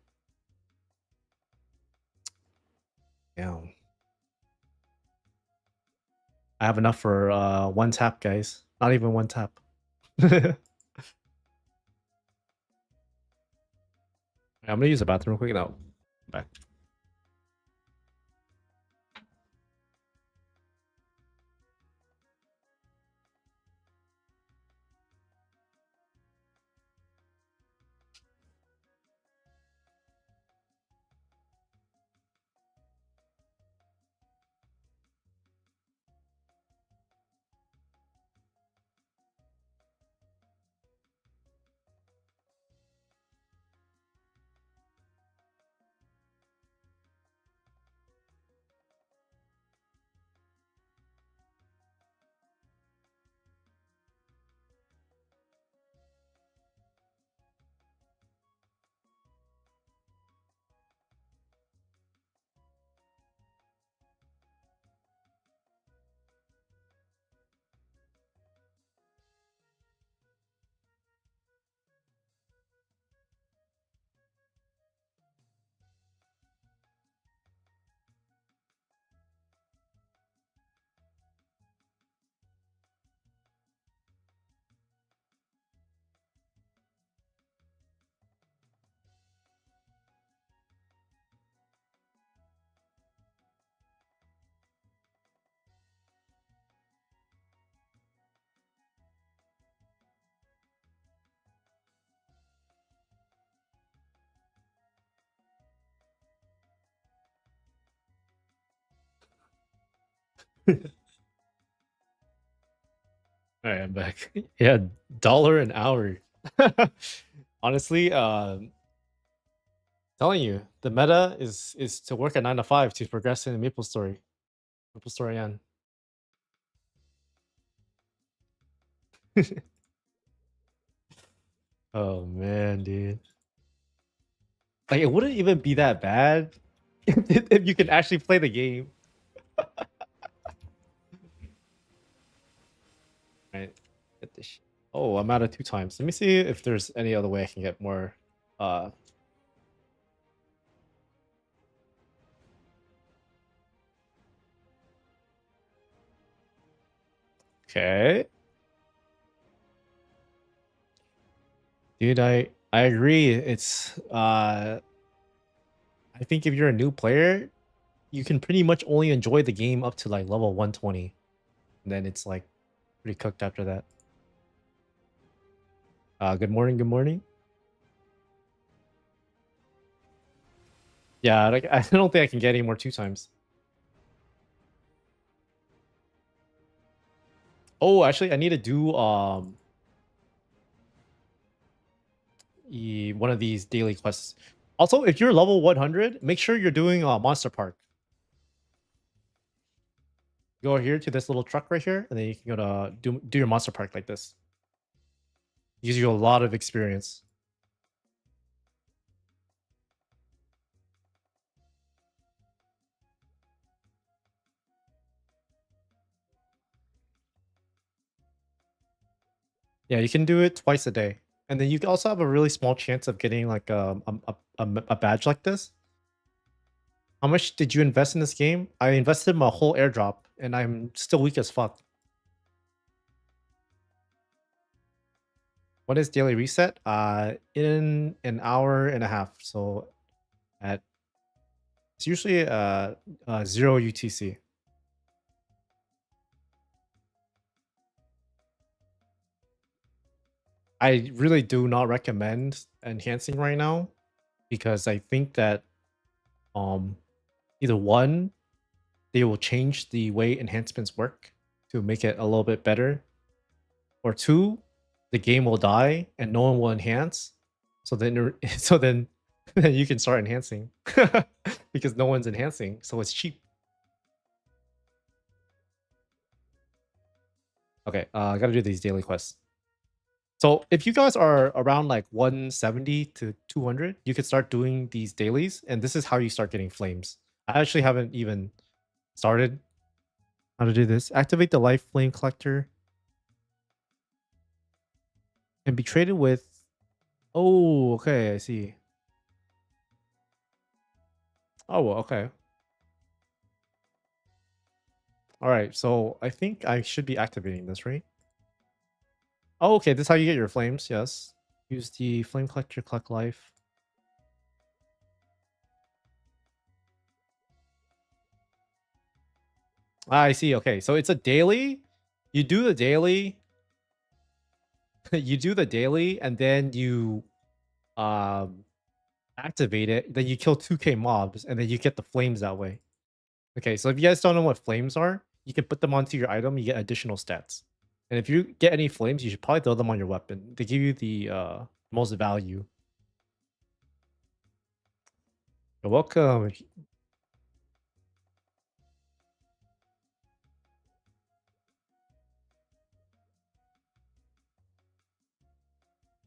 [SPEAKER 1] Damn. I have enough for one tap, guys. Not even one tap. I'm gonna use the bathroom real quick now. Back. All right, I'm back. Yeah, dollar an hour. Honestly, telling you, the meta is to work at 9 to 5 to progress in MapleStory. MapleStory N. Oh man, dude. Like it wouldn't even be that bad if you can actually play the game. Right. Get this shit. Oh, I'm out of 2 times. Let me see if there's any other way I can get more. Uh. Okay. Dude, I agree. It's I think if you're a new player, you can pretty much only enjoy the game up to like level 120. And then it's like pretty cooked after that. Good morning, good morning. Yeah, like I don't think I can get any more 2 times. Oh, actually, I need to do one of these daily quests. Also, if you're level 100, make sure you're doing Monster Park. Go here to this little truck right here, and then you can go to do your Monster Park like this. Gives you a lot of experience. Yeah, you can do it twice a day, and then you can also have a really small chance of getting like a badge like this. How much did you invest in this game? I invested my whole airdrop, and I'm still weak as fuck. What is daily reset? In an hour and a half. So at it's usually 0 UTC. I really do not recommend enhancing right now because I think that um either one, they will change the way enhancements work to make it a little bit better, or two, the game will die and no one will enhance. So then so then then you can start enhancing because no one's enhancing, so it's cheap. Okay, I gotta do these daily quests. So if you guys are around like 170 to 200, you could start doing these dailies, and this is how you start getting flames. I actually haven't even started how to do this. Activate the life flame collector and be traded with. Oh, okay, I see. Oh, well, okay. All right, so I think I should be activating this, right? Oh, okay, this is how you get your flames. Yes, use the flame collector, collect life. Ah, I see. Okay, so it's a daily. You do the daily. You do the daily, and then you um activate it. Then you kill 2K mobs, and then you get the flames that way. Okay, so if you guys don't know what flames are, you can put them onto your item. You get additional stats. And if you get any flames, you should probably throw them on your weapon. They give you the most value. You're welcome.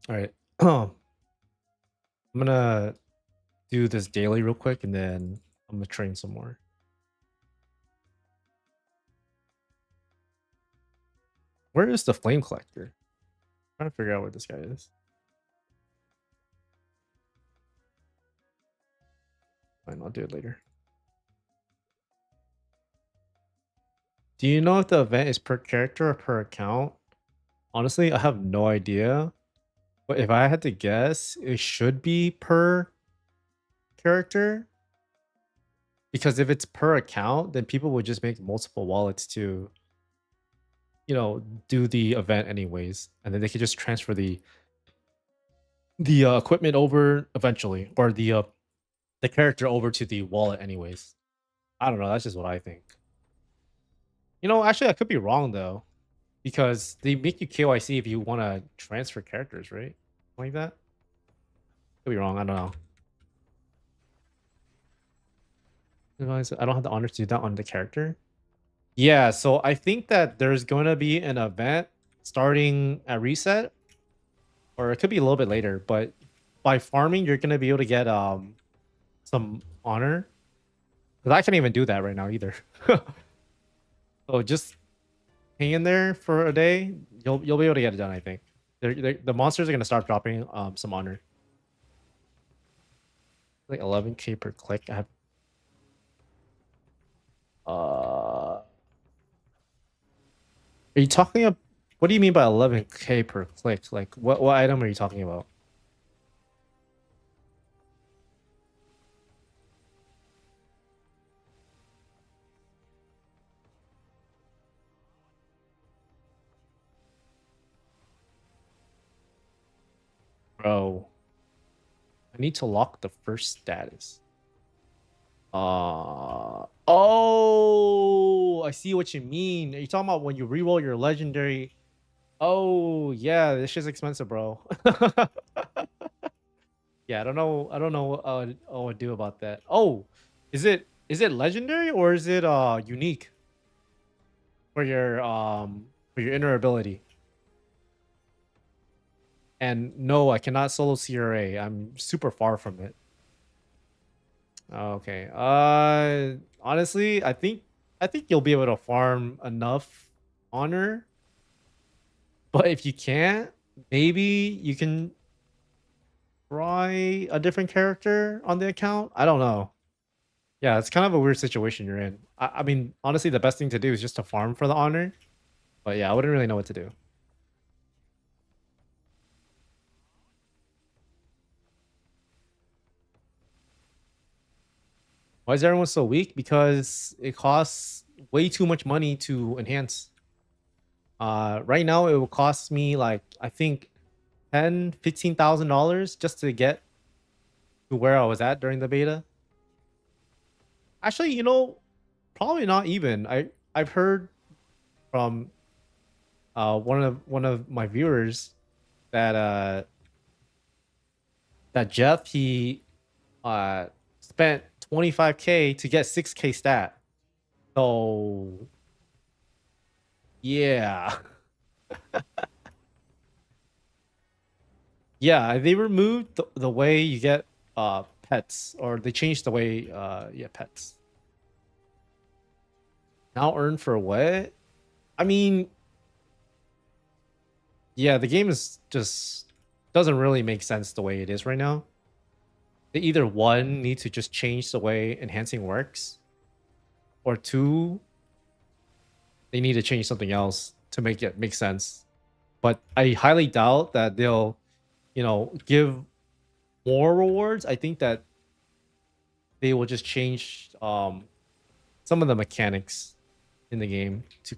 [SPEAKER 1] All right. I'm gonna do this daily real quick, and then I'm gonna train some more. Where is the flame collector? I'm trying to figure out where this guy is. Fine, I'll do it later. Do you know if the event is per character or per account? Honestly, I have no idea. But if I had to guess, it should be per character. Because if it's per account, then people would just make multiple wallets to, do the event anyways. And then they could just transfer the equipment over eventually, or the character over to the wallet anyways. I don't know. That's just what I think. You know, actually, I could be wrong though, because they make you KYC if you want to transfer characters, right? Like that. Could be wrong. I don't know. Otherwise, I don't have the honor to do that on the character. Yeah, so I think that there's going to be an event starting at reset, or it could be a little bit later. But by farming, you're going to be able to get some honor. Because I can't even do that right now either. So just hang in there for a day. You'll be able to get it done. I think the monsters are going to start dropping some honor. Like 11k per click. I have are you talking about, what do you mean by 11k per click? Like what item are you talking about? Bro, I need to lock the first status. Oh, I see what you mean. Are you talking about when you reroll your legendary? Oh, yeah, this shit's expensive, bro. Yeah, I don't know what I would do about that. Oh, is it legendary or is it unique for your inner ability? And no, I cannot solo CRA. I'm super far from it. Okay. Honestly, I think you'll be able to farm enough honor, but if you can't, maybe you can try a different character on the account. I don't know. Yeah, it's kind of a weird situation you're in. I mean, honestly, the best thing to do is just to farm for the honor. But yeah, I wouldn't really know what to do. Why is everyone so weak? Because it costs way too much money to enhance. Right now it will cost me like I think $15,000 just to get to where I was at during the beta. Actually, you know, probably not even. I've heard from one of my viewers that that Jeff uh spent 25k to get 6k stat. So yeah. Yeah, they removed the way you get pets, or they changed the way yeah, pets. Now earn for what? I mean, yeah, the game is just doesn't really make sense the way it is right now. They either one need to just change the way enhancing works, or two, they need to change something else to make it make sense. But I highly doubt that they'll, you know, give more rewards. I think that they will just change some of the mechanics in the game to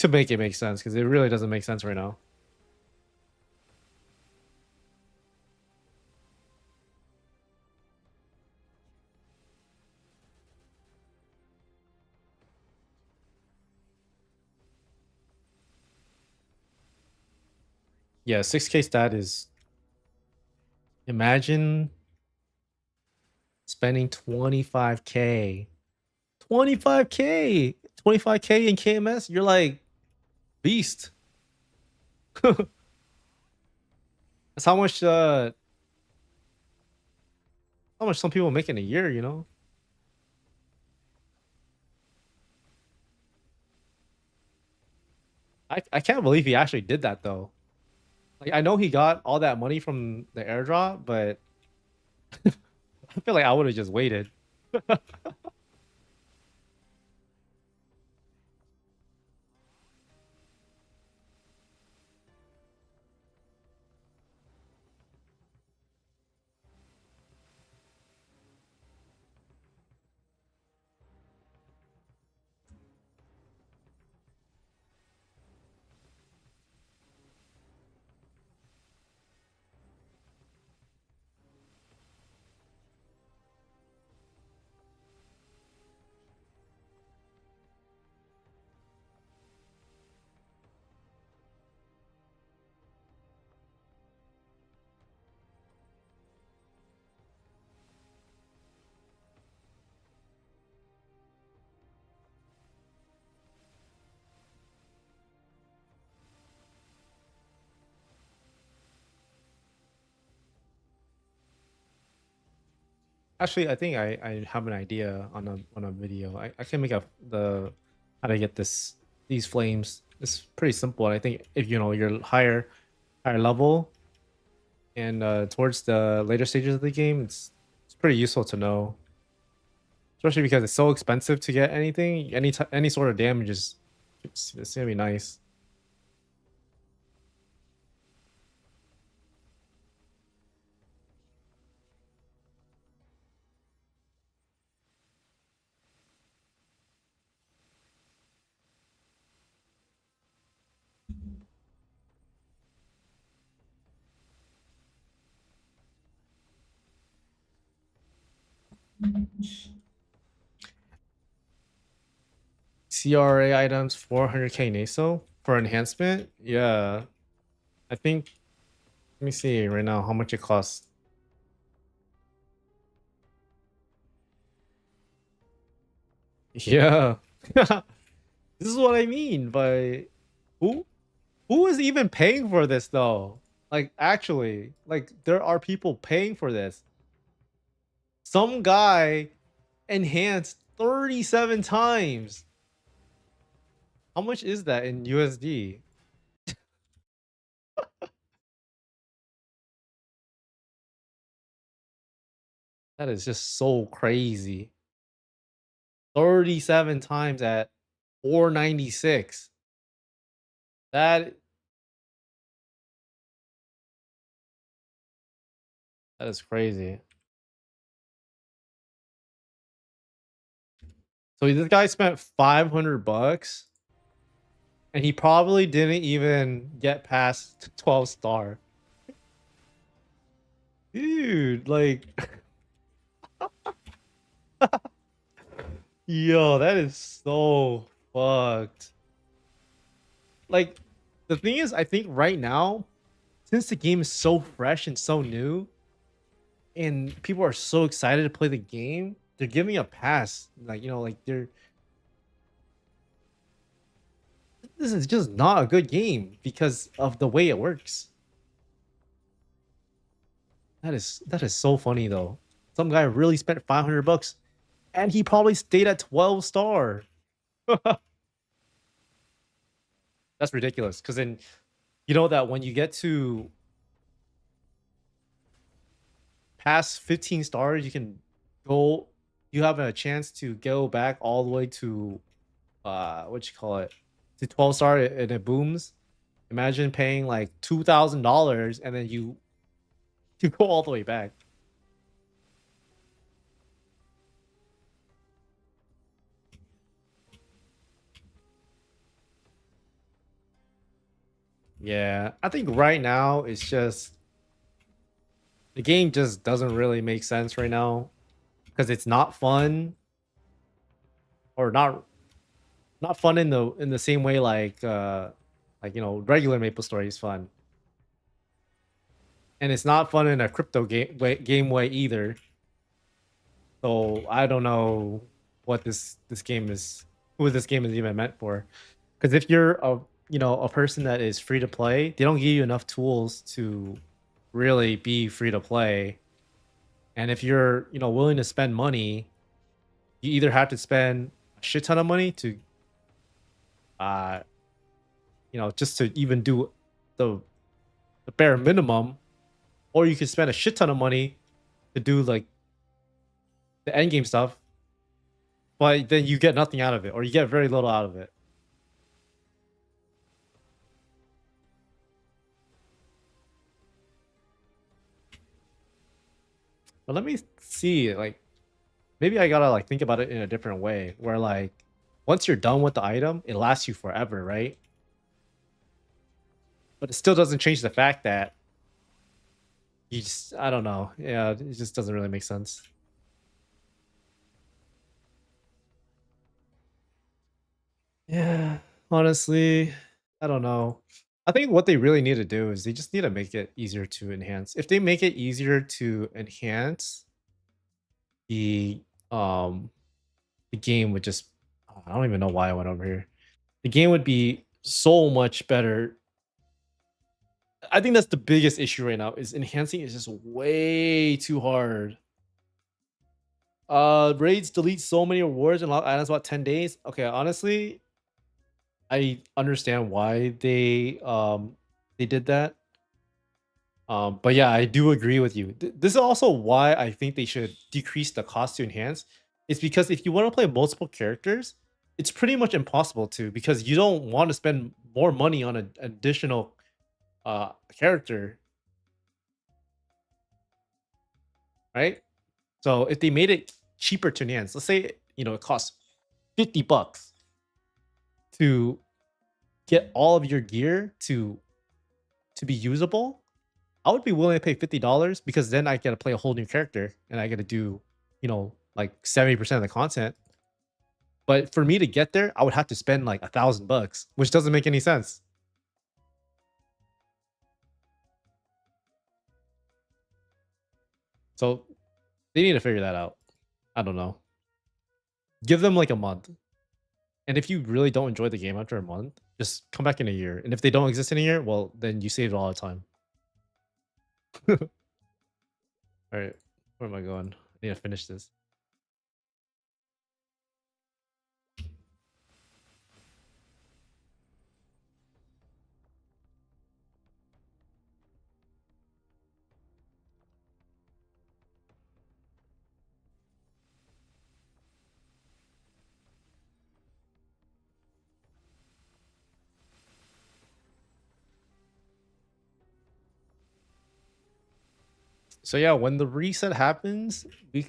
[SPEAKER 1] make it make sense, because it really doesn't make sense right now. Yeah, 6k stat is, imagine spending 25k. 25k. 25k in KMS, you're like beast. That's how much some people make in a year, you know? I can't believe he actually did that though. Like I know he got all that money from the airdrop, but I feel like I would have just waited. Actually, I think I have an idea on a video. I can make a the how to get these flames. It's pretty simple. And I think if you know you're higher level and towards the later stages of the game, it's pretty useful to know, especially because it's so expensive to get anything. Any sort of damage is it's gonna be nice. CRA items 400k NASO for enhancement. Yeah, I think. Let me see right now how much it costs. Yeah. This is what I mean by who who is even paying for this though? Like actually, like there are people paying for this. Some guy enhanced 37 times. How much is that in USD? That is just so crazy. 37 times at 496. That that is crazy. So this guy spent 500 bucks and he probably didn't even get past 12 star. Dude, like yo, that is so fucked. Like the thing is I think right now since the game is so fresh and so new and people are so excited to play the game, they're giving a pass. Like, you know, like this is just not a good game because of the way it works. That is so funny though. Some guy really spent 500 bucks and he probably stayed at 12 star. That's ridiculous cuz then you know that when you get to past 15 stars, you can go you have a chance to go back all the way to what you call it? To 12 star and it booms. Imagine paying like $2,000 and then you go all the way back. Yeah, I think right now it's just the game just doesn't really make sense right now because it's not fun or not fun in the same way like you know regular MapleStory is fun, and it's not fun in a crypto game way either. So I don't know what this game is who this game is even meant for. Because if you're a you know a person that is free to play, they don't give you enough tools to really be free to play. And if you're you know willing to spend money, you either have to spend a shit ton of money to uh you know just to even do the the bare minimum, or you can spend a shit ton of money to do like the end game stuff, but then you get nothing out of it, or you get very little out of it. But let me see, like maybe I gotta like think about it in a different way, where like once you're done with the item, it lasts you forever, right? But it still doesn't change the fact that you just I don't know. Yeah, it just doesn't really make sense. Yeah, honestly, I don't know. I think what they really need to do is they just need to make it easier to enhance. If they make it easier to enhance the um the game would just I don't even know why I went over here. The game would be so much better. I think that's the biggest issue right now is enhancing is just way too hard. Raids delete so many rewards and lock items about 10 days. Okay, honestly, I understand why they did that. But yeah, I do agree with you. This is also why I think they should decrease the cost to enhance. It's because if you want to play multiple characters, it's pretty much impossible to, because you don't want to spend more money on an additional character, right? So if they made it cheaper to enhance, let's say it costs $50 to get all of your gear to be usable, I would be willing to pay $50 because then I get to play a whole new character and I get to do, like 70% of the content. But for me to get there, I would have to spend like $1,000, which doesn't make any sense. So they need to figure that out. I don't know. Give them like a month. And if you really don't enjoy the game after a month, just come back in a year. And if they don't exist in a year, well, then you saved all the time. All right. Where am I going? I need to finish this. So yeah, when the reset happens, we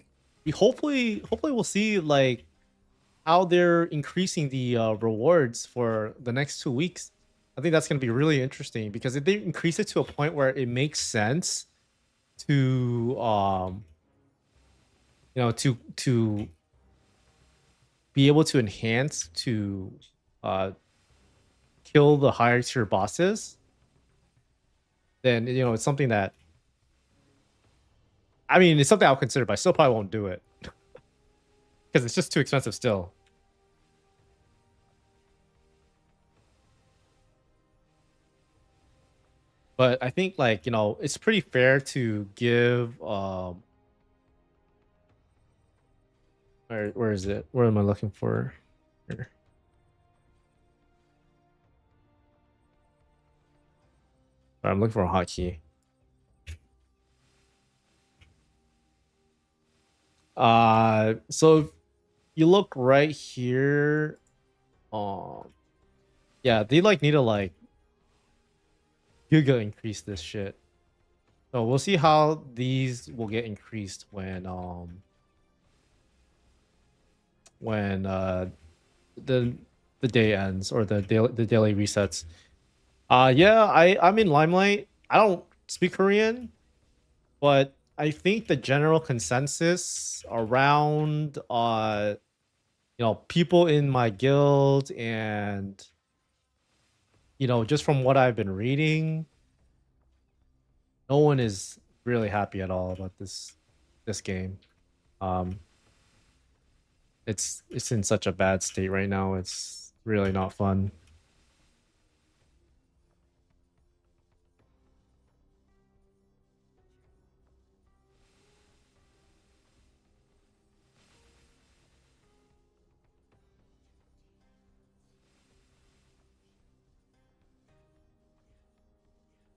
[SPEAKER 1] hopefully we'll see like how they're increasing the rewards for the next 2 weeks. I think that's going to be really interesting because if they increase it to a point where it makes sense to to be able to enhance to uh kill the higher tier bosses, then it's something that, I mean, it's something I'll consider, but I still probably won't do it because it's just too expensive still. But I think like, it's pretty fair to give where is it? Where am I looking for? Here. I'm looking for a hotkey. So if you look right here, yeah, they like need to like giga increase this shit. So we'll see how these will get increased when the the day ends or the daily resets. Yeah, I'm in Limelight. I don't speak Korean, but I think the general consensus around people in my guild and just from what I've been reading, no one is really happy at all about this game. Um it's in such a bad state right now. It's really not fun.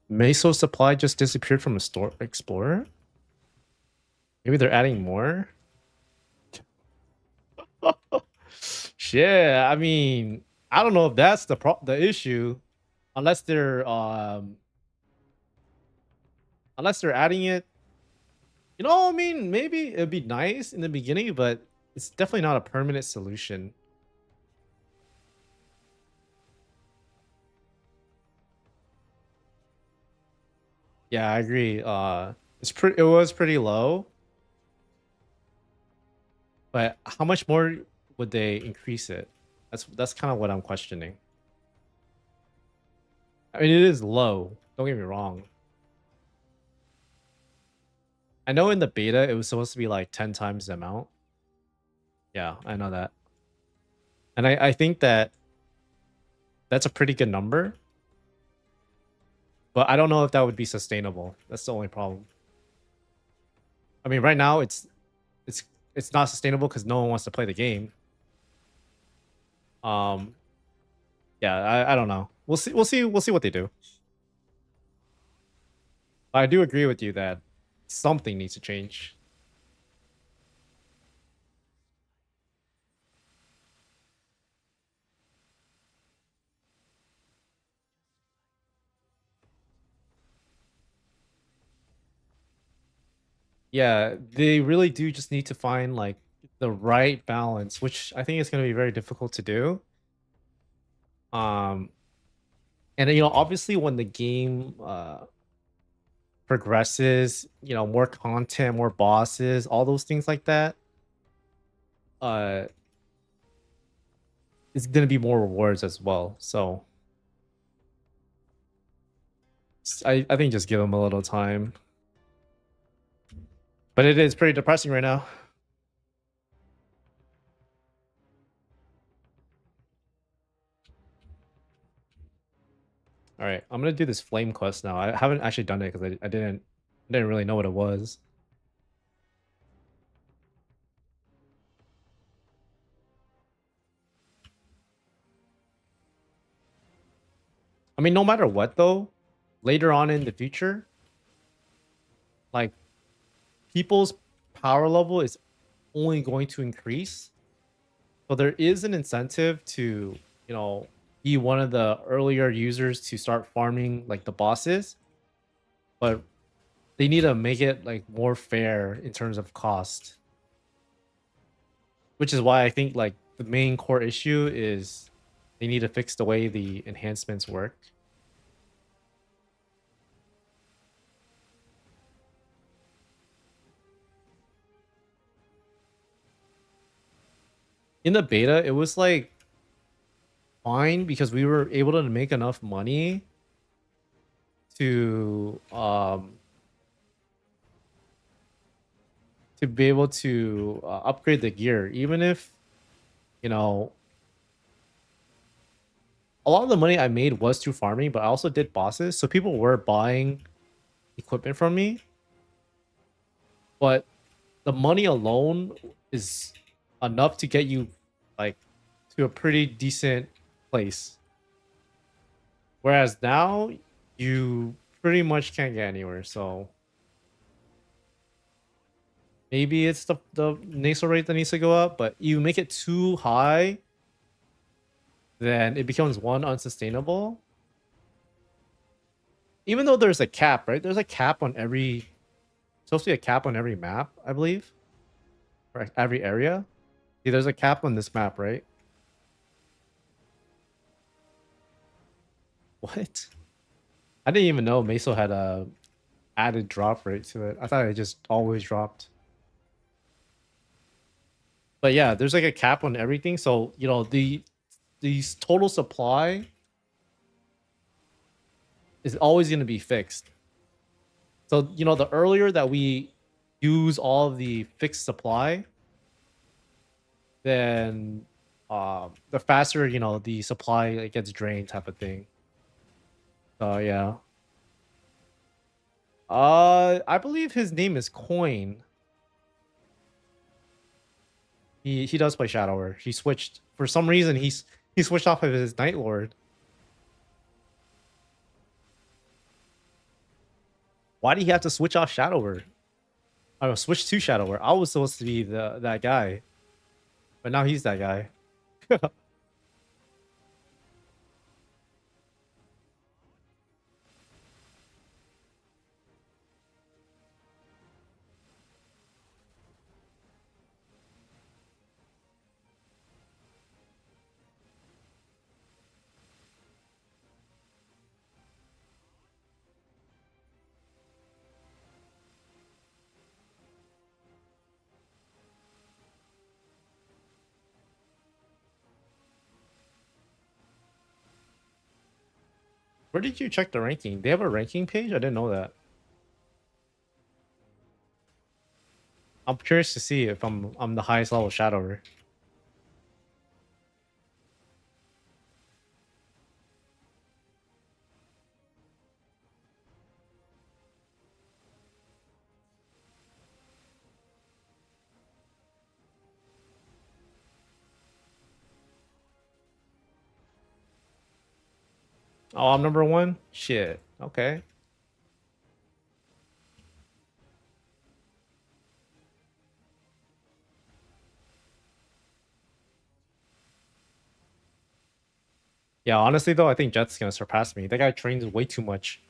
[SPEAKER 1] Meso supply just disappeared from a store explorer. Maybe they're adding more. Shit, I mean, I don't know if that's the issue, unless they're adding it. I mean, maybe it'd be nice in the beginning, but it's definitely not a permanent solution. Yeah, I agree. It was pretty low, but how much more would they increase it? That's kind of what I'm questioning. I mean, it is low. Don't get me wrong. I know in the beta it was supposed to be like 10 times the amount. Yeah, I know that. And I think that that's a pretty good number. But I don't know if that would be sustainable. That's the only problem. I mean, right now it's it's not sustainable because no one wants to play the game. Um, yeah, I don't know. We'll see. We'll see what they do. But I do agree with you that something needs to change. Yeah, they really do just need to find like the right balance, which I think is going to be very difficult to do. Um, and obviously, when the game progresses, more content, more bosses, all those things like that, uh, it's going to be more rewards as well. So I think just give them a little time. But it is pretty depressing right now. All right, I'm gonna do this flame quest now. I haven't actually done it because I didn't really know what it was. I mean, no matter what though, later on in the future, like people's power level is only going to increase. So there is an incentive to, you know, be one of the earlier users to start farming like the bosses, but they need to make it like more fair in terms of cost. Which is why I think like the main core issue is they need to fix the way the enhancements work. In the beta, it was like fine because we were able to make enough money to be able to upgrade the gear, even if you know a lot of the money I made was through farming, but I also did bosses, so people were buying equipment from me. But the money alone is enough to get you like to a pretty decent place. Whereas now you pretty much can't get anywhere. So maybe it's the nasal rate that needs to go up, but you make it too high, then it becomes one unsustainable. Even though there's a cap, right? There's a cap on every supposed to be a cap on every map, I believe. Or every area. See, there's a cap on this map, right? What? I didn't even know Meso had a added drop rate to it. I thought it just always dropped. But yeah, there's like a cap on everything. So the total supply is always going to be fixed. So the earlier that we use all of the fixed supply, then the faster the supply like, gets drained, type of thing. So yeah. I believe his name is Coin. He does play Shadower. He switched for some reason. He switched off of his Night Lord. Why do you have to switch off Shadower? I don't switch to Shadower. I was supposed to be that guy, but now he's that guy. Where did you check the ranking? They have a ranking page? I didn't know that. I'm curious to see if I'm the highest level Shadower. Oh, I'm number one? Shit. Okay. Yeah, honestly though, I think Jet's gonna surpass me. That guy trains way too much.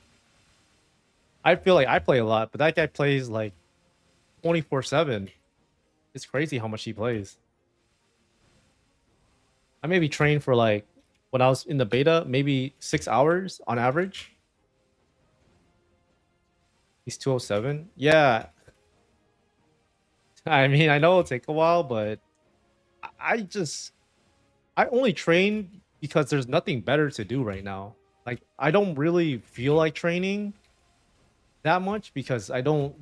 [SPEAKER 1] I feel like I play a lot, but that guy plays like 24/7. It's crazy how much he plays. I maybe trained for like when I was in the beta, maybe 6 hours on average. He's 207. Yeah. I mean, I know it'll take a while, but I just I only train because there's nothing better to do right now. Like I don't really feel like training that much because I don't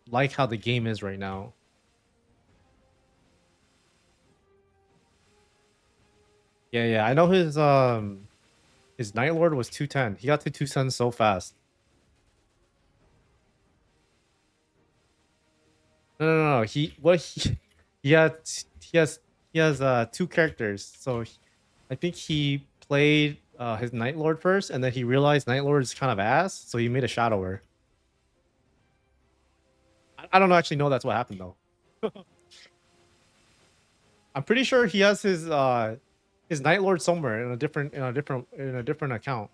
[SPEAKER 1] like how the game is right now. Yeah, yeah. I know his Night Lord was 210. He got to 210 so fast. No, no, no. He had he has he has two characters. So I think he played his Night Lord first, and then he realized Night Lord is kind of ass, so he made a Shadower. I don't actually know that's what happened though. I'm pretty sure he has his Night Lord somewhere in a different account.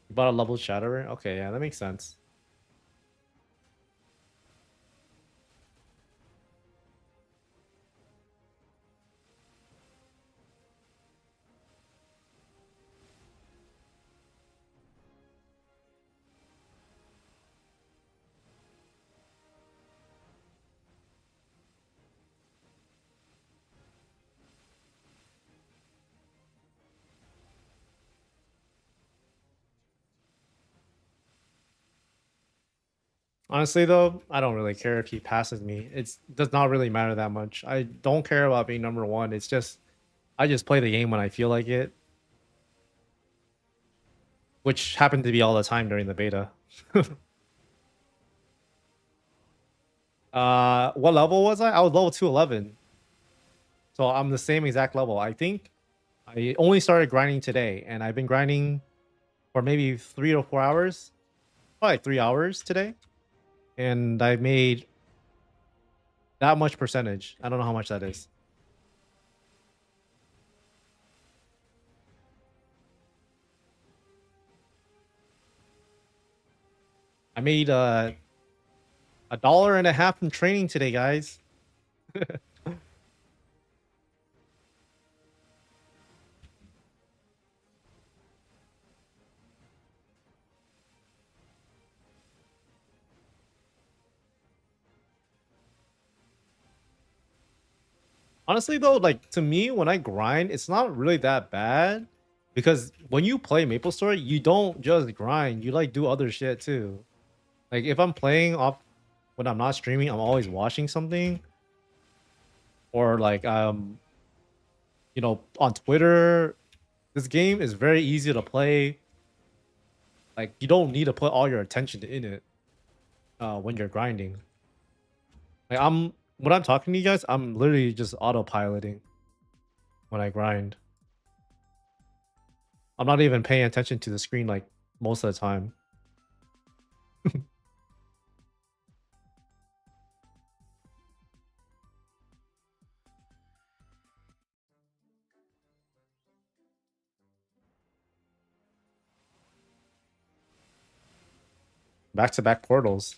[SPEAKER 1] You bought a level Shadower? Okay, yeah, that makes sense. Honestly though, I don't really care if he passes me. It does not really matter that much. I don't care about being number one. It's just I just play the game when I feel like it, which happened to be all the time during the beta. What level was I? I was level 211. So I'm the same exact level. I think I only started grinding today, and I've been grinding for maybe 3 to 4 hours, probably like 3 hours today, and I made that much percentage. I don't know how much that is. I made a dollar and a half from training today, guys. Honestly, though, like to me, when I grind, it's not really that bad because when you play MapleStory, you don't just grind. You like do other shit too. Like if I'm playing off when I'm not streaming, I'm always watching something or like on Twitter. This game is very easy to play. Like you don't need to put all your attention in it when you're grinding. Like when I'm talking to you guys, I'm literally just autopiloting when I grind. I'm not even paying attention to the screen like most of the time. Back to back portals.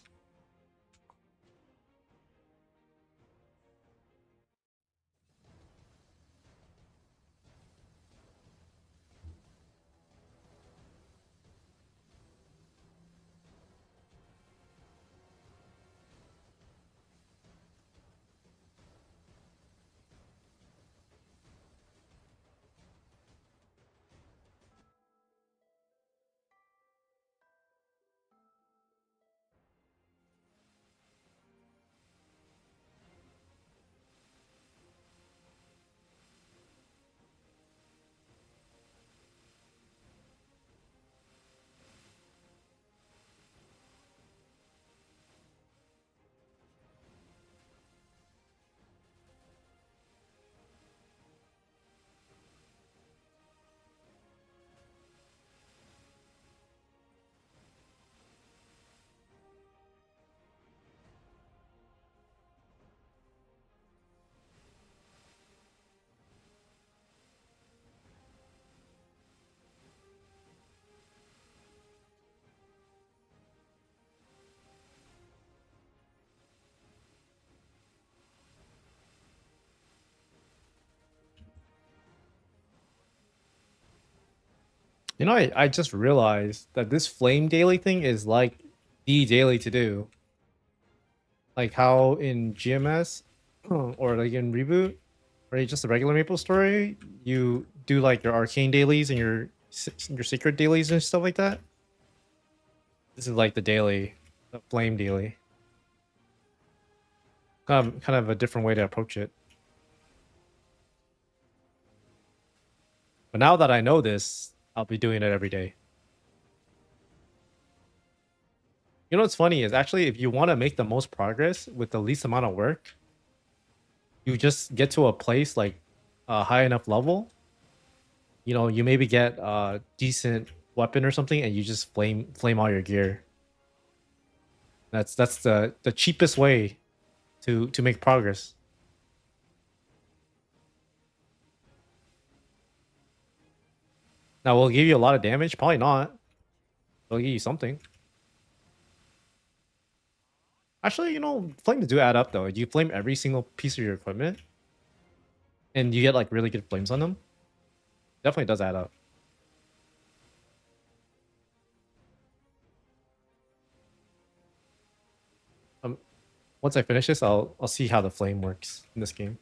[SPEAKER 1] You know, I just realized that this flame daily thing is like the daily to do. Like how in GMS or like in Reboot, or just a regular MapleStory, you do like your arcane dailies and your secret dailies and stuff like that. This is like the daily, the flame daily. Kind of a different way to approach it. But now that I know this, I'll be doing it every day. You know what's funny is actually if you want to make the most progress with the least amount of work, you just get to a place like a high enough level. You know, you maybe get a decent weapon or something, and you just flame all your gear. That's the cheapest way to make progress. Now, will it give you a lot of damage? Probably not. It'll give you something. Actually, you know, flames do add up though. You flame every single piece of your equipment, and you get like really good flames on them. Definitely does add up. Um, Once I finish this, I'll see how the flame works in this game.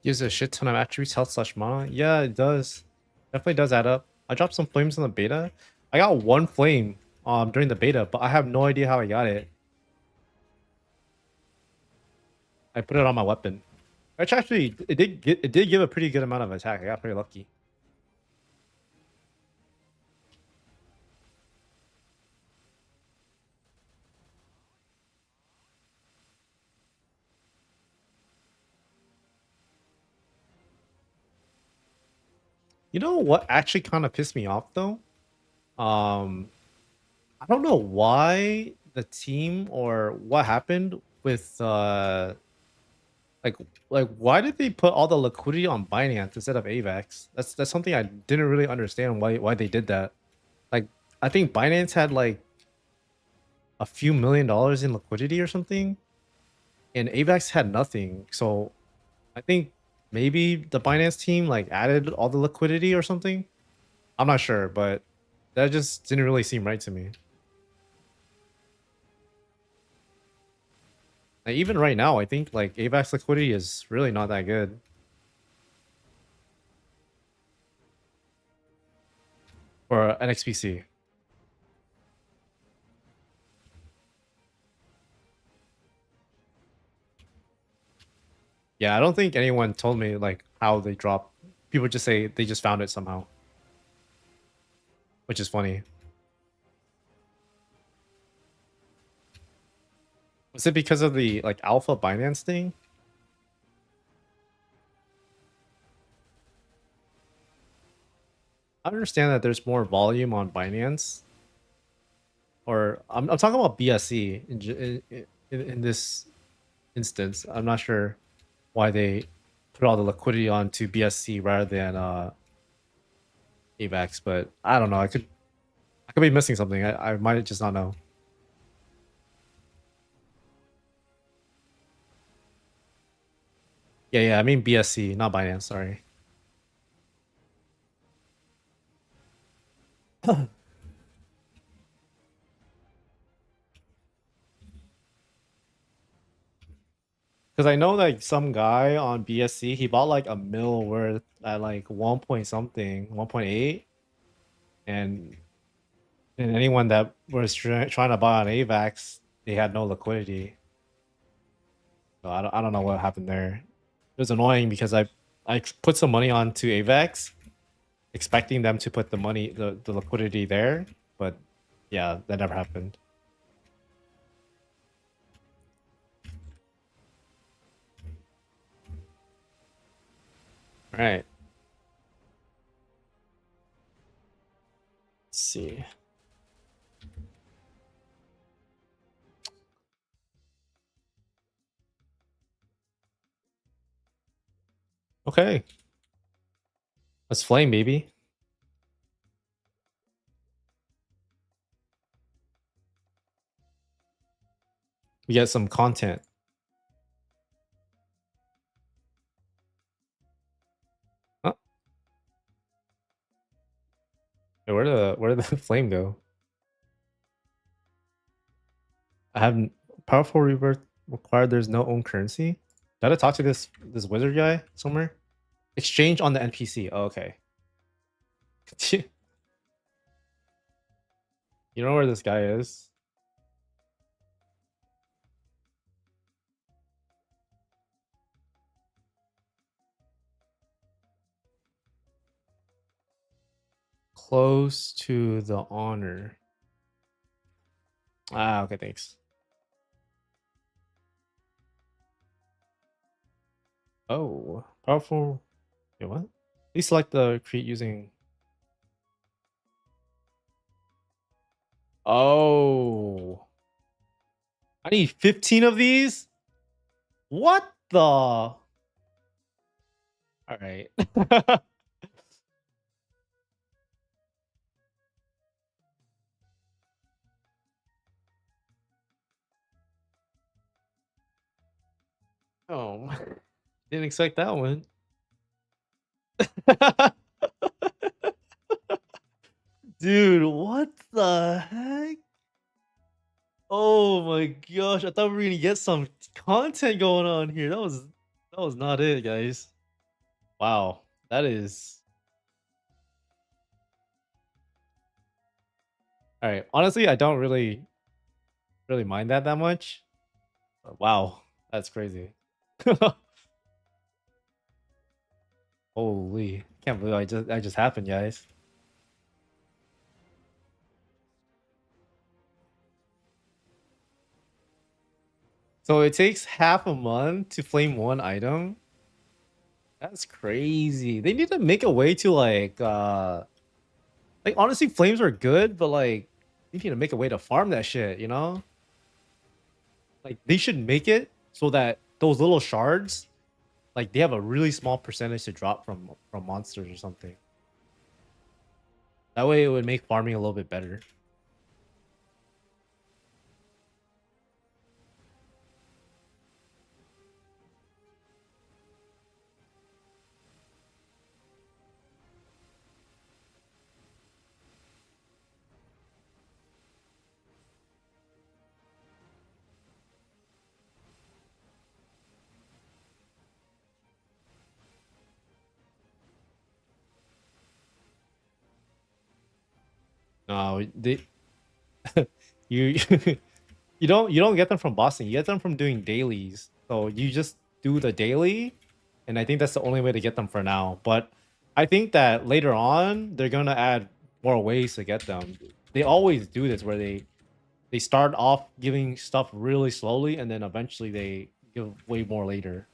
[SPEAKER 1] Gives a shit ton of attributes, health slash mana. Yeah, it does. Definitely does add up. I dropped some flames in the beta. I got one flame during the beta, but I have no idea how I got it. I put it on my weapon. Which actually it did give a pretty good amount of attack. I got pretty lucky. You know what actually kind of pissed me off though? Um I don't know why the team or what happened with like why did they put all the liquidity on Binance instead of AVAX? That's something I didn't really understand why they did that. Like I think Binance had like a few $1 million in liquidity or something, and AVAX had nothing. So I think maybe the Binance team like added all the liquidity or something. I'm not sure, but that just didn't really seem right to me. Like, even right now, I think like AVAX liquidity is really not that good for an XPC. Yeah, I don't think anyone told me like how they drop. People just say they just found it somehow, which is funny. Was it because of the like alpha Binance thing? I understand that there's more volume on Binance, or I'm talking about BSC in this instance. I'm not sure why they put all the liquidity onto BSC rather than AVAX, but I don't know. I could be missing something. I might just not know. Yeah, I mean BSC, not Binance. Sorry. Because I know like some guy on BSC, he bought like a mil worth at like 1 point something, 1.8, and anyone that was trying to buy on AVAX, they had no liquidity. So I don't know what happened there. It was annoying because I put some money onto AVAX, expecting them to put the money the liquidity there, but yeah, that never happened. All right. Let's see. Okay. Let's flame, baby. We get some content. Huh? Where did the flame go? I haven't powerful rebirth required. There's no own currency. Did I talk to this wizard guy somewhere? Exchange on the NPC. Oh, okay. You know where this guy is? Close to the honor. Ah, okay, thanks. Oh, powerful. Wait, what? Please select the create using. Oh, I need 15 of these. What the? All right. Oh, didn't expect that one. Dude, what the heck? Oh my gosh, I thought we were gonna get some content going on here. That was not it, guys. Wow, that is all right. Honestly, I don't really mind that much. But wow, that's crazy. Holy, can't believe I just happened, guys. So it takes half a month to flame one item. That's crazy. They need to make a way to like honestly flames are good, but like they need to make a way to farm that shit, you know? Like they should make it so that those little shards, like they have a really small percentage to drop from monsters or something. That way it would make farming a little bit better. No, they you you don't get them from bossing. You get them from doing dailies. So you just do the daily, and I think that's the only way to get them for now. But I think that later on they're gonna add more ways to get them. They always do this where they start off giving stuff really slowly, and then eventually they give way more later.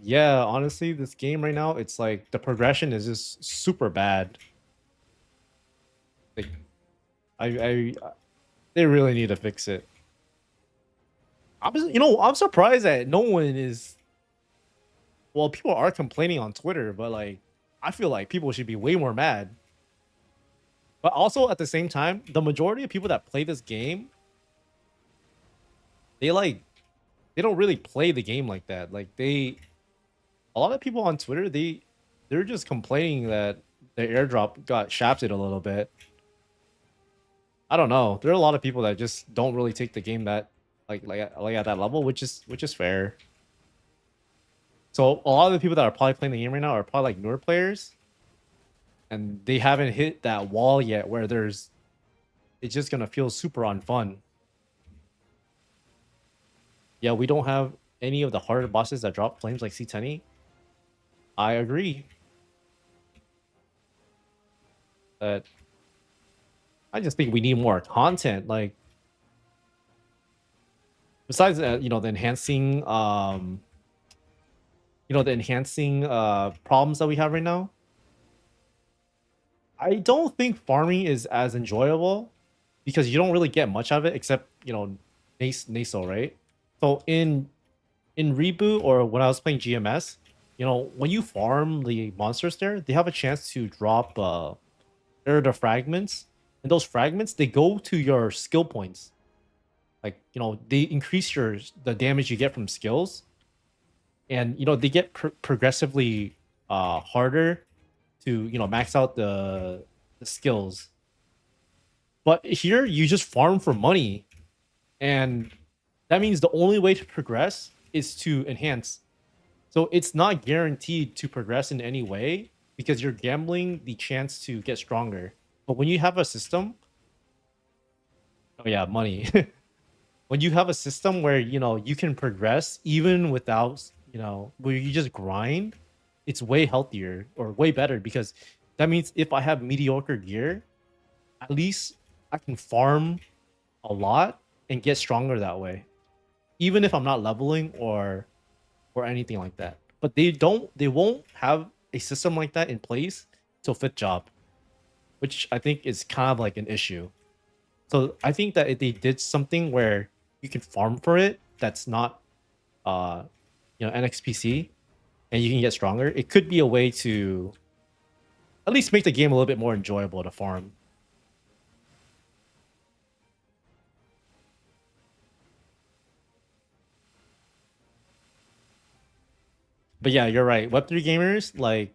[SPEAKER 1] Yeah, honestly, this game right now, it's like the progression is just super bad. Like I they really need to fix it. I'm surprised that no one is. Well, people are complaining on Twitter, but like, I feel like people should be way more mad. But also at the same time, the majority of people that play this game, they like, they don't really play the game like that. Like a lot of people on Twitter, they're just complaining that the airdrop got shafted a little bit. I don't know. There are a lot of people that just don't really take the game that like at that level, which is fair. So a lot of the people that are probably playing the game right now are probably like newer players, and they haven't hit that wall yet where it's just gonna feel super unfun. Yeah, we don't have any of the harder bosses that drop flames like C10. I agree. But I just think we need more content. Like besides the enhancing problems that we have right now. I don't think farming is as enjoyable because you don't really get much of it except Naso, right? So in reboot or when I was playing GMS, when you farm the monsters there, they have a chance to drop there are the fragments, and those fragments they go to your skill points. Like they increase the damage you get from skills, and they get progressively harder to max out the skills. But here you just farm for money, and that means the only way to progress is to enhance. So it's not guaranteed to progress in any way because you're gambling the chance to get stronger. But when you have a system, oh yeah, money. When you have a system where you can progress even without where you just grind, it's way healthier or way better because that means if I have mediocre gear, at least I can farm a lot and get stronger that way, even if I'm not leveling or anything like that. But they won't have a system like that in place till fifth job, which I think is kind of like an issue. So I think that if they did something where you can farm for it, that's not uh NXPC, and you can get stronger, it could be a way to at least make the game a little bit more enjoyable to farm. But yeah, you're right. Web3 gamers, like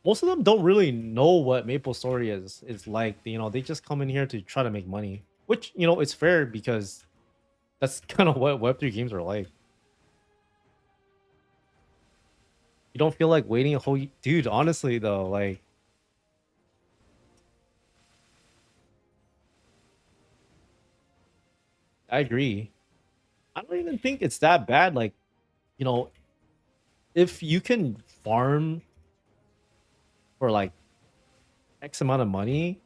[SPEAKER 1] most of them don't really know what MapleStory is like. They just come in here to try to make money, which it's fair because that's kind of what Web3 games are like. You don't feel like waiting a whole dude. Honestly, though, like I agree. I don't even think it's that bad. Like you know, if you can farm for like X amount of money,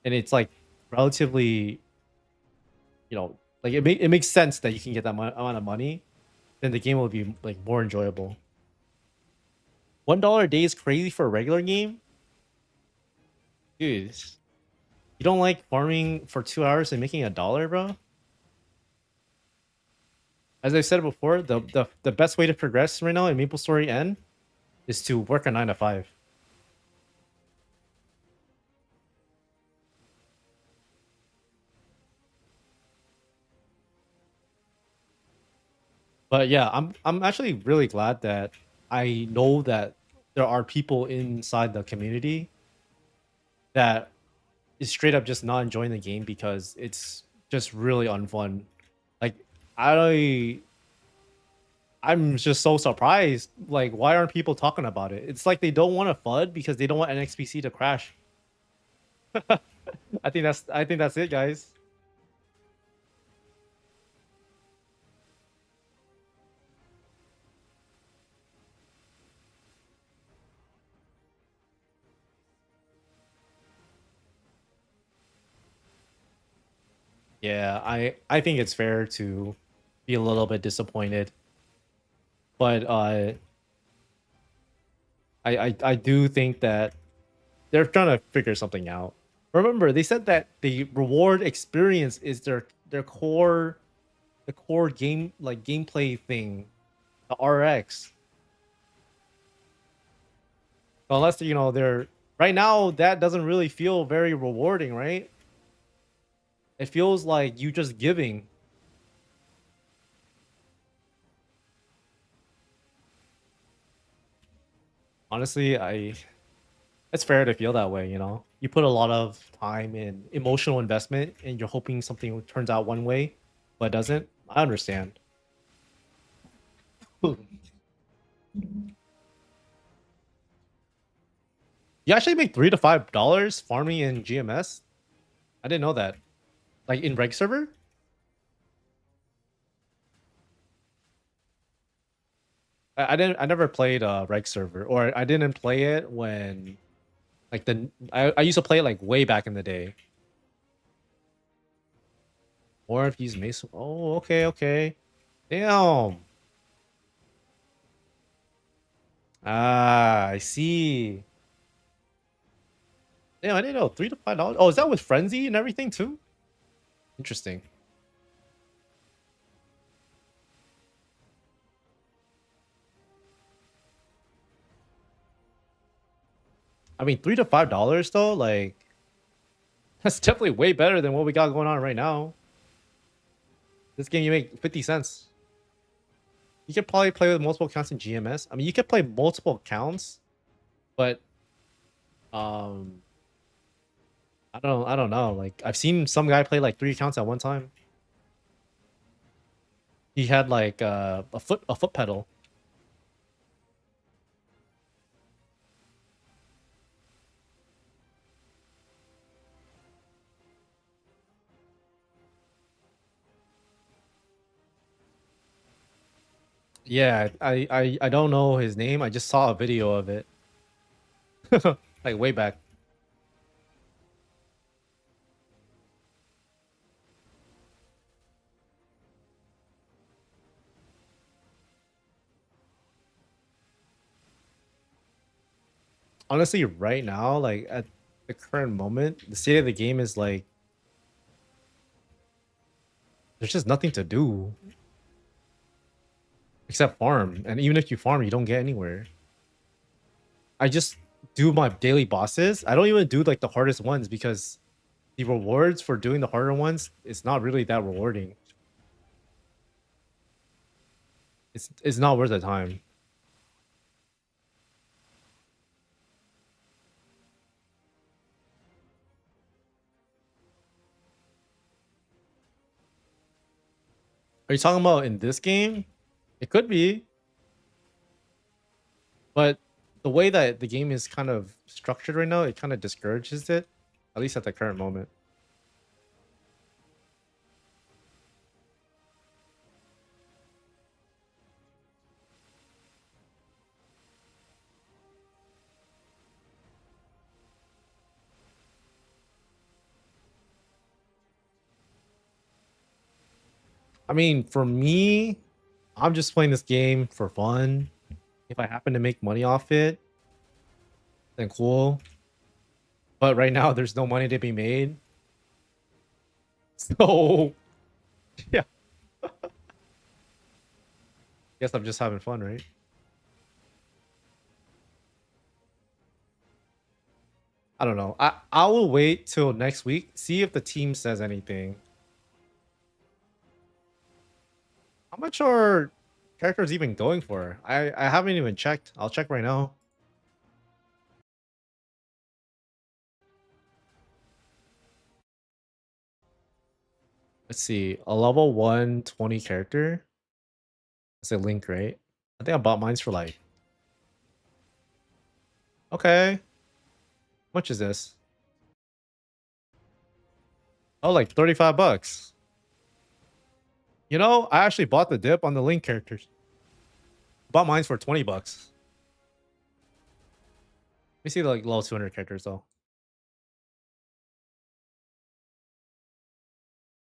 [SPEAKER 1] and it's like relatively, like it makes sense that you can get that amount of money, then the game will be like more enjoyable. $1 a day is crazy for a regular game, dude. You don't like farming for 2 hours and making $1, bro? As I said before, the best way to progress right now in MapleStory N is to work a 9 to 5. But yeah, I'm actually really glad that I know that there are people inside the community that is straight up just not enjoying the game because it's just really unfun. Like I I'm just so surprised. Like, why aren't people talking about it? It's like they don't want to FUD because they don't want NXPC to crash. I think that's it, guys. Yeah, I think it's fair to be a little bit disappointed, but I do think that they're trying to figure something out. Remember, they said that the reward experience is their core the core game like gameplay thing, the RX. Unless they're right now that doesn't really feel very rewarding, right? It feels like you just giving. Honestly, It's fair to feel that way, you know. You put a lot of time and emotional investment, and you're hoping something turns out one way, but it doesn't. I understand. You actually make $3 to $5 farming in GMS. I didn't know that. Like in reg server. I didn't. I never played reg server, or I didn't play it when like I used to play it like way back in the day. Or if he's Mason. Oh, okay, okay. Damn. Ah, I see. Damn, I didn't know $3 to $5. Oh, is that with frenzy and everything too? Interesting. I mean, $3 to $5 though, like that's definitely way better than what we got going on right now. This game you make 50 cents. You could probably play with multiple accounts in GMS. I mean, you could play multiple accounts, but um, I don't know. Like I've seen some guy play like 3 accounts at one time. He had like a foot pedal. Yeah, I don't know his name. I just saw a video of it. Like way back. Honestly, right now, like at the current moment, the state of the game is like there's just nothing to do except farm. And even if you farm, you don't get anywhere. I just do my daily bosses. I don't even do like the hardest ones because the rewards for doing the harder ones is not really that rewarding. It's not worth the time. Are you talking about in this game? It could be, but the way that the game is kind of structured right now, it kind of discourages it, at least at the current moment. I mean, for me, I'm just playing this game for fun. If I happen to make money off it, then cool. But right now, there's no money to be made. So, yeah, guess I'm just having fun, right? I don't know. I will wait till next week, see if the team says anything. How much are characters even going for? I haven't even checked. I'll check right now. Let's see. A level 120 character. It's a link, right? I think I bought mines for like. Okay. How much is this? Oh, like 35 bucks. You know, I actually bought the dip on the link characters. Bought mines for 20 bucks. Let me see the like level 200 characters though.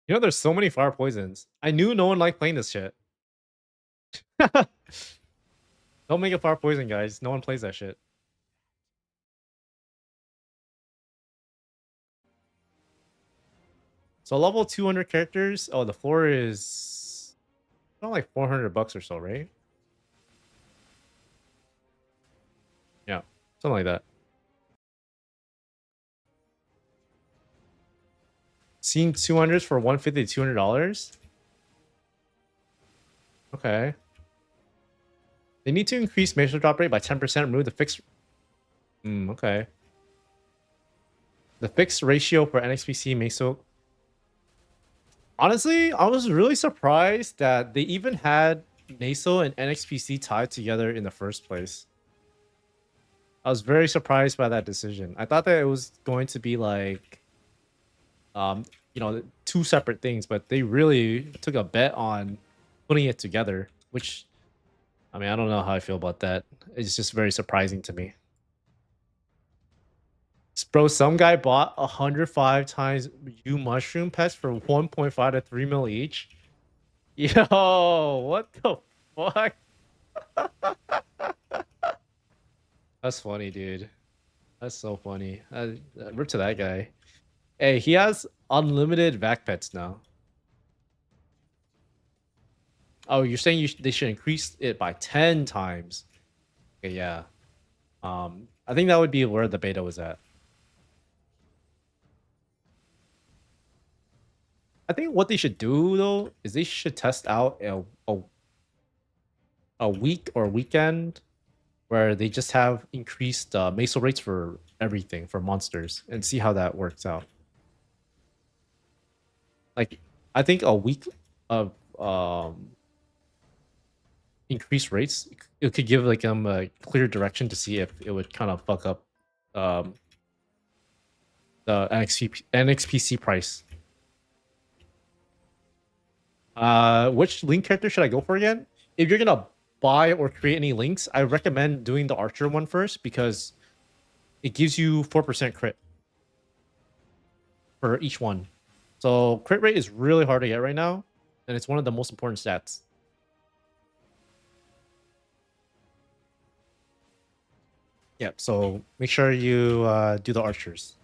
[SPEAKER 1] You know, there's so many fire poisons. I knew no one liked playing this shit. Don't make a fire poison, guys. No one plays that shit. So level 200 characters. Oh, the floor is not like 400 bucks or so, right? Yeah, something like that. Seeing 200s for 150 to $200. Okay. They need to increase major drop rate by 10%. Remove the fixed. Okay. The fixed ratio for NXPC Meso. Honestly, I was really surprised that they even had Meso and NXPC tied together in the first place. I was very surprised by that decision. I thought that it was going to be like, um, two separate things, but they really took a bet on putting it together. Which, I mean, I don't know how I feel about that. It's just very surprising to me. Bro, some guy bought 105 times U mushroom pets for 1.5 to 3 mil each. Yo, what the fuck? That's funny, dude. That's so funny. Rip to that guy. Hey, he has unlimited vac pets now. Oh, you're saying they should increase it by 10 times. Okay, yeah. I think that would be where the beta was at. I think what they should do though is they should test out a week or weekend where they just have increased meso rates for everything for monsters and see how that works out. Like, I think a week of increased rates, it could give like a clear direction to see if it would kind of fuck up um the NXPC price. Which link character should I go for again? If you're gonna buy or create any links, I recommend doing the archer one first because it gives you 4% crit for each one. So crit rate is really hard to get right now, and it's one of the most important stats. Yep, so make sure you do the archers.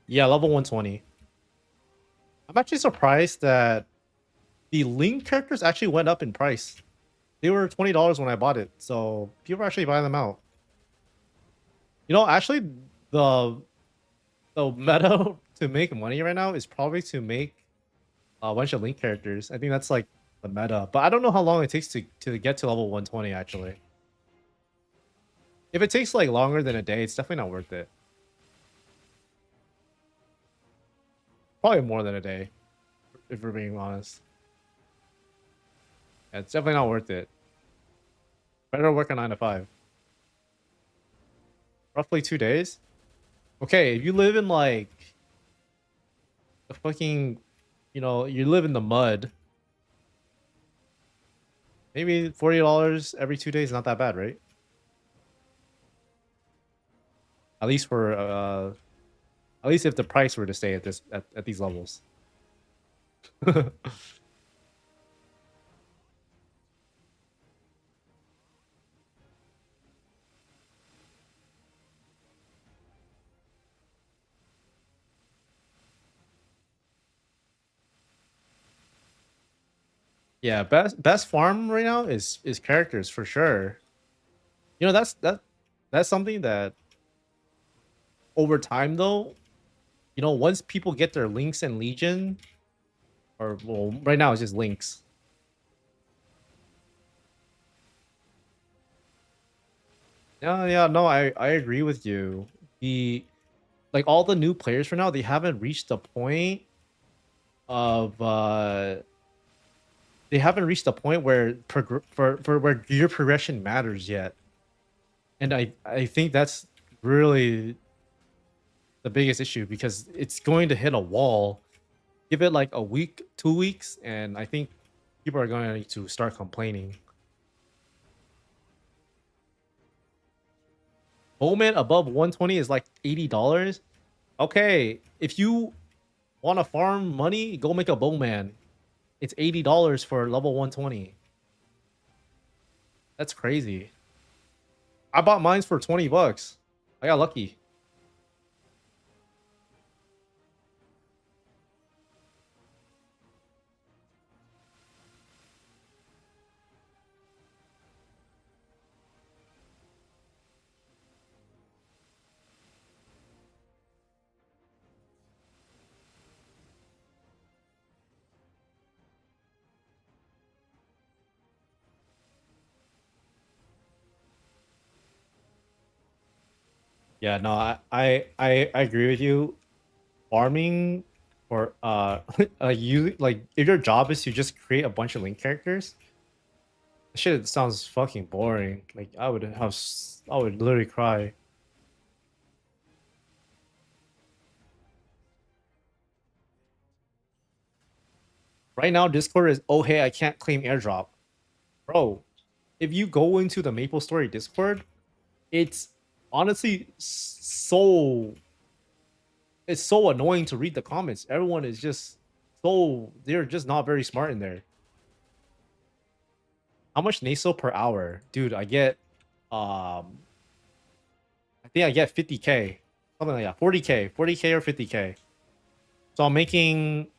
[SPEAKER 1] Yeah, level 120. I'm actually surprised that the link characters actually went up in price. They were $20 when I bought it, so people are actually buying them out. You know, actually, the the meta to make money right now is probably to make a bunch of link characters. I think that's like the meta, but I don't know how long it takes to get to level 120 actually. If it takes like longer than a day, it's definitely not worth it. Probably more than a day, if we're being honest. Yeah, it's definitely not worth it. Better work a 9 to 5. Roughly 2 days. Okay, if you live in like the fucking, you live in the mud. Maybe $40 every 2 days, not that bad, right? At least for at least if the price were to stay at at these levels. Yeah, best farm right now is characters for sure. You know, that's something that over time though, once people get their links and legion, or well, right now it's just links. Yeah, yeah, no, I agree with you. The like all the new players for now, they haven't reached the point of they haven't reached the point where for where gear progression matters yet. And I think that's really the biggest issue because it's going to hit a wall. Give it like a week, 2 weeks, and I think people are going to start complaining. Bowman above 120 is like $80. Okay, if you want to farm money, go make a bowman. It's $80 for level 120. That's crazy. I bought mines for 20 bucks. I got lucky. Yeah, no, I agree with you. Farming or you like if your job is to just create a bunch of link characters, shit sounds fucking boring. Like I would literally cry. Right now, Discord is oh hey I can't claim airdrop, bro. If you go into the MapleStory Discord, it's honestly it's so annoying to read the comments. Everyone is just they're just not very smart in there. How much NASO per hour? Dude, I get I think I get 50k. Something like that. 40k. 40k or 50k. So I'm making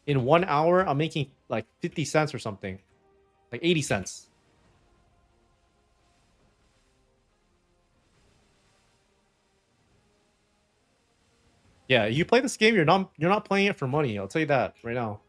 [SPEAKER 1] in 1 hour, I'm making like 50 cents or something. Like 80 cents. Yeah, you play this game, you're not playing it for money. I'll tell you that right now.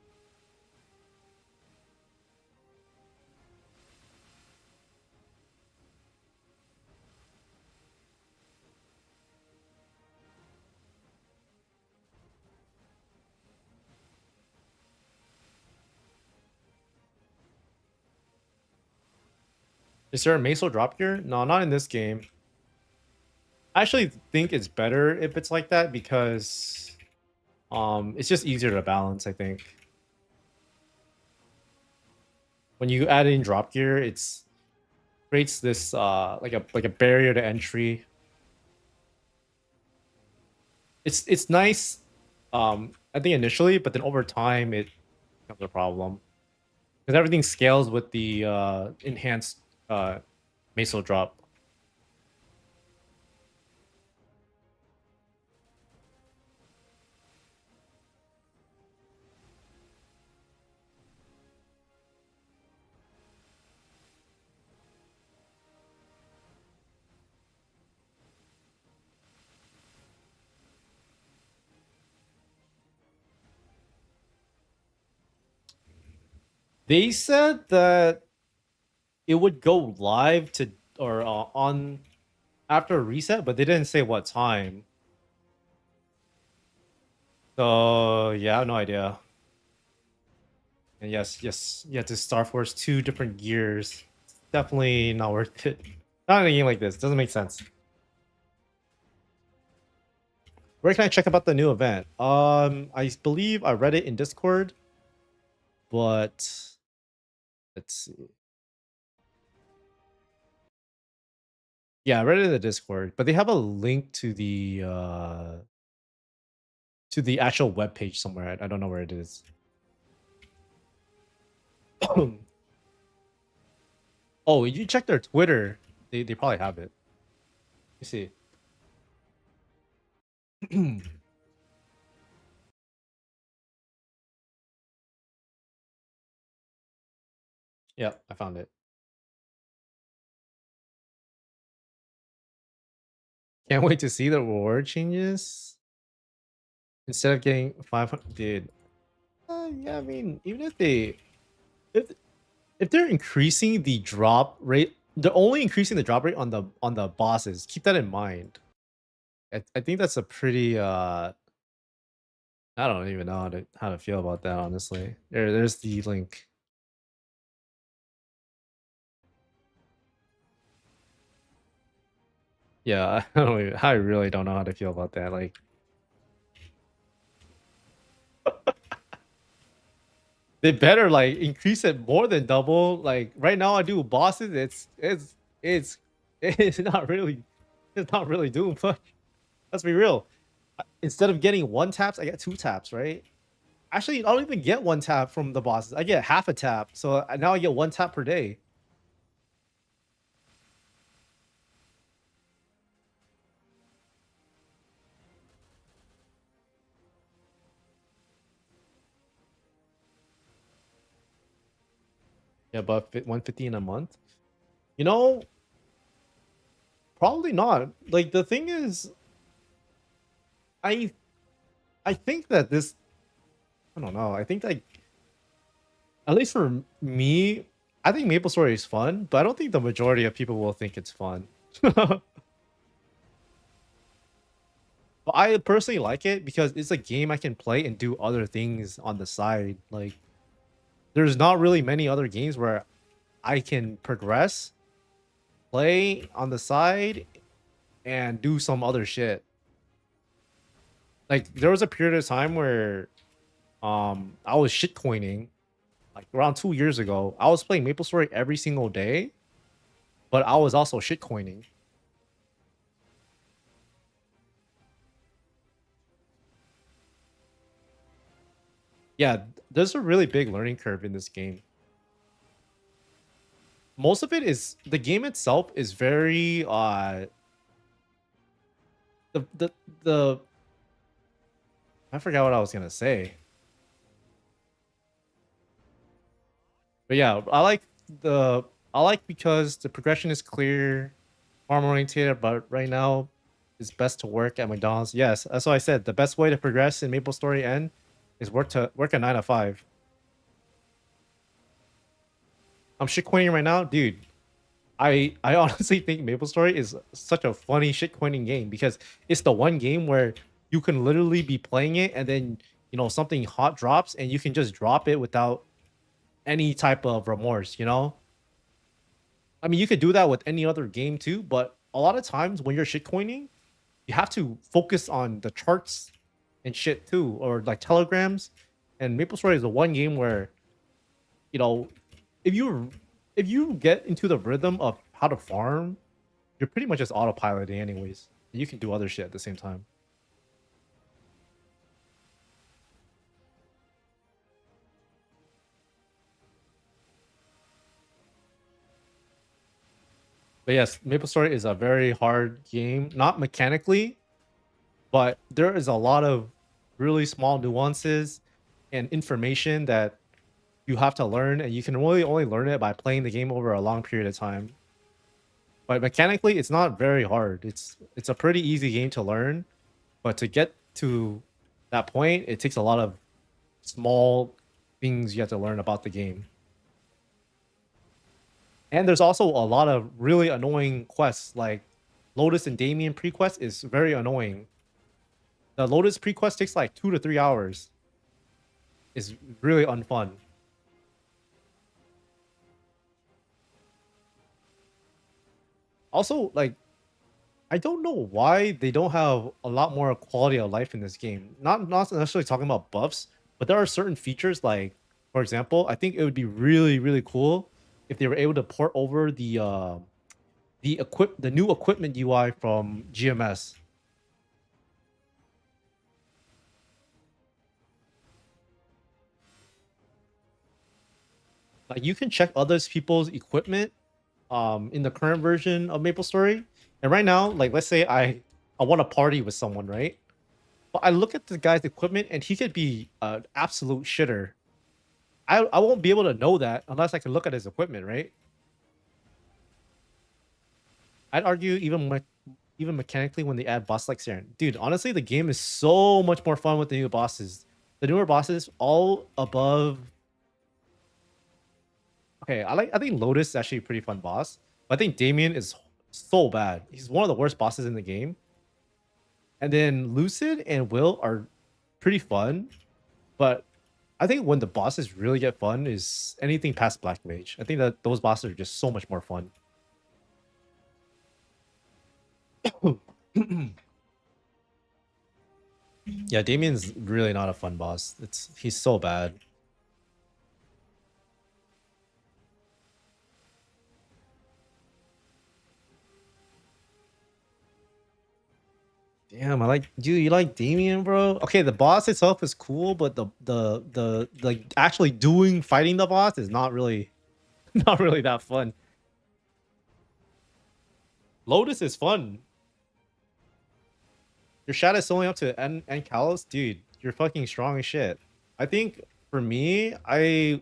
[SPEAKER 1] Is there a Meso drop gear? No, not in this game. I actually think it's better if it's like that because it's just easier to balance, I think. When you add in drop gear, it's creates this like a barrier to entry. It's nice I think initially, but then over time it becomes a problem. Because everything scales with the enhanced Meso drop. They said that it would go live to or on after a reset, but they didn't say what time. So yeah, I have no idea. And yes, you have to Star Force two different gears. It's definitely not worth it. Not in a game like this. Doesn't make sense. Where can I check about the new event? I believe I read it in Discord, but let's see. Yeah, I read it in the Discord, but they have a link to the actual web page somewhere. I don't know where it is. Oh, you check their Twitter. They probably have it. You see. Yeah, I found it. Can't wait to see the reward changes. Instead of getting 500, dude. Yeah, I mean, even if if they're increasing the drop rate, they're only increasing the drop rate on the bosses. Keep that in mind. I think that's a pretty I don't even know how to feel about that honestly. There's the link. Yeah, I really don't know how to feel about that. Like they better like increase it more than double. Like right now I do bosses, it's it's not really doing much. Let's be real. Instead of getting one taps, I get two taps, right? Actually, I don't even get one tap from the bosses. I get half a tap. So now I get one tap per day. Yeah, but 150 in a month. You know, probably not. Like the thing is, I I think that this I don't know. I think like at least for me, I think MapleStory is fun, but I don't think the majority of people will think it's fun. But I personally like it because it's a game I can play and do other things on the side. Like there's not really many other games where I can progress, play on the side, and do some other shit. Like there was a period of time where I was shitcoining like around 2 years ago. I was playing MapleStory every single day, but I was also shitcoining. Yeah, there's a really big learning curve in this game. Most of it is the game itself is very the the the I forgot what I was gonna say. But yeah, the I like because the progression is clear, farm oriented, but right now it's best to work at McDonald's. Yes, that's what I said. The best way to progress in MapleStory N is work a 9 to 5. I'm shitcoining right now, dude. I honestly think MapleStory is such a funny shitcoining game because it's the one game where you can literally be playing it and then something hot drops and you can just drop it without any type of remorse, you know? I mean, you could do that with any other game too, but a lot of times when you're shitcoining, you have to focus on the charts and shit too, or like telegrams. And MapleStory is the one game where, you know, if you get into the rhythm of how to farm, you're pretty much just autopiloting anyways. You can do other shit at the same time. But yes, MapleStory is a very hard game, not mechanically, but there is a lot of really small nuances and information that you have to learn, and you can really only learn it by playing the game over a long period of time. But mechanically, it's not very hard. It's a pretty easy game to learn, but to get to that point, it takes a lot of small things you have to learn about the game. And there's also a lot of really annoying quests, like Lotus and Damien prequest is very annoying. The Lotus prequest takes like 2 to 3 hours. It's really unfun. Also, like I don't know why they don't have a lot more quality of life in this game. Not necessarily talking about buffs, but there are certain features like, for example, I think it would be really cool if they were able to port over the new equipment UI from GMS. Like you can check others people's equipment in the current version of MapleStory. And right now, like let's say I want to party with someone, right? But I look at the guy's equipment and he could be an absolute shitter. I won't be able to know that unless I can look at his equipment, right? I'd argue even mechanically when they add boss like Siren. Dude, honestly, the game is so much more fun with the new bosses. The newer bosses all above. Okay, I think Lotus is actually a pretty fun boss. But I think Damien is so bad. He's one of the worst bosses in the game. And then Lucid and Will are pretty fun, but I think when the bosses really get fun is anything past Black Mage. I think that those bosses are just so much more fun. Yeah, Damien's really not a fun boss. He's so bad. Damn, I like dude, you like Damien, bro? Okay, the boss itself is cool, but the like actually fighting the boss is not really not really that fun. Lotus is fun. Your shot is only up to N Kalos, dude. You're fucking strong as shit. I think for me, you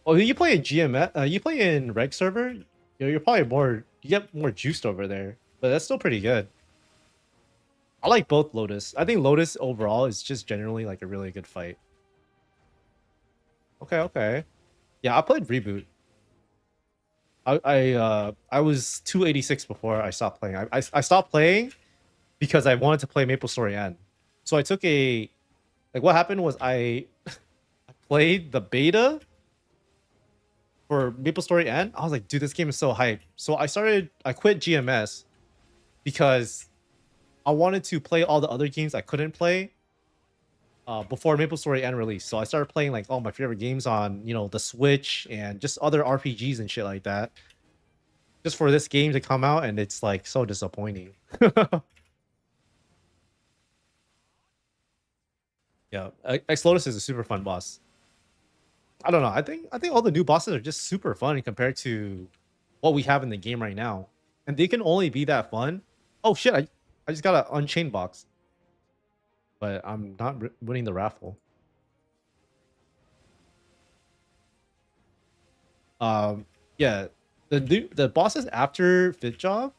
[SPEAKER 1] play in GMS, you play in reg server, you're probably more you get more juiced over there, but that's still pretty good. I like both Lotus. I think Lotus overall is just generally like a really good fight. Okay, okay. Yeah, I played reboot. I was 286 before I stopped playing. I stopped playing because I wanted to play MapleStory N. So I took a like what happened was I played the beta for MapleStory N. I was like, dude, this game is so hype. So I quit GMS because I wanted to play all the other games I couldn't play before MapleStory N release. So I started playing like all my favorite games on, the Switch and just other RPGs and shit like that. Just for this game to come out, and it's like so disappointing. Yeah, Ex Lotus is a super fun boss. I don't know. I think all the new bosses are just super fun compared to what we have in the game right now, and they can only be that fun. Oh shit! I just got an Unchained box, but I'm not winning the raffle. Yeah, the bosses after Fit Job,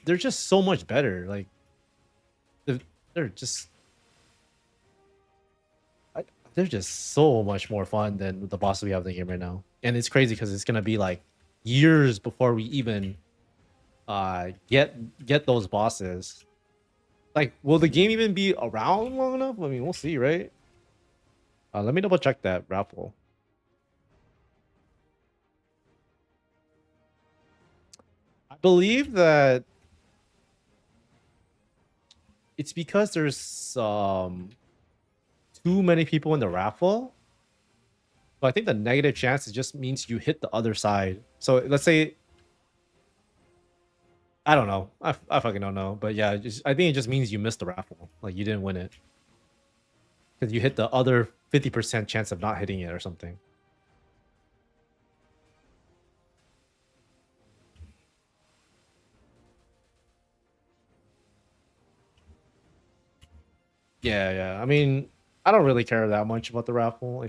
[SPEAKER 1] they're just so much better. Like they're, they're just I, they're just so much more fun than the bosses we have in the game right now. And it's crazy because it's gonna be like years before we even get those bosses. Like, will the game even be around long enough? I mean, we'll see, right? Let me double check that raffle. I believe that it's because there's too many people in the raffle. But I think the negative chance just means you hit the other side. So let's say I don't know. I fucking don't know. But yeah, I think it just means you missed the raffle. Like you didn't win it because you hit the other 50% chance of not hitting it or something. Yeah, yeah. I mean, I don't really care that much about the raffle. I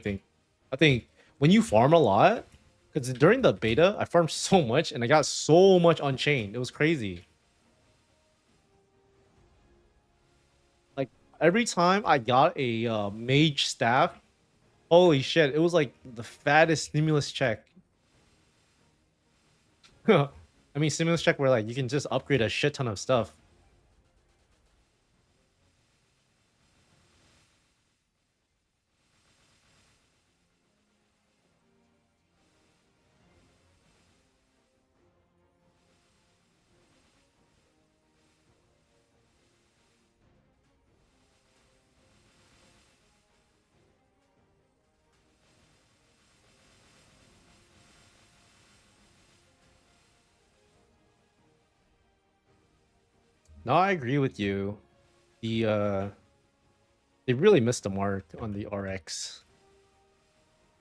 [SPEAKER 1] think when you farm a lot, because during the beta, I farmed so much and I got so much Unchained. It was crazy. Like every time I got a mage staff, holy shit, it was like the fattest stimulus check. I mean, stimulus check where like you can just upgrade a shit ton of stuff. No, I agree with you. They really missed the mark on the RX.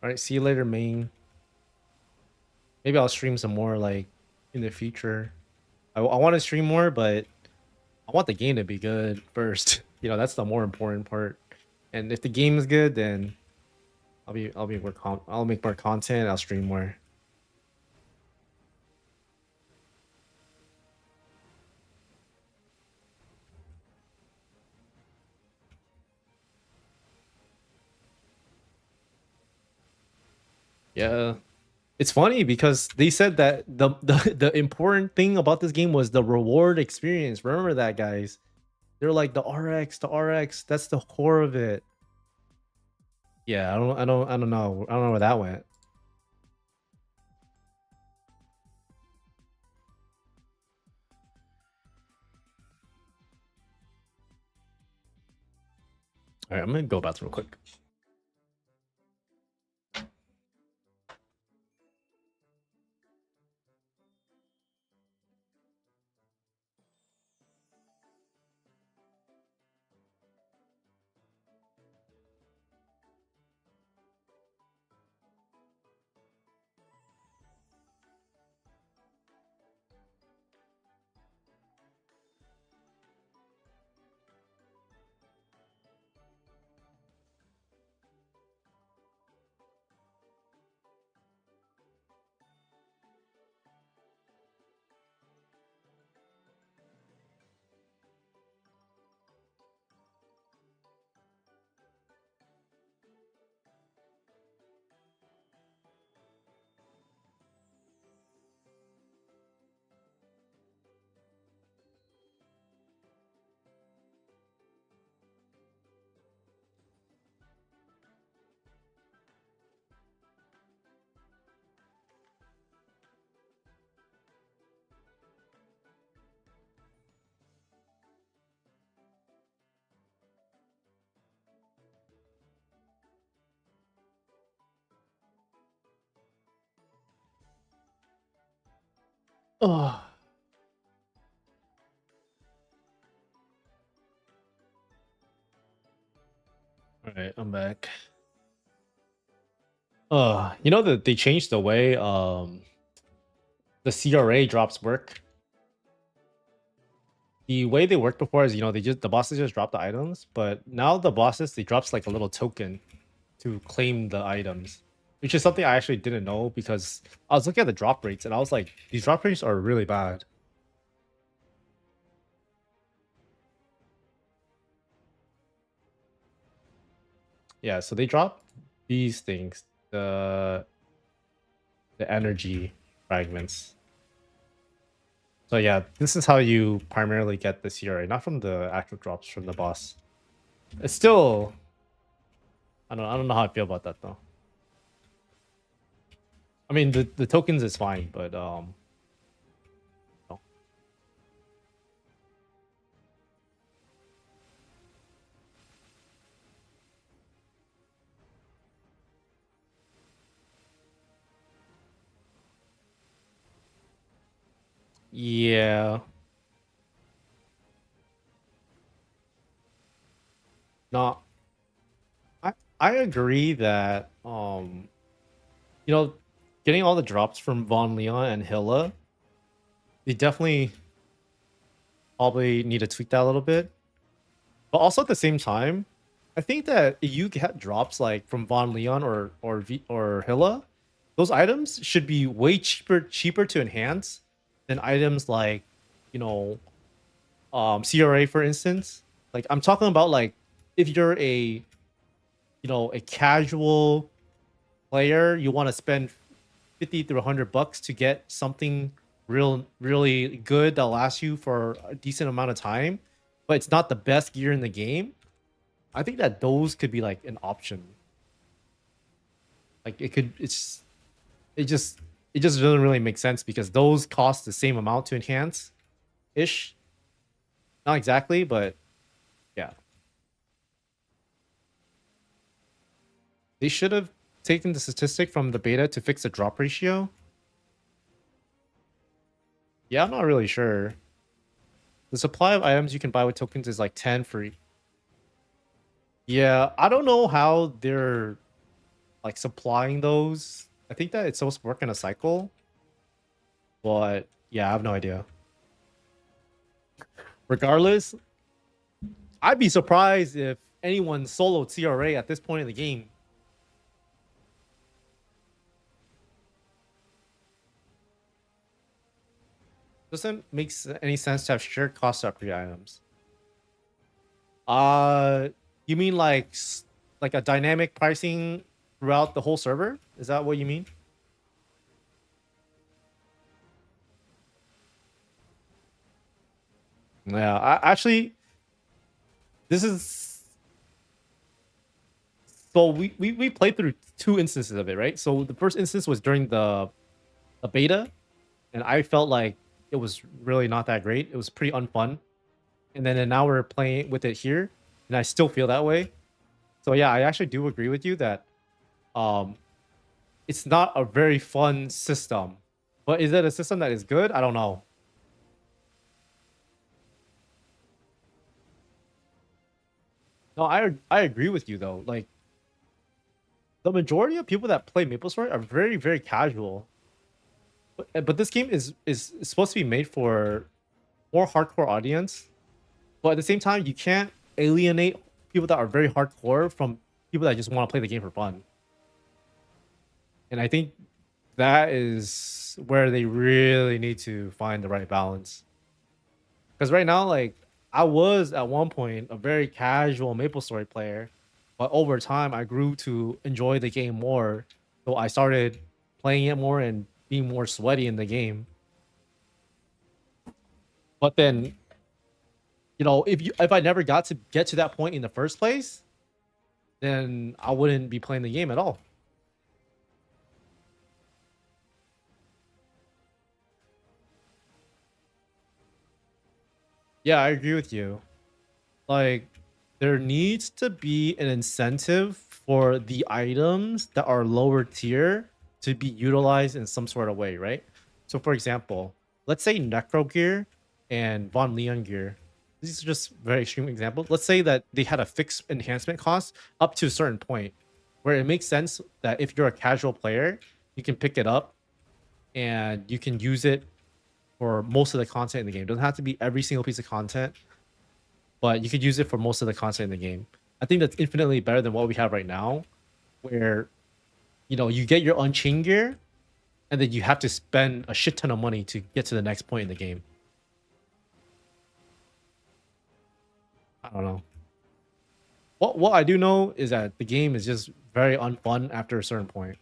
[SPEAKER 1] All right, see you later, main. Maybe I'll stream some more like in the future. I want to stream more, but I want the game to be good first. That's the more important part. And if the game is good, then I'll make more content. I'll stream more. Yeah, it's funny because they said that the important thing about this game was the reward experience. Remember that, guys? They're like the RX. That's the core of it. Yeah, I don't know. I don't know where that went. All right, I'm gonna go bathroom real quick. Oh. All right, I'm back. You know that they changed the way the CRA drops work. The way they worked before is, the bosses just drop the items, but now the bosses they drops like a little token to claim the items, which is something I actually didn't know because I was looking at the drop rates and I was like, these drop rates are really bad. Yeah, so they drop these things, the energy fragments. So yeah, this is how you primarily get the CRA, not from the actual drops from the boss. It's still, I don't know how I feel about that though. I mean, the tokens is fine, but no. Yeah, no, I agree that you know, getting all the drops from Von Leon and Hilla, they definitely probably need to tweak that a little bit. But also at the same time, I think that if you get drops like from Von Leon or Hilla, those items should be way cheaper to enhance than items like, you know, CRA for instance. Like I'm talking about like if you're a casual player, you want to spend 50 through $100 to get something really good that lasts you for a decent amount of time, but it's not the best gear in the game. I think that those could be like an option. Like it just it just doesn't really make sense because those cost the same amount to enhance ish. Not exactly, but yeah. They should have taken the statistic from the beta to fix the drop ratio. Yeah, I'm not really sure. The supply of items you can buy with tokens is like 10 for. Yeah, I don't know how they're like supplying those. I think that it's supposed to work in a cycle, but yeah, I have no idea. Regardless, I'd be surprised if anyone soloed CRA at this point in the game. Doesn't make any sense to have shared cost upgrade items. Uh, you mean like a dynamic pricing throughout the whole server? Is that what you mean? Yeah, actually, this is so we played through two instances of it, right? So the first instance was during the beta, and I felt like it was really not that great. It was pretty unfun. And then now we're playing with it here, and I still feel that way. So yeah, I actually do agree with you that um it's not a very fun system. But is it a system that is good? I don't know. No, I agree with you though. Like the majority of people that play MapleStory are very casual. But this game is supposed to be made for more hardcore audience. But at the same time, you can't alienate people that are very hardcore from people that just want to play the game for fun. And I think that is where they really need to find the right balance. Because right now, like I was at one point a very casual MapleStory player, but over time I grew to enjoy the game more. So I started playing it more and being more sweaty in the game. But then, if I never got to get to that point in the first place, then I wouldn't be playing the game at all. Yeah, I agree with you. Like, there needs to be an incentive for the items that are lower tier to be utilized in some sort of way, right? So, for example, let's say Necro Gear and Von Leon Gear. These are just very extreme examples. Let's say that they had a fixed enhancement cost up to a certain point, where it makes sense that if you're a casual player, you can pick it up and you can use it for most of the content in the game. It doesn't have to be every single piece of content, but you could use it for most of the content in the game. I think that's infinitely better than what we have right now, where you get your Unchained Gear and then you have to spend a shit ton of money to get to the next point in the game. I don't know. What I do know is that the game is just very unfun after a certain point.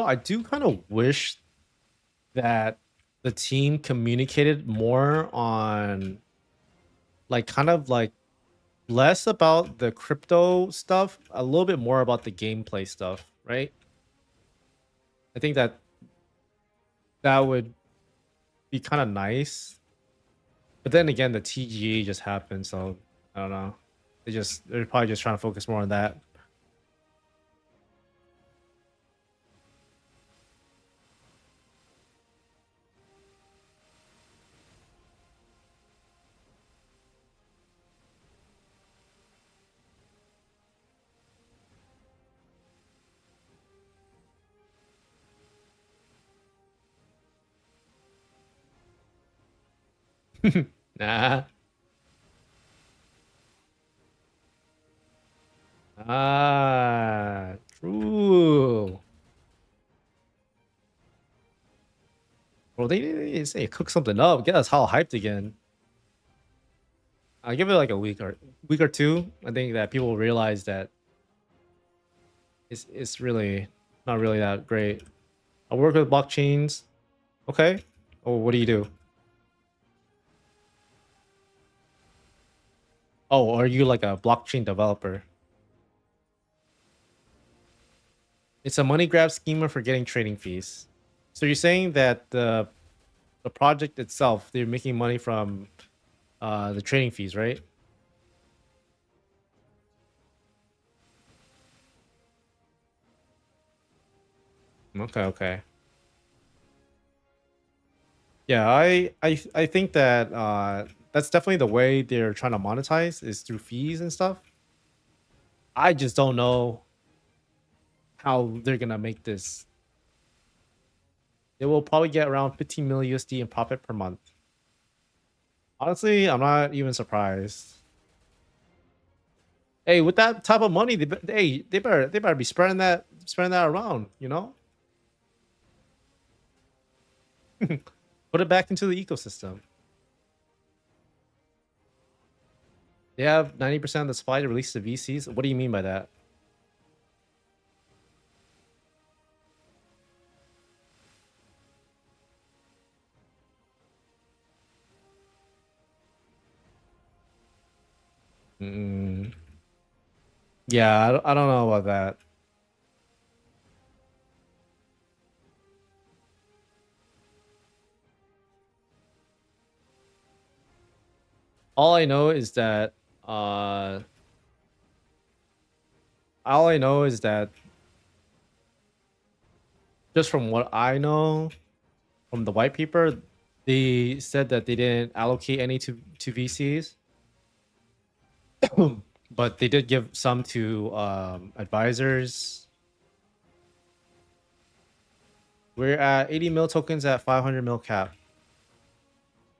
[SPEAKER 1] I do kind of wish that the team communicated more on like kind of like less about the crypto stuff, a little bit more about the gameplay stuff, right? I think that would be kind of nice. But then again, the TGA just happened, so I don't know. They're probably just trying to focus more on that. Nah. Ah, true. Bro, they say cook something up, get us all hyped again. I'll give it like a week or two. I think that people will realize that it's really not really that great. I work with blockchains. Okay. Oh, what do you do? Oh, are you like a blockchain developer? It's a money grab schema for getting trading fees. So you're saying that the project itself, they're making money from the trading fees, right? Okay, okay. Yeah, I think that that's definitely the way they're trying to monetize is through fees and stuff. I just don't know how they're gonna make this. They will probably get around 15 million USD in profit per month. Honestly, I'm not even surprised. Hey, with that type of money, they better be spreading that around, Put it back into the ecosystem. They have 90% of the supply to release to VCs. What do you mean by that? Mm, yeah, I don't know about that. All I know is that uh all I know is that just from what I know from the white paper, they said that they didn't allocate any to VCs, but they did give some to advisors. We're at 80 mil tokens at 500 mil cap.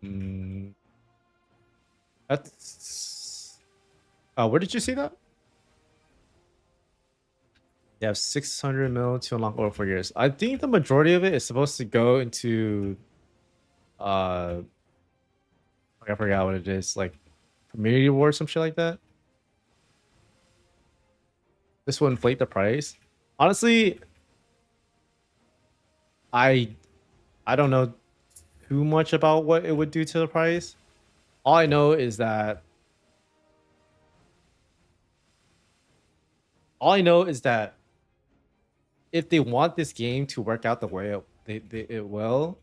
[SPEAKER 1] Mm, that's where did you see that? They have 600 mil to unlock over 4 years. I think the majority of it is supposed to go into I forgot what it is, like community reward, some shit like that. This will inflate the price. Honestly, I I don't know too much about what it would do to the price. All I know is that all I know is that if they want this game to work out the way it will,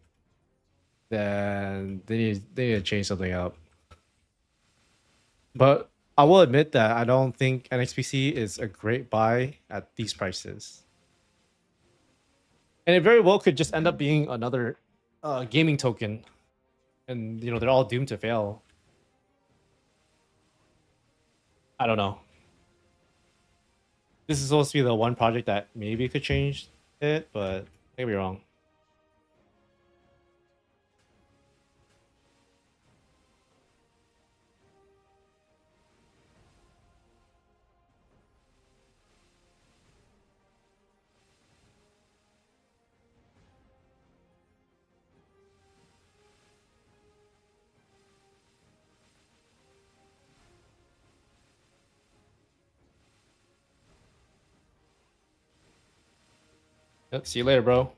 [SPEAKER 1] then they need to change something up. But I will admit that I don't think NXPC is a great buy at these prices. And it very well could just end up being another gaming token. And you know, they're all doomed to fail. I don't know. This is supposed to be the one project that maybe could change it, but I could be wrong. Yep, see you later, bro.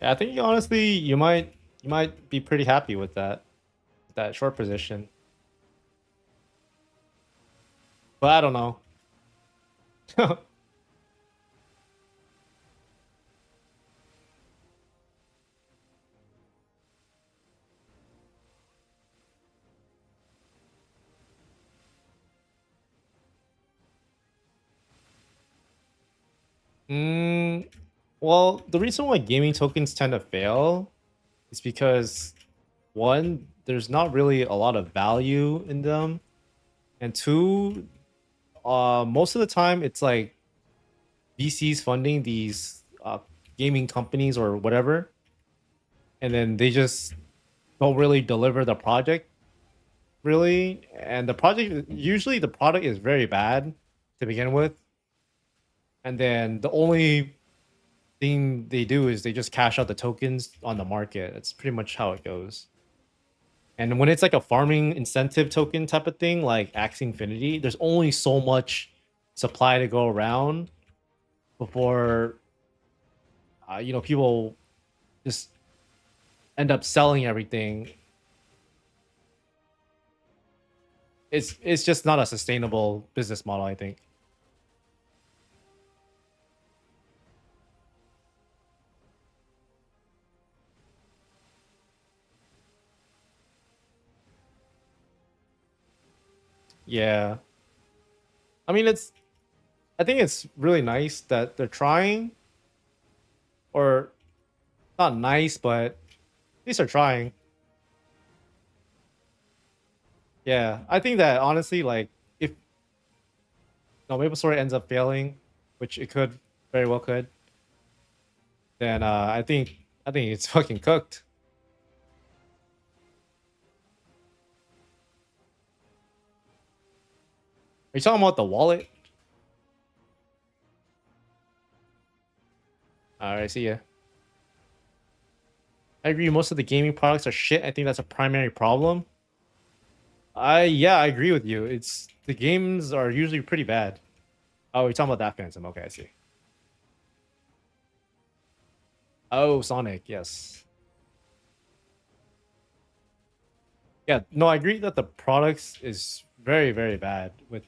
[SPEAKER 1] Yeah, I think honestly you might be pretty happy with that short position. But I don't know. mm, well, the reason why gaming tokens tend to fail is because one, there's not really a lot of value in them, and two, most of the time it's like VCs funding these gaming companies or whatever, and then they just don't really deliver the project really, and the product is very bad to begin with, and then the only thing they do is they just cash out the tokens on the market. That's pretty much how it goes. And when it's like a farming incentive token type of thing, like Axie Infinity, there's only so much supply to go around before people just end up selling everything. It's just not a sustainable business model, I think. Yeah. I mean, I think it's really nice that they're trying, or not nice, but at least they're trying. Yeah, I think that honestly, like, if no MapleStory ends up failing, which it could very well could, then I think it's fucking cooked. Are you talking about the wallet? All right, see ya. I agree. Most of the gaming products are shit. I think that's a primary problem. I agree with you. It's the games are usually pretty bad. Oh, you're talking about that Phantom. Okay, I see. Oh, Sonic. Yes. Yeah. No, I agree that the products is very very bad with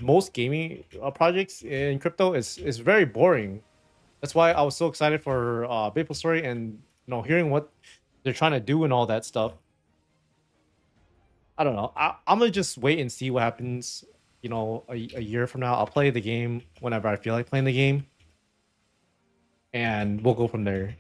[SPEAKER 1] most gaming projects in crypto. Is very boring. That's why I was so excited for MapleStory, and hearing what they're trying to do and all that stuff. I don't know. I'm gonna just wait and see what happens. A year from now, I'll play the game whenever I feel like playing the game, and we'll go from there.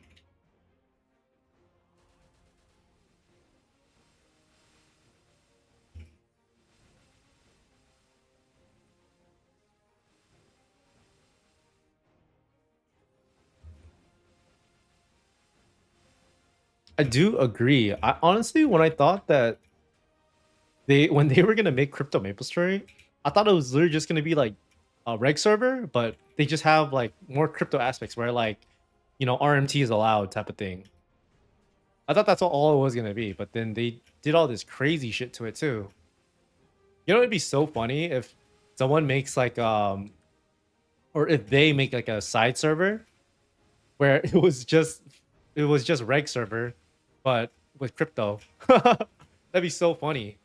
[SPEAKER 1] I do agree. I honestly, when I thought that They when they were gonna make crypto MapleStory, I thought it was literally just gonna be like a reg server, but they just have like more crypto aspects where like RMT is allowed type of thing. I thought that's all it was gonna be, but then they did all this crazy shit to it too. It'd be so funny if someone makes like or if they make like a side server where it was just reg server, but with crypto. That'd be so funny.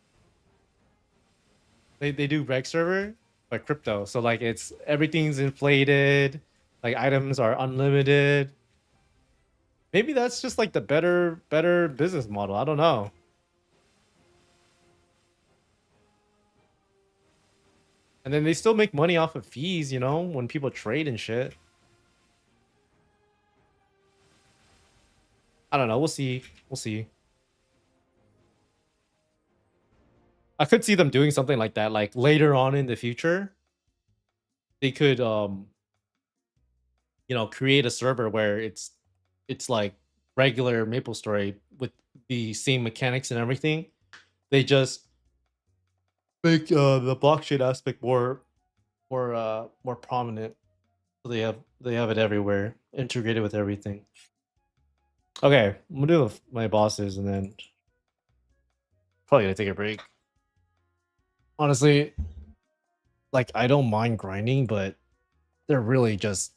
[SPEAKER 1] They do reg server but crypto, so like it's everything's inflated, like items are unlimited. Maybe that's just like the better business model. I don't know. And then they still make money off of fees, when people trade and shit. I don't know. We'll see. We'll see. I could see them doing something like that, like later on in the future. They could create a server where it's like regular MapleStory with the same mechanics and everything. They just make the blockchain aspect more prominent. So they have it everywhere, integrated with everything. Okay, I'm gonna do my bosses and then probably gonna take a break. Honestly, like I don't mind grinding, but they're really just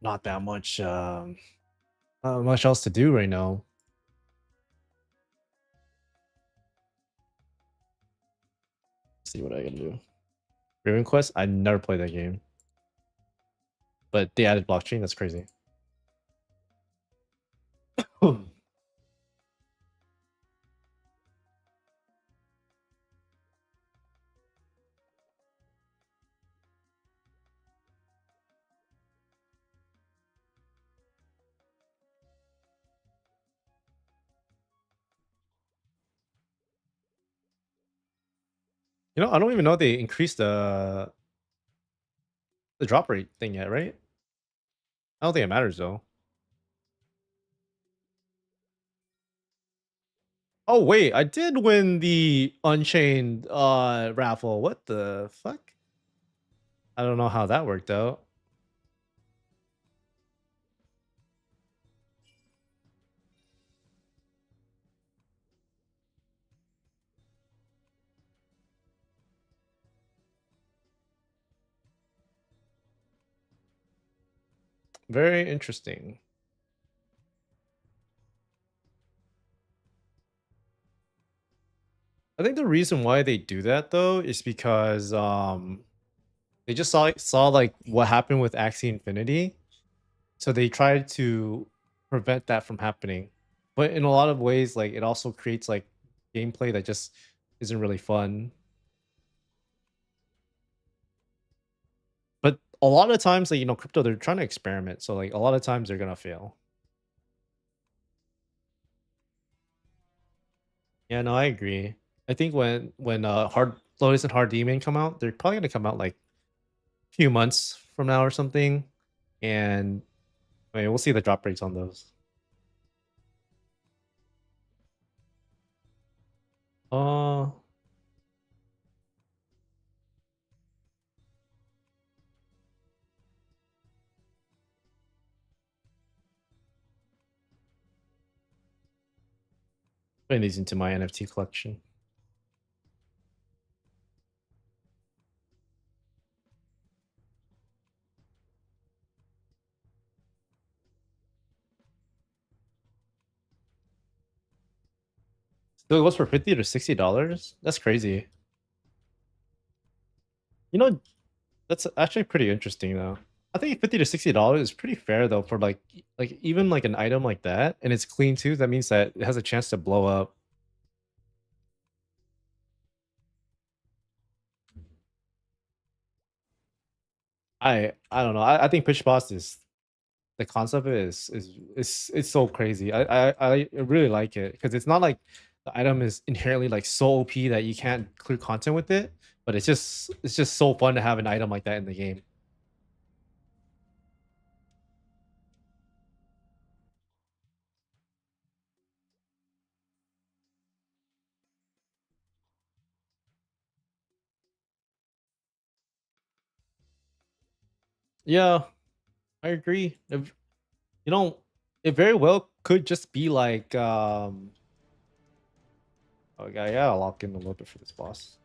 [SPEAKER 1] not that much not much else to do right now. Let's see what I can do. Raven Quest, I never played that game, but they added blockchain. That's crazy. you I don't even know they increased the drop rate thing yet, right? I don't think it matters though. Oh wait, I did win the Unchained raffle. What the fuck? I don't know how that worked out. Very interesting. I think the reason why they do that though is because they just saw like what happened with Axie Infinity, so they tried to prevent that from happening. But in a lot of ways, like it also creates like gameplay that just isn't really fun. But a lot of times, like crypto, they're trying to experiment, so like a lot of times they're gonna fail. Yeah, no, I agree. I think when Hard Lotus and Hard Demon come out, they're probably gonna come out like a few months from now or something, and I mean we'll see the drop rates on those. Uh, putting these into my NFT collection. Still goes for $50 to $60. That's crazy. You know, that's actually pretty interesting though. I think $50 to $60 is pretty fair though for like even like an item like that, and it's clean too. That means that it has a chance to blow up. I don't know. I think Pitch Boss is the concept of it is it's so crazy. I really like it because it's not like the item is inherently like so OP that you can't clear content with it, but it's just so fun to have an item like that in the game. Yeah, I agree. You know, it very well could just be like oh yeah, yeah, I'll lock in a little bit for this boss.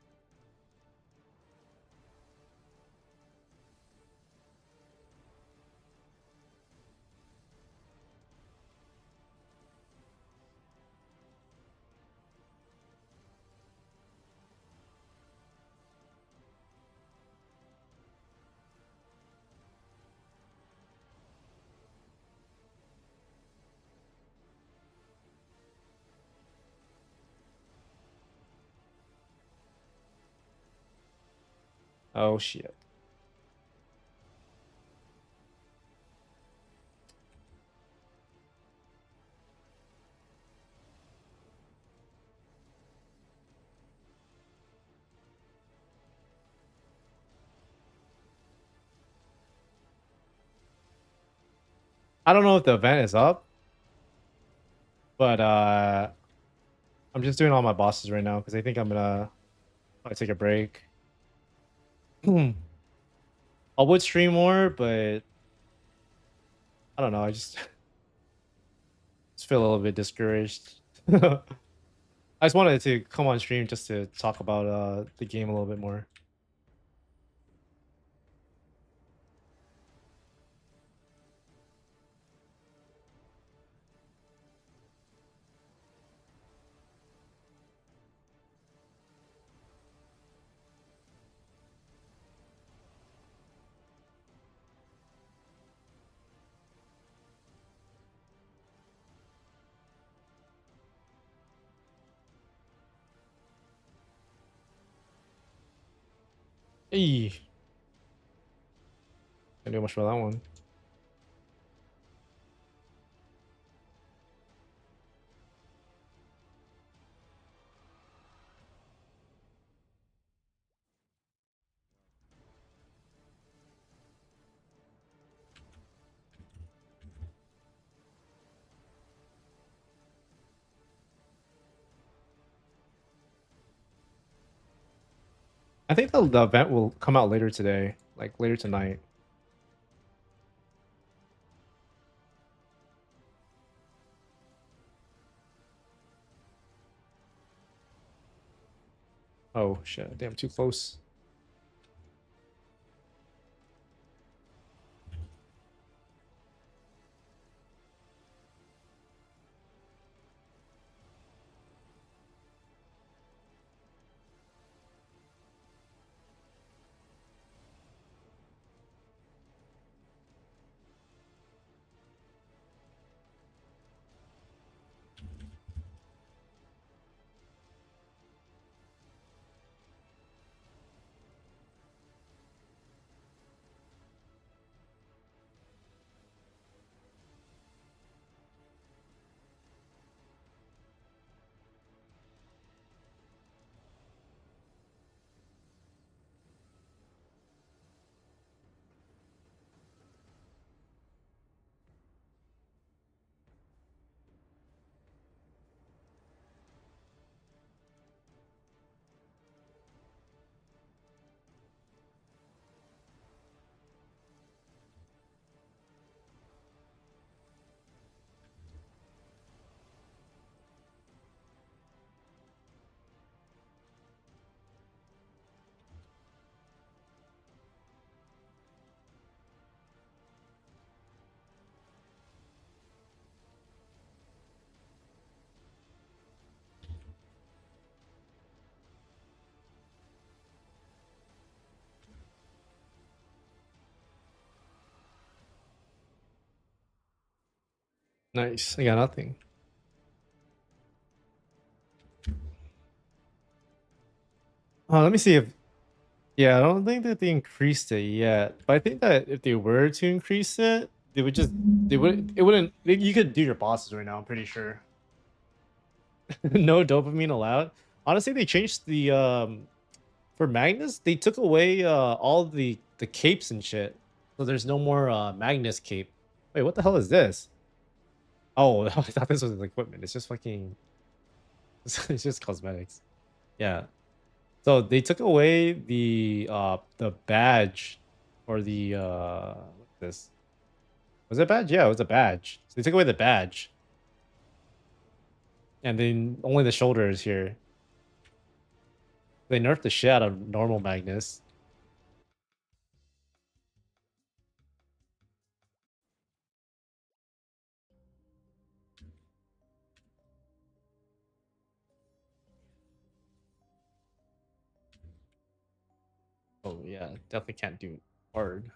[SPEAKER 1] Oh shit. I don't know if the event is up, but I'm just doing all my bosses right now because I think I'm gonna probably take a break. I would stream more, but I don't know. I just just feel a little bit discouraged. I just wanted to come on stream just to talk about the game a little bit more. Eee, can't do much for that one. I think the event will come out later today, like later tonight. Oh shit! Damn, too close. Nice. I got nothing. Let me see if yeah. I don't think that they increased it yet, but I think that if they were to increase it, they would just they would it wouldn't. You could do your bosses right now. I'm pretty sure. No dopamine allowed. Honestly, they changed the for Magnus. They took away all the capes and shit, so there's no more Magnus cape. Wait, what the hell is this? Oh, I thought this was the equipment. It's just fucking. It's just cosmetics. Yeah. So they took away the badge or the what's this? Was it a badge? Yeah, it was a badge. So they took away the badge, and then only the shoulder is here. They nerfed the shit out of normal Magnus. Oh yeah, definitely can't do hard.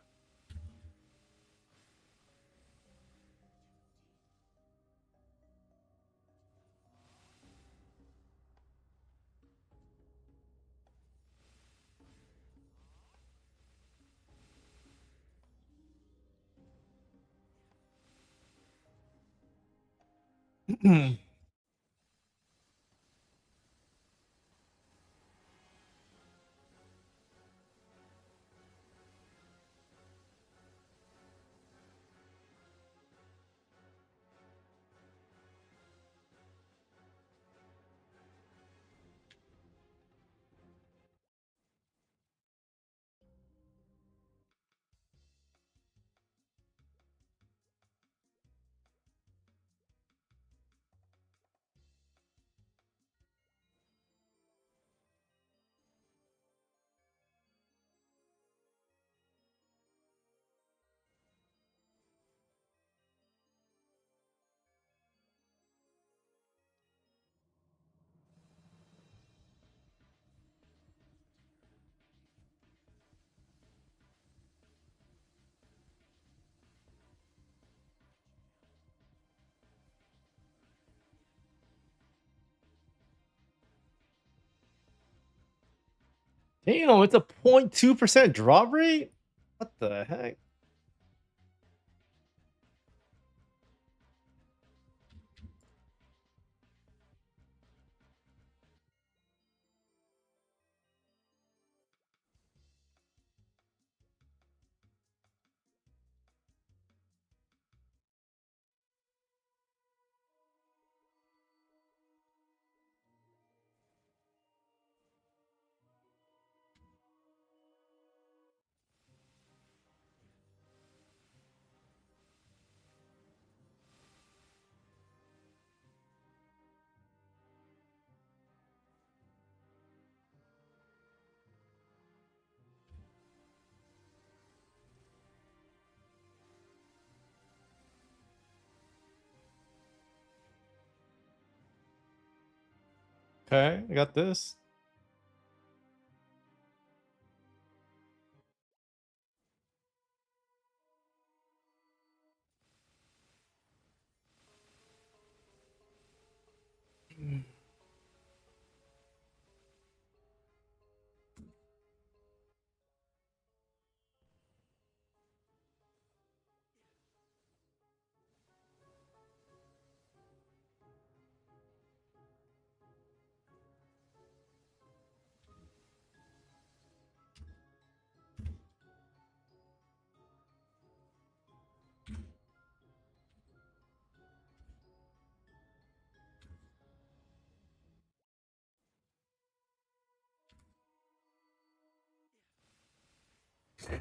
[SPEAKER 1] Damn, it's a 0.2% drop rate? What the heck? Okay, I got this.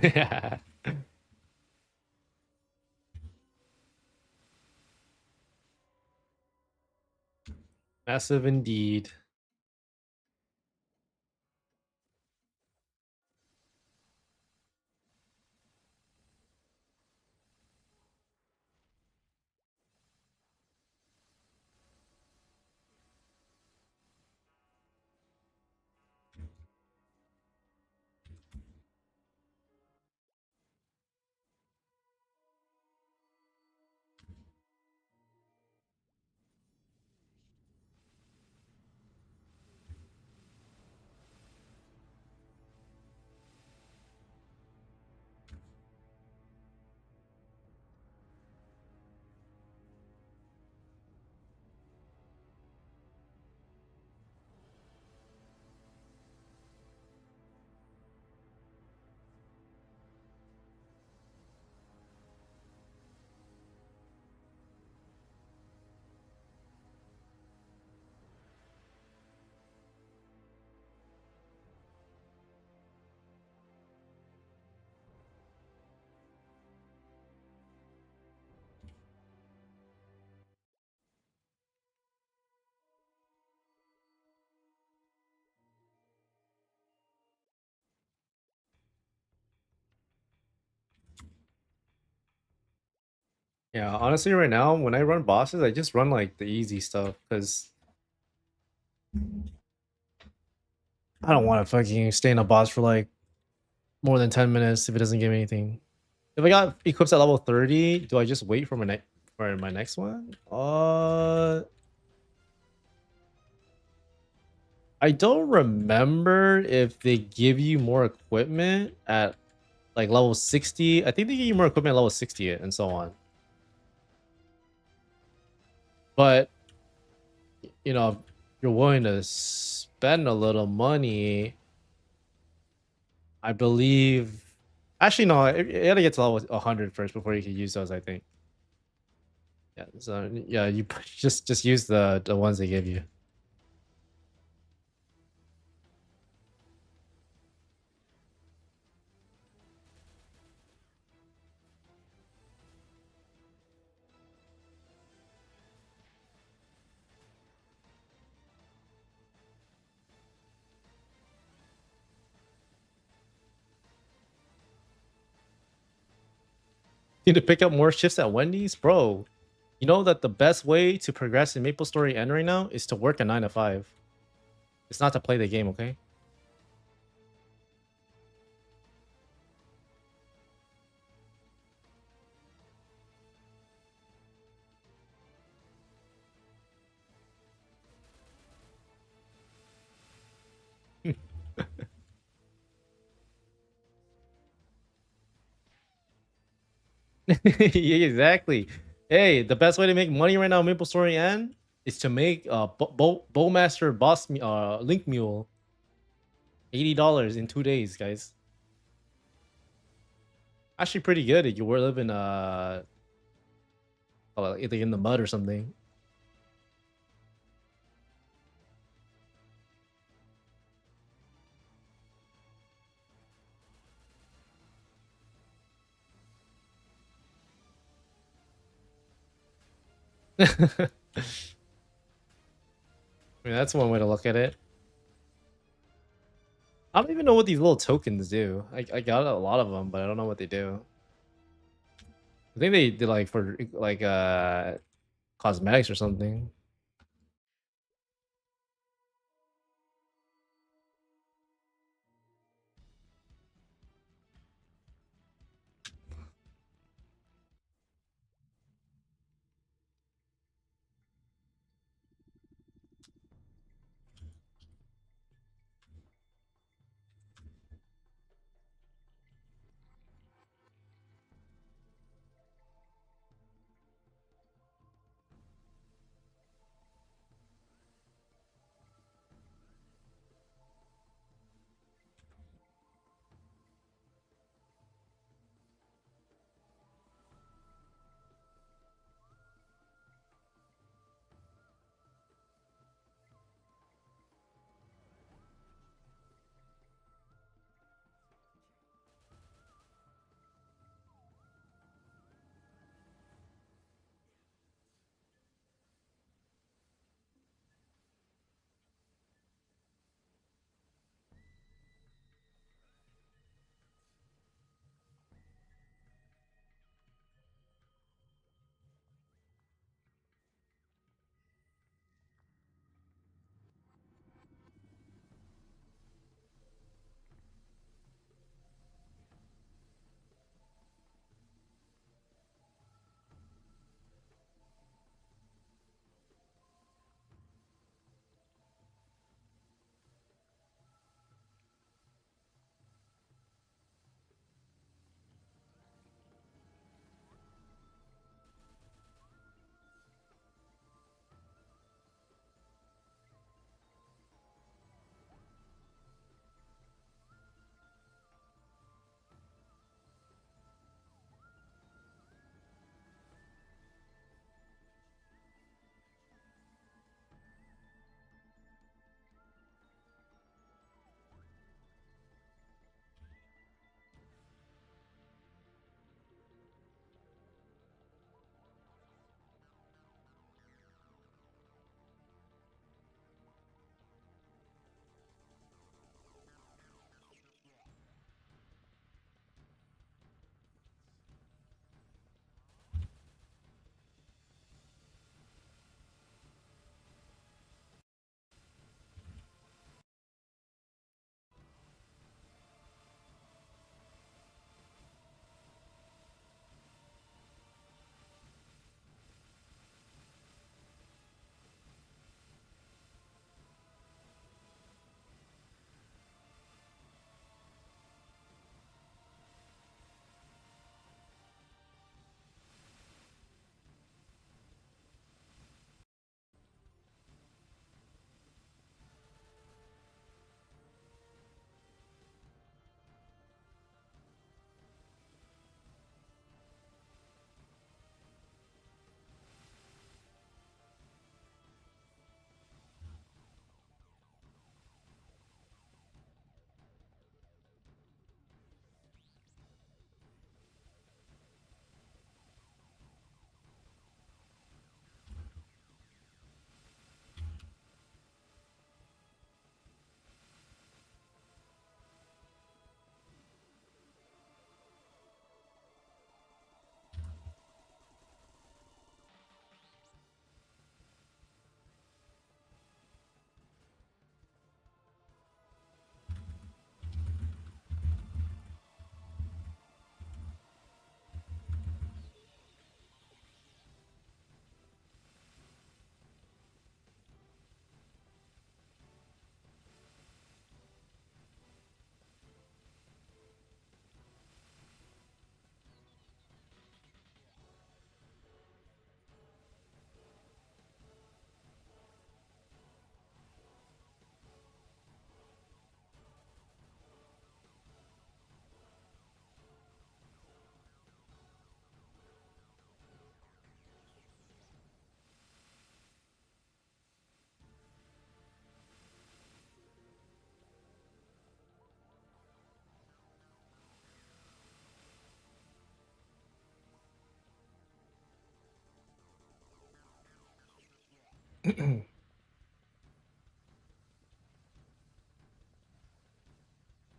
[SPEAKER 1] Yeah. Massive indeed. Yeah, honestly, right now when I run bosses, I just run like the easy stuff because I don't want to fucking stay in a boss for like more than 10 minutes if it doesn't give me anything. If I got equips at level 30, do I just wait for my next one? I don't remember if they give you more equipment at like level 60. I think they give you more equipment at level 60 and so on. But if you're willing to spend a little money, I believe. Actually, no, you gotta get to level 100 first before you can use those. I think. Yeah. So yeah, you just use the ones they give you. Need to pick up more shifts at Wendy's, bro. You know that the best way to progress in MapleStory N right now is to work a 9 to 5. It's not to play the game, okay? Yeah, exactly. Hey, the best way to make money right now in MapleStory N is to make Bowmaster Link Mule $80 in 2 days, guys. Actually, pretty good if you were living either in the mud or something. I mean, that's one way to look at it. I don't even know what these little tokens do. I got a lot of them, but I don't know what they do. I think they did like for like cosmetics or something.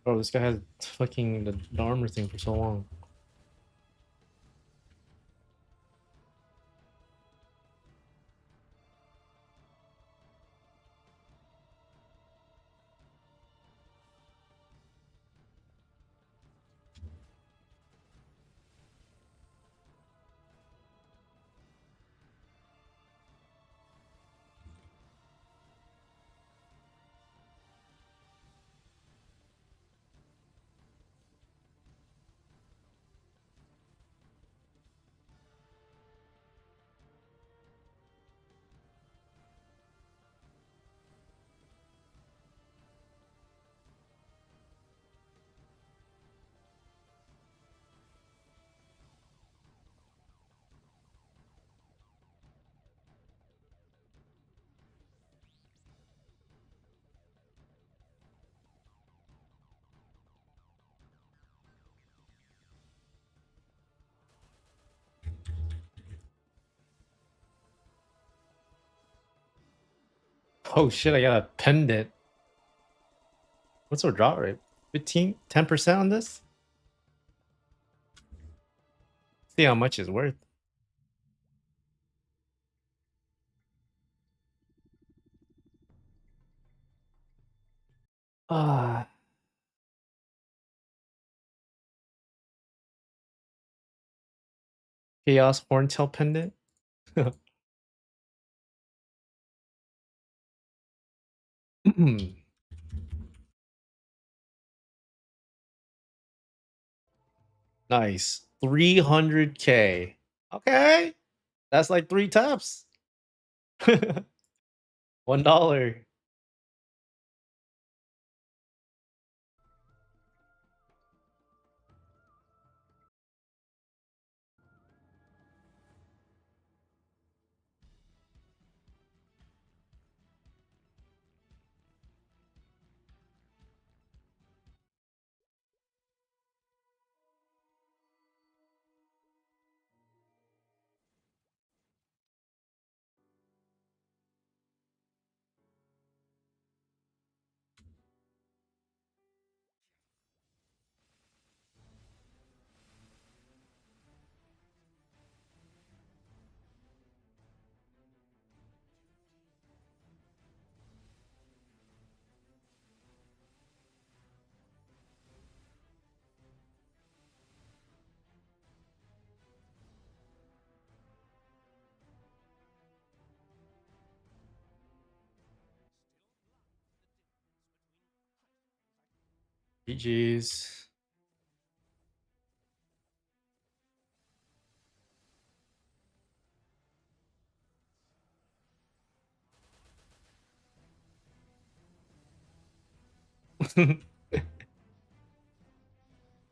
[SPEAKER 1] Bro, this guy had fucking the armor thing for so long. Oh shit, I got a pendant. What's our drop rate? 10% on this? See how much it's worth. Ah, Chaos Horntail pendant. Nice. 300K. Okay. That's like 3 taps. $1. GG's.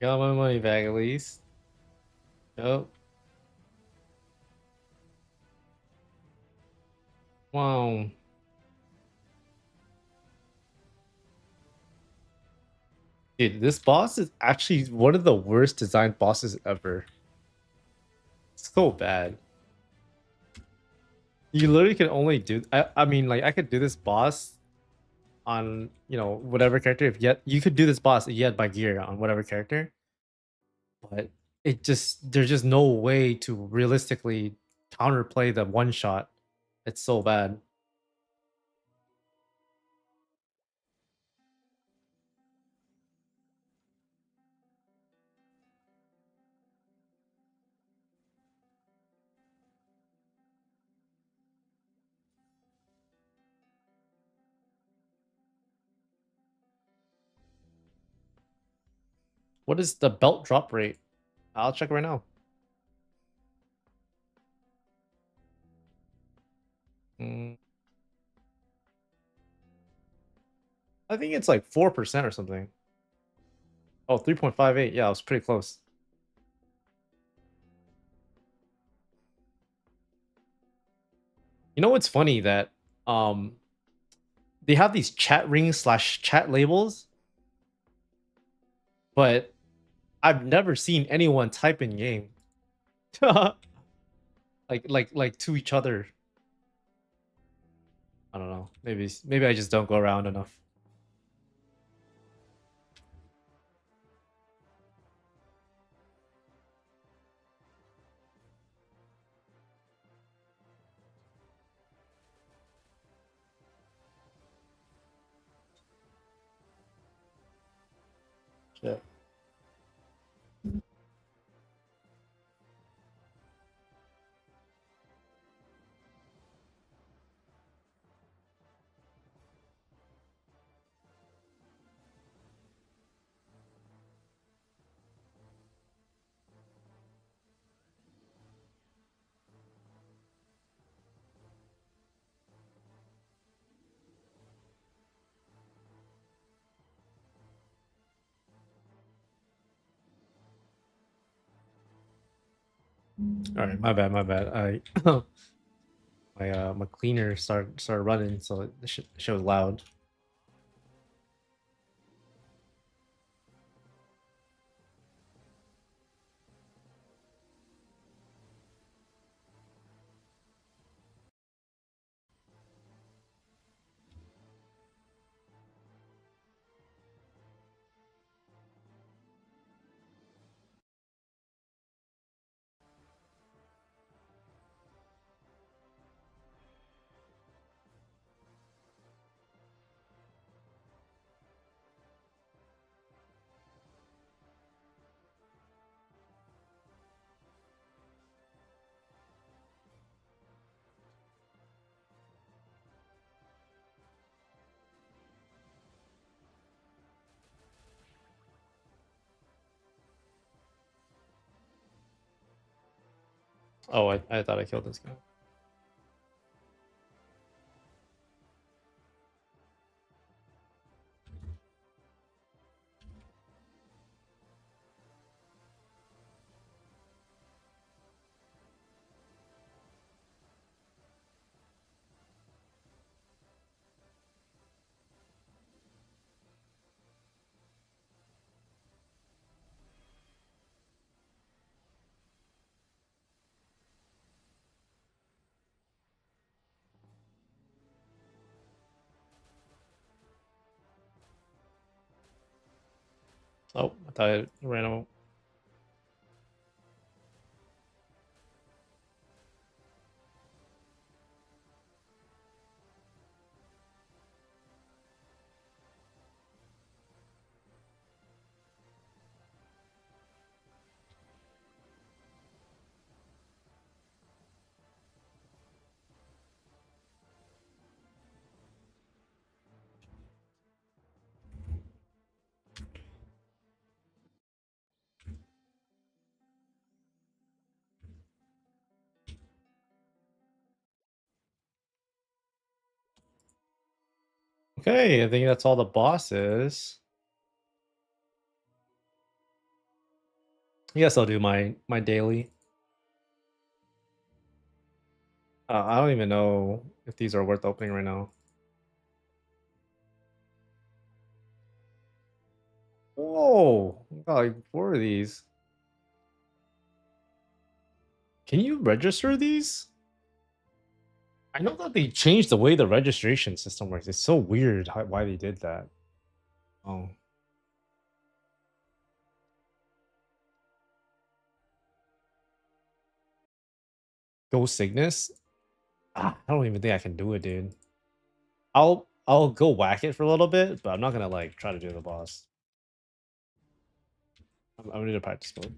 [SPEAKER 1] Got my money back at least. Yep. Wow. Dude, this boss is actually one of the worst designed bosses ever. So bad. You literally can only do I mean like I could do this boss on whatever character if yet you could do this boss if you had my gear on whatever character, but there's just no way to realistically counterplay the one shot. It's so bad. What is the belt drop rate? I'll check right now. Mm, I think it's like 4% or something. Oh, 3.58. Yeah, I was pretty close. You know what's funny that um they have these chat rings slash chat labels, but I've never seen anyone type in game. like to each other. know. Maybe I just don't go around enough. Shit. All right, my bad, my bad. I my cleaner started running, so the shit was loud. Oh, I thought I killed this guy. Oh, I thought I ran out. Okay, I think that's all the bosses. Yes, I'll do my daily. I don't even know if these are worth opening right now. Whoa, I got like 4 of these. Can you register these? I know that they changed the way the registration system works. It's so weird why they did that. Oh, Go Cygnus? I don't even think I can do it, dude. I'll go whack it for a little bit, but I'm not gonna like try to do the boss. I'm gonna need a practice mode.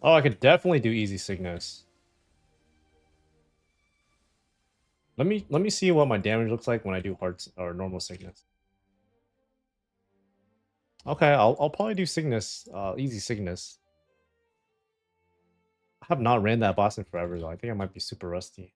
[SPEAKER 1] Oh, I could definitely do easy Cygnus. Let me see what my damage looks like when I do hard or normal Cygnus. Okay, I'll probably do Cygnus, easy Cygnus. I have not ran that boss in forever though. I think I might be super rusty.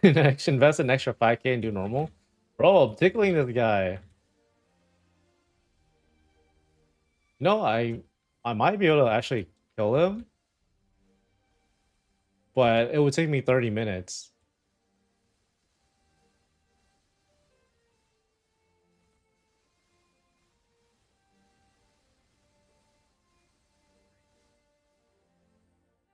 [SPEAKER 1] Invest an extra 5k and do normal. Bro, I'm tickling this guy. No, I might be able to actually kill him. but it would take me 30 minutes.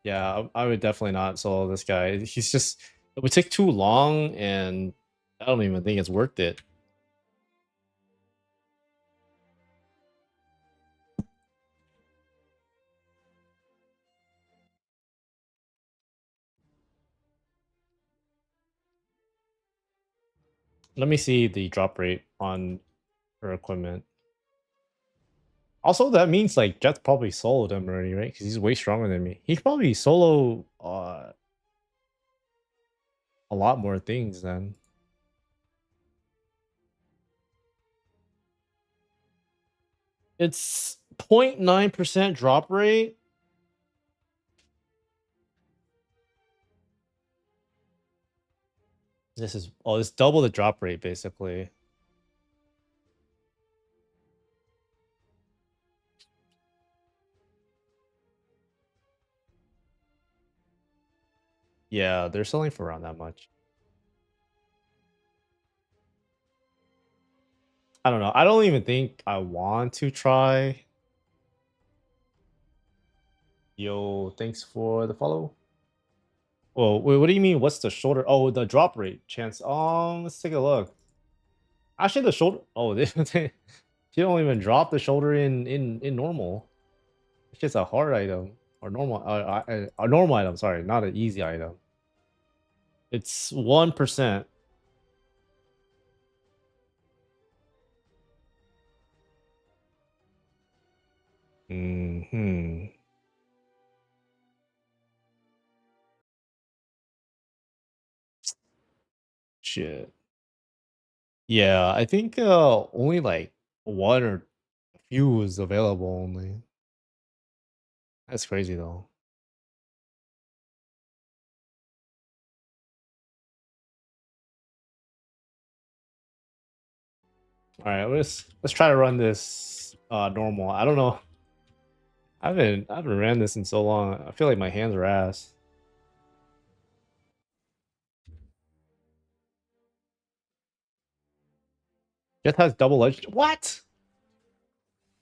[SPEAKER 1] Yeah, I would definitely not solo this guy. He's just it would take too long, and I don't even think it's worth it. Let me see the drop rate on her equipment. Also, that means like Jet's probably soloed him already, right? Because he's way stronger than me. He probably solo a lot more things then. It's 0.9% drop rate. This is it's double the drop rate basically. Yeah, they're selling for around that much. I don't know. I don't even think I want to try. Yo, thanks for the follow. Well, wait, what do you mean? What's the shoulder? Oh, the drop rate chance. Let's take a look. Actually, the shoulder. Oh, you don't even drop the shoulder in normal. It's just a hard item or normal. A normal item. Sorry, not an easy item. It's 1%. Hmm. Shit. Yeah, I think only like one or a few was available only. That's crazy though. All right, let's try to run this normal. I don't know. I haven't ran this in so long. I feel like my hands are ass. Just has double edged. What?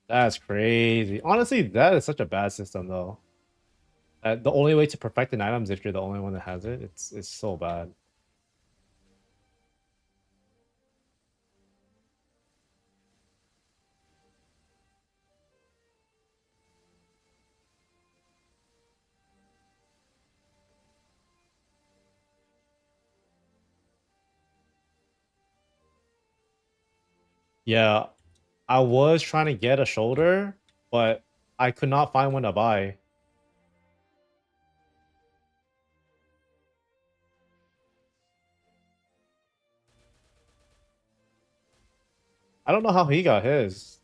[SPEAKER 1] That's crazy. Honestly, that is such a bad system though. The only way to perfect an item is if you're the only one that has it. It's so bad. Yeah, I was trying to get a shoulder, but I could not find one to buy. I don't know how he got his.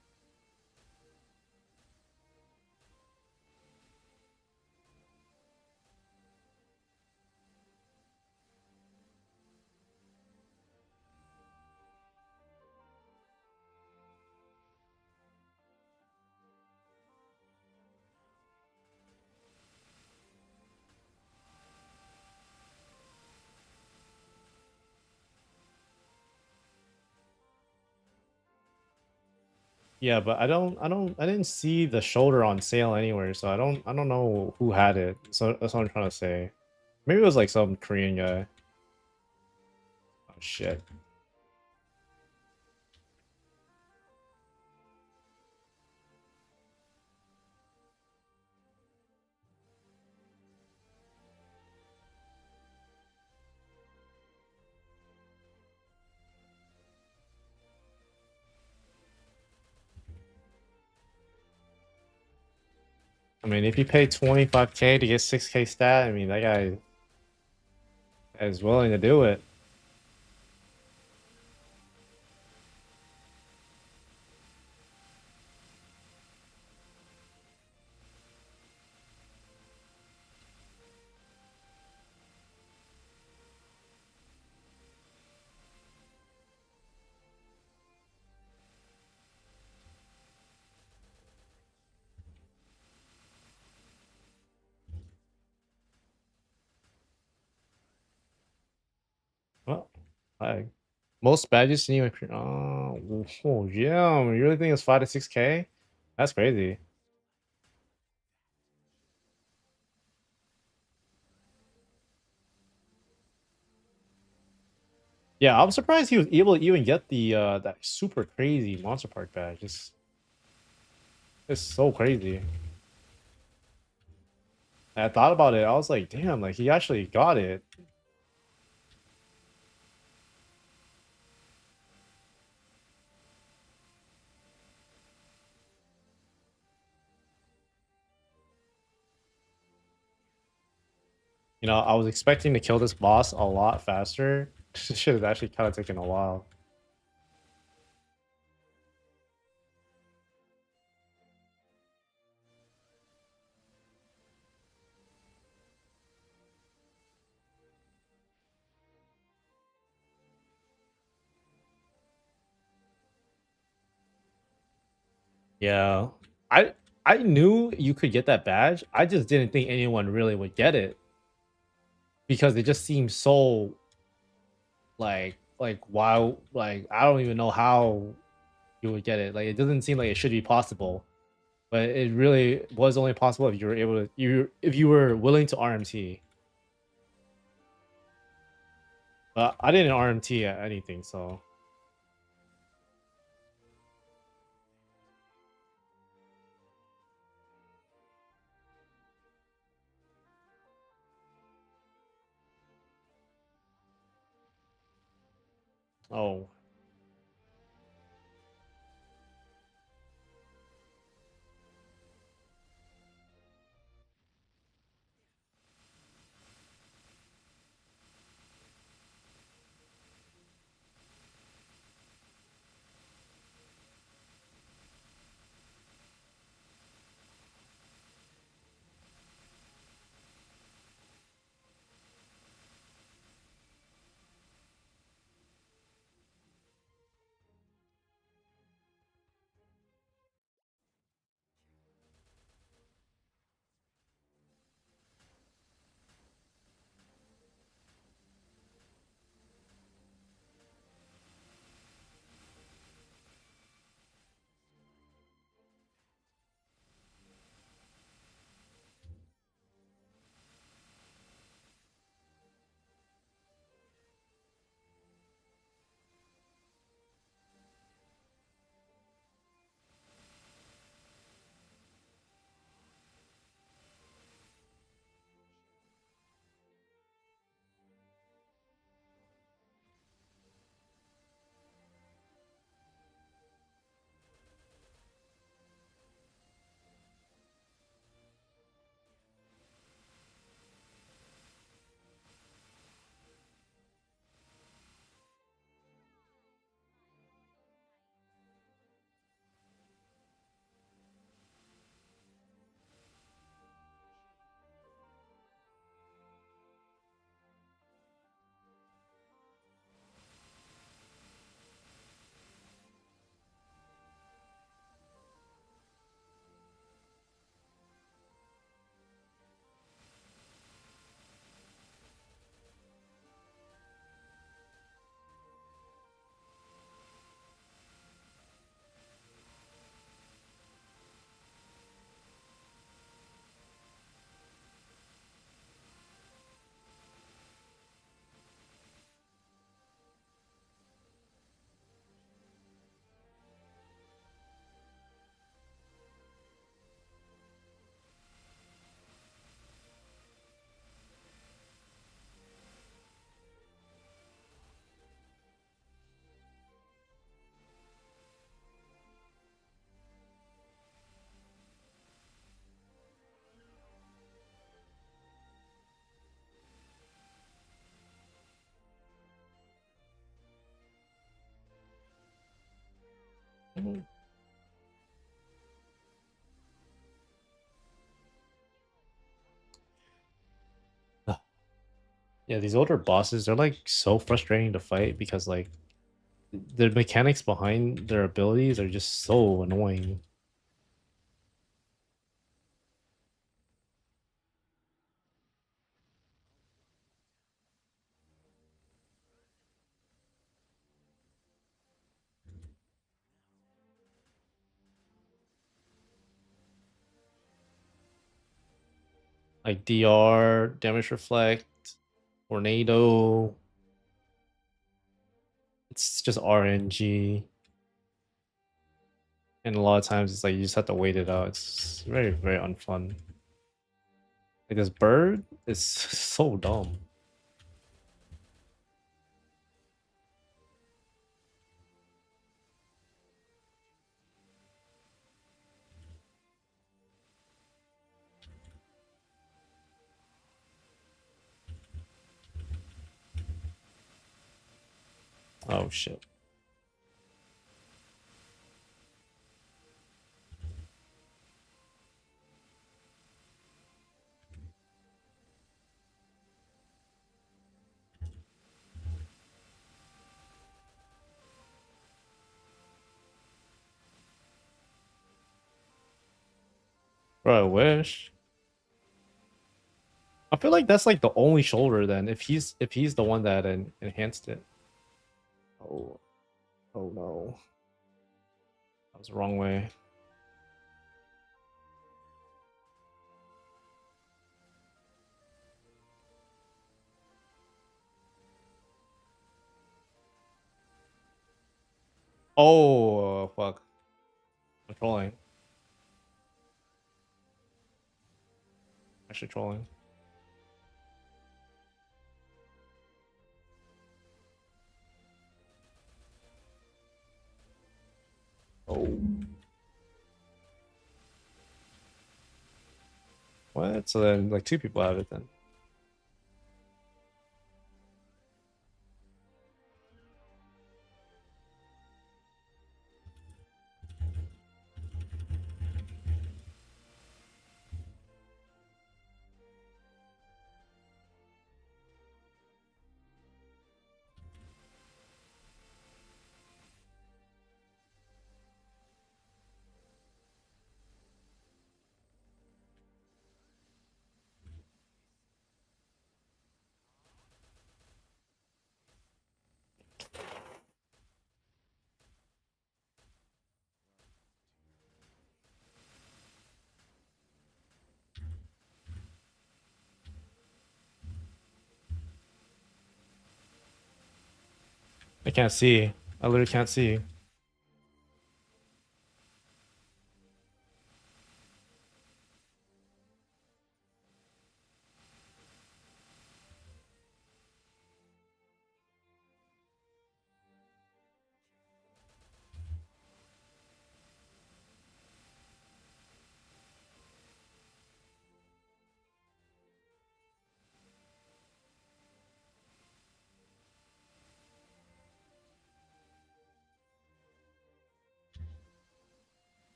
[SPEAKER 1] Yeah, but I didn't see the shoulder on sale anywhere, so I don't know who had it. So that's what I'm trying to say. Maybe it was like some Korean guy. Oh shit. I mean, if you pay 25K to get 6K stat, I mean that guy is willing to do it. Like most badges you oh yeah, you really think it's 5 to 6K? That's crazy. Yeah, I'm surprised he was able to even get the that super crazy Monster Park badge. It's so crazy. And I thought about it, I was like, damn, like he actually got it. You know, I was expecting to kill this boss a lot faster. This shit has actually kind of taken a while. Yeah. I I knew you could get that badge. I just didn't think anyone really would get it because it just seems so like wow, like I don't even know how you would get it. Like it doesn't seem like it should be possible. But it really was only possible if you were able to you if you were willing to RMT. But I didn't RMT at anything, so oh. Mhm. Yeah, these older bosses, they're like so frustrating to fight because like the mechanics behind their abilities are just so annoying. like DR, damage reflect, tornado. It's just RNG. And a lot of times it's like you just have to wait it out. It's very, very unfun. Like this bird is so dumb. Oh shit. Bro, I wish. I feel like that's like the only shoulder then if he's the one that enhanced it. Oh, oh no. That was the wrong way. Oh fuck. I'm trolling. Actually trolling. Oh. What? So then like two people have it then. I can't see. I literally can't see.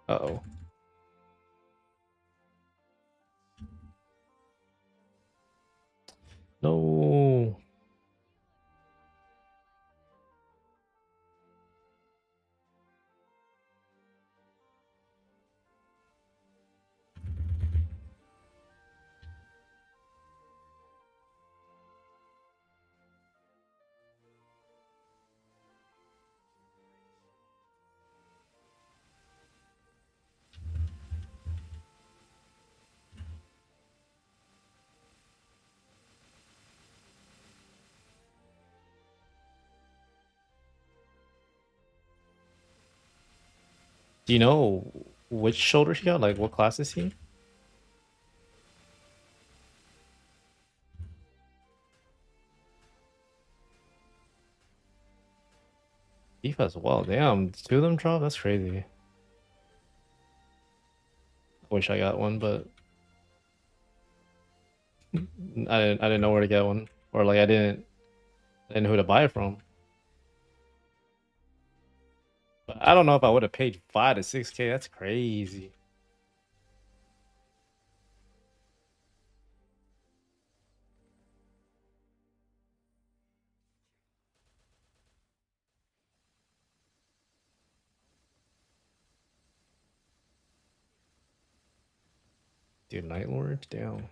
[SPEAKER 1] Uh-oh. No. Do you know which shoulder he got? Like what class is he? Beef as well. Damn, two of them drop? That's crazy. I wish I got one, but I didn't know where to get one. Or like I didn't know who to buy it from. But I don't know if I would have paid 5 to 6K. That's crazy. Dude, Night Lord? Damn.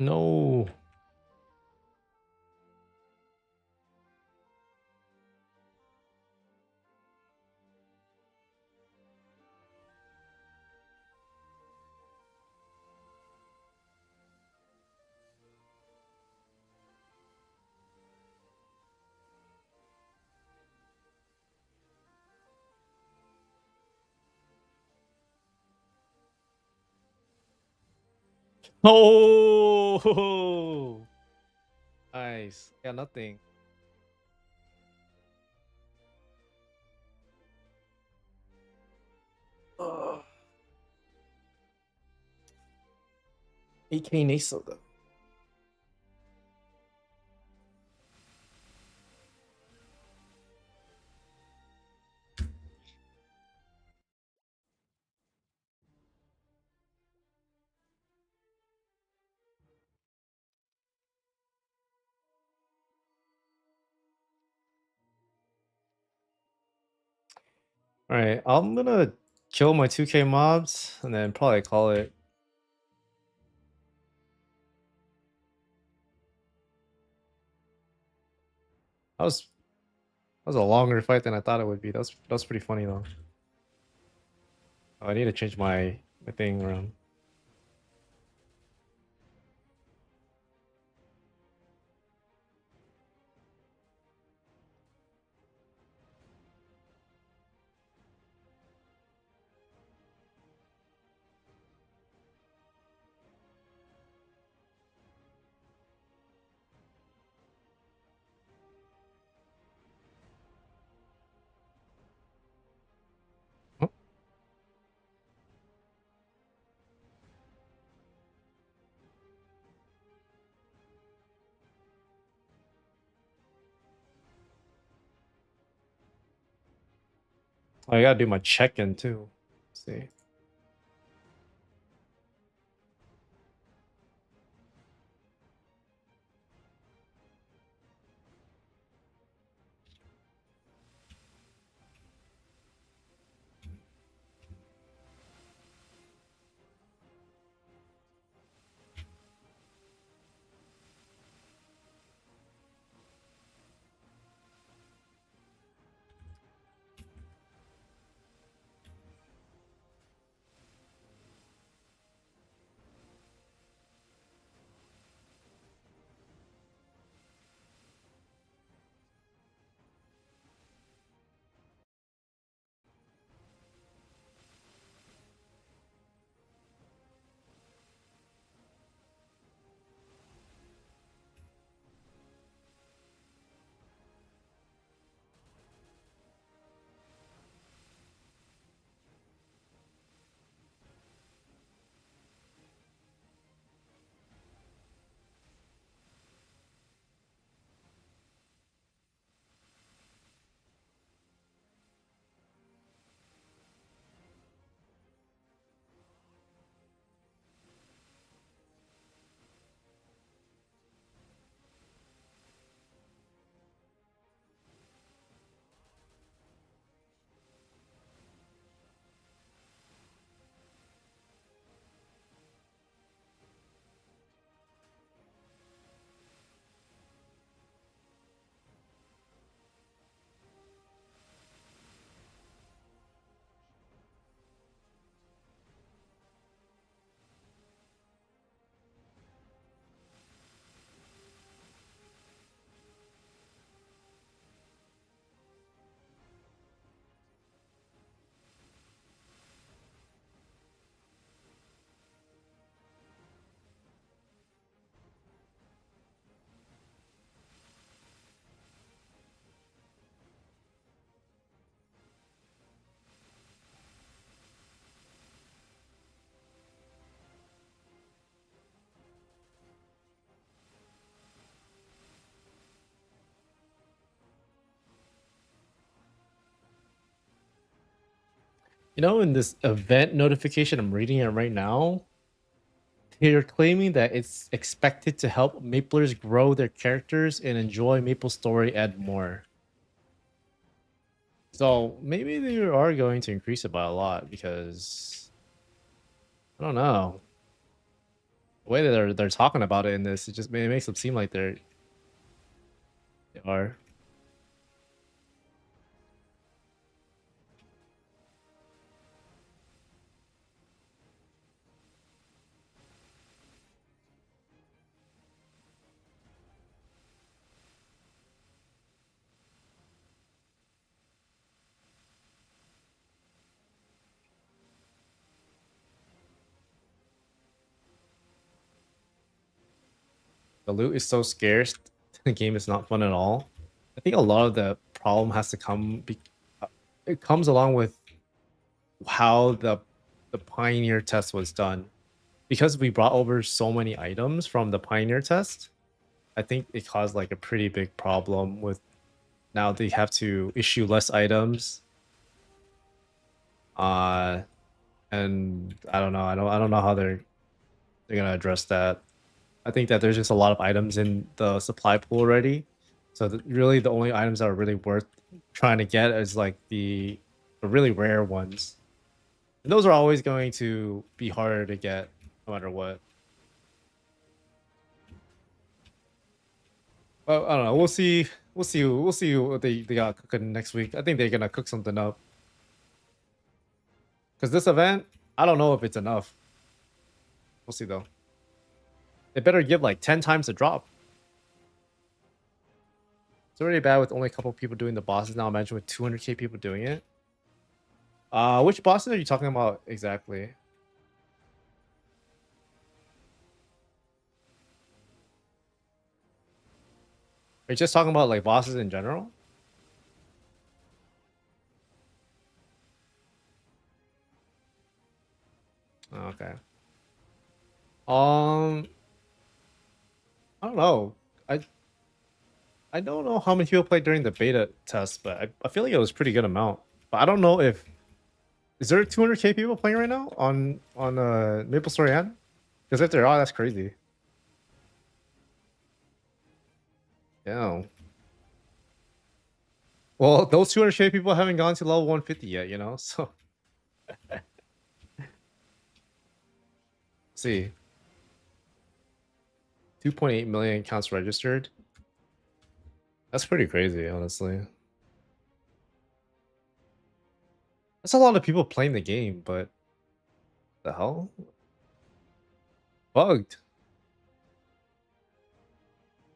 [SPEAKER 1] No. Oh, nice. Yeah, nothing. Ugh. 8K Nasa though. All right, I'm gonna kill my 2K mobs and then probably call it. That was a longer fight than I thought it would be. That's pretty funny though. Oh, I need to change my thing around. Oh, I gotta do my check-in too. Let's see. You know, in this event notification, I'm reading it right now. They're claiming that it's expected to help Maplers grow their characters and enjoy MapleStory and more. So maybe they are going to increase it by a lot because I don't know. The way that they're talking about it in this, it makes them seem like they are. The loot is so scarce, the game is not fun at all. I think a lot of the problem has to it comes along with how the Pioneer test was done. Because we brought over so many items from the Pioneer test, I think it caused like a pretty big problem with now they have to issue less items. Uh and I don't know. I don't know how they're gonna address that. I think that there's just a lot of items in the supply pool already. So really the only items that are really worth trying to get is like the really rare ones. And those are always going to be harder to get no matter what. Well, I don't know. We'll see. We'll see. We'll see what they got cooking next week. I think they're gonna cook something up. Because this event, I don't know if it's enough. We'll see though. They better give like 10 times the drop. It's already bad with only a couple people doing the bosses. Now imagine with 200k people doing it. Which bosses are you talking about exactly? Are you just talking about like bosses in general? Oh, okay. Um, I don't know. I I don't know how many people played during the beta test, but I feel like it was a pretty good amount. But I don't know if is there 200k people playing right now on MapleStory N? Because if there are, that's crazy. Yeah. Well, those 200k people haven't gone to level 150 yet, you know. So see, 2.8 million accounts registered. That's pretty crazy, honestly. That's a lot of people playing the game, but the hell, bugged.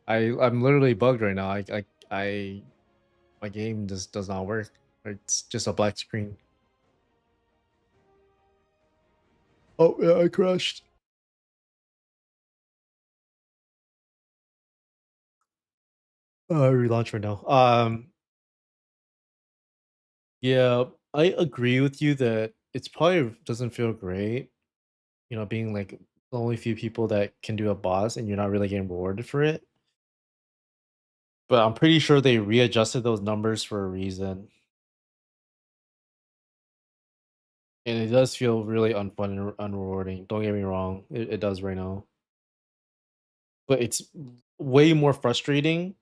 [SPEAKER 1] I'm literally bugged right now. I my game just does not work. It's just a black screen. Oh yeah, I crashed. Relaunch right now. Yeah, I agree with you that it's probably doesn't feel great, you know, being like the only few people that can do a boss and you're not really getting rewarded for it. But I'm pretty sure they readjusted those numbers for a reason. And it does feel really unfun and unrewarding. Don't get me wrong. It does right now. But it's way more frustrating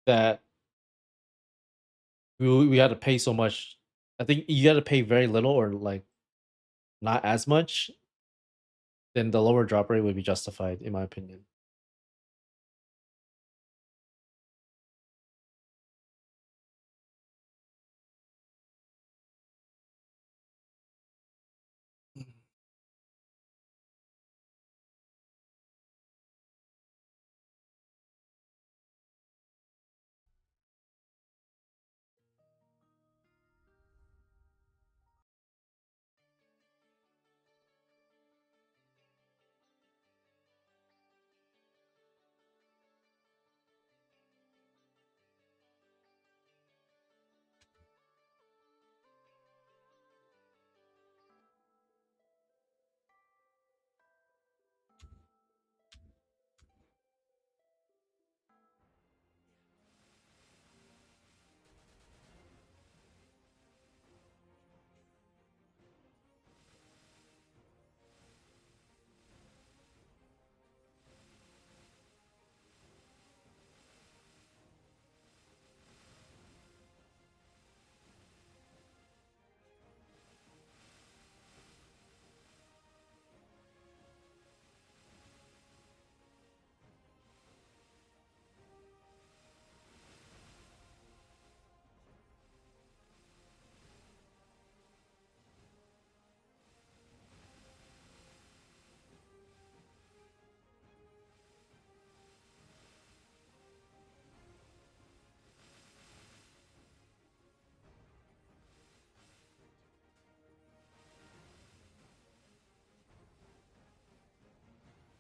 [SPEAKER 1] that we had to pay so much. I think you got to pay very little or like not as much, then the lower drop rate would be justified, in my opinion.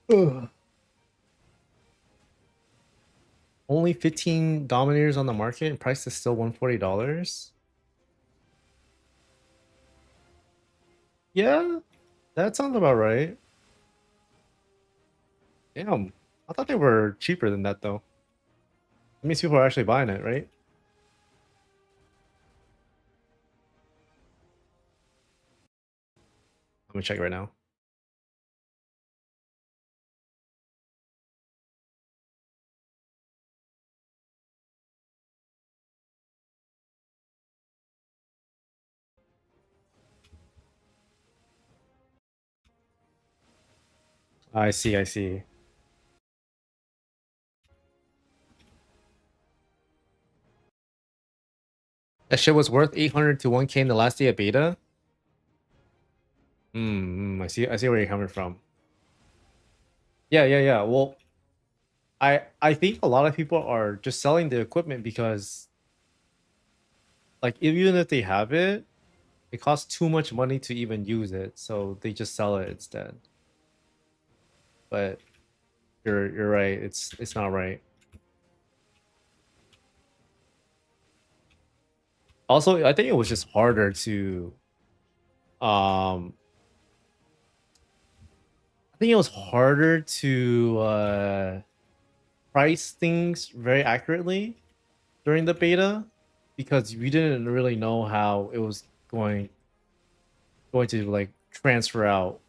[SPEAKER 1] Ugh. Only 15 dominators on the market and price is still $140. Yeah, that sounds about right. Damn, I thought they were cheaper than that though. That means people are actually buying it, right? Let me check right now. I see, I see. That shit was worth 800 to 1K in the last day of beta. I see where you're coming from. Yeah, yeah, yeah. Well, I think a lot of people are just selling the equipment because like even if they have it, it costs too much money to even use it, so they just sell it instead. But you're right. It's not right. Also, I think it was just harder to um I think it was harder to price things very accurately during the beta because we didn't really know how it was going to like transfer out.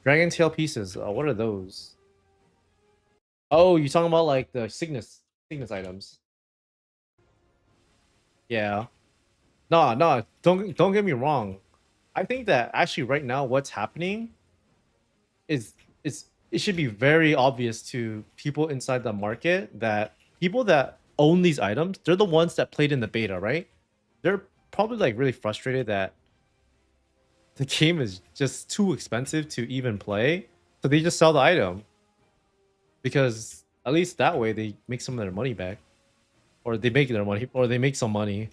[SPEAKER 1] Dragon tail pieces. What are those? Oh, you're talking about like the Cygnus items. Yeah. No, no, don't get me wrong. I think that actually right now what's happening is it should be very obvious to people inside the market that people that own these items, they're the ones that played in the beta, right? They're probably like really frustrated that the game is just too expensive to even play. So they just sell the item because at least that way they make some of their money back. Or they make their money or they make some money.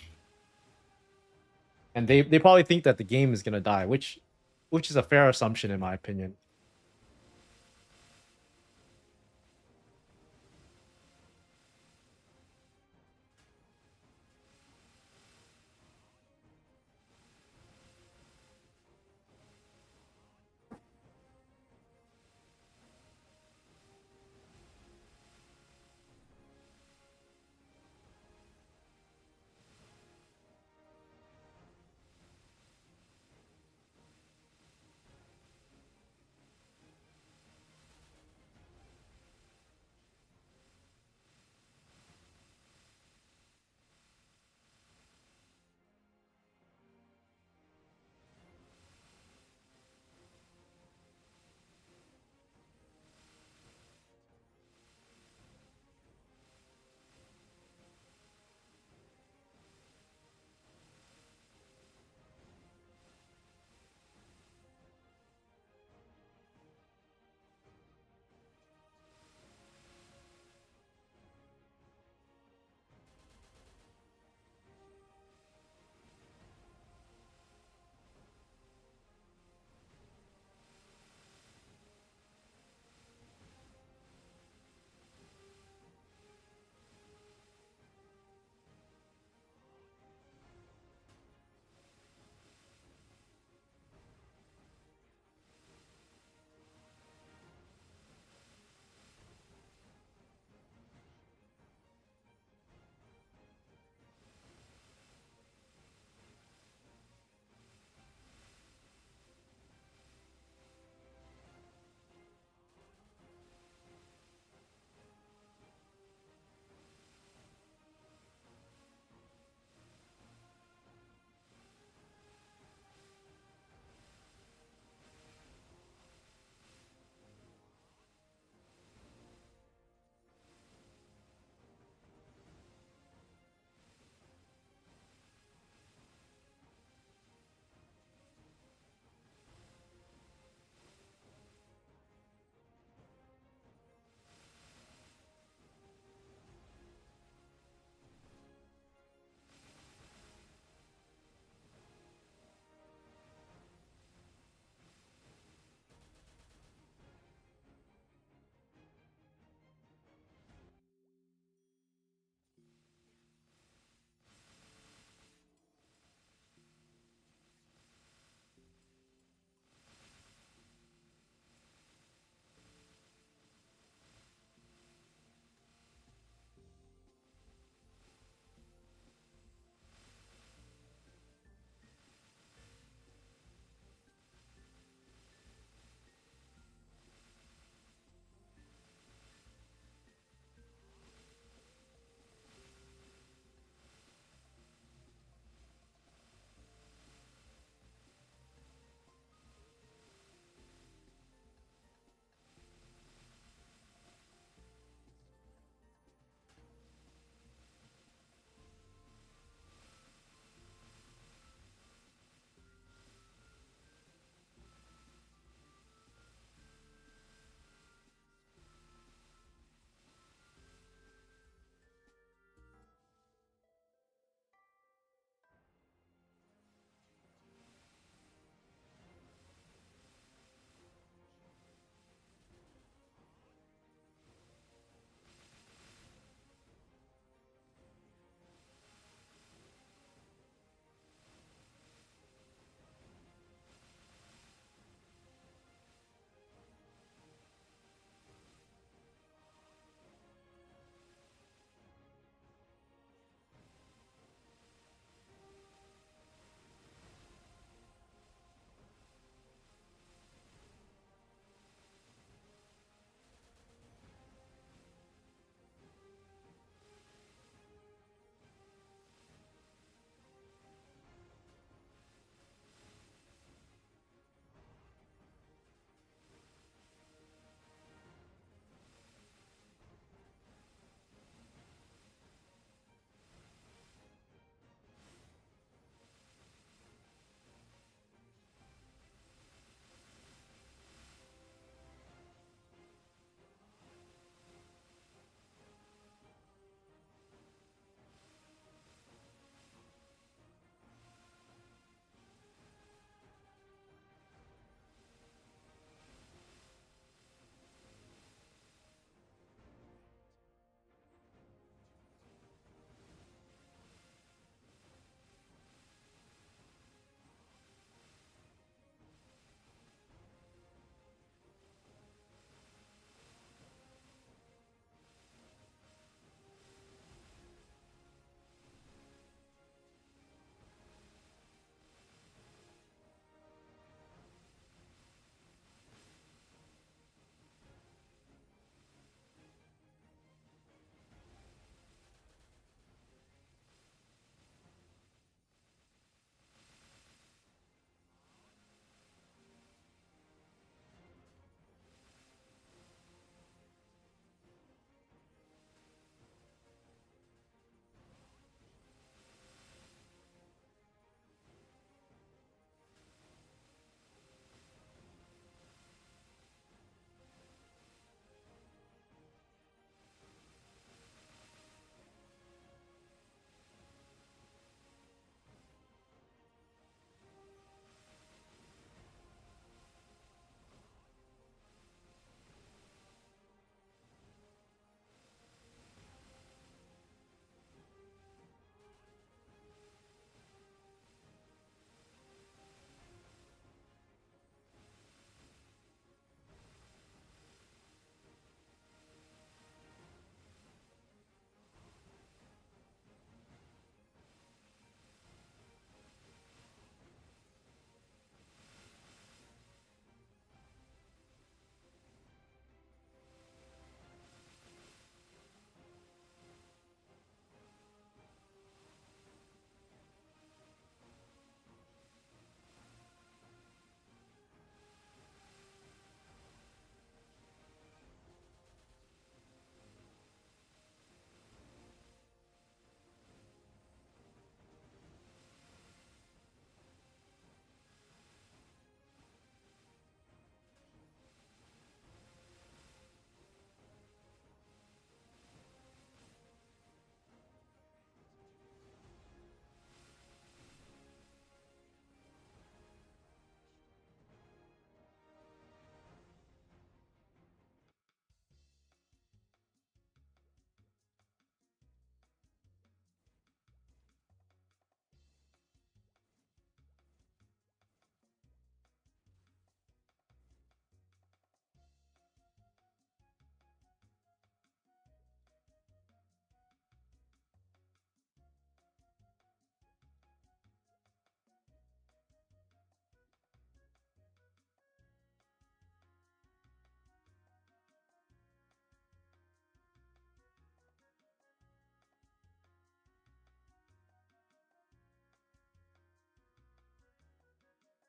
[SPEAKER 1] And they probably think that the game is gonna die, which is a fair assumption in my opinion.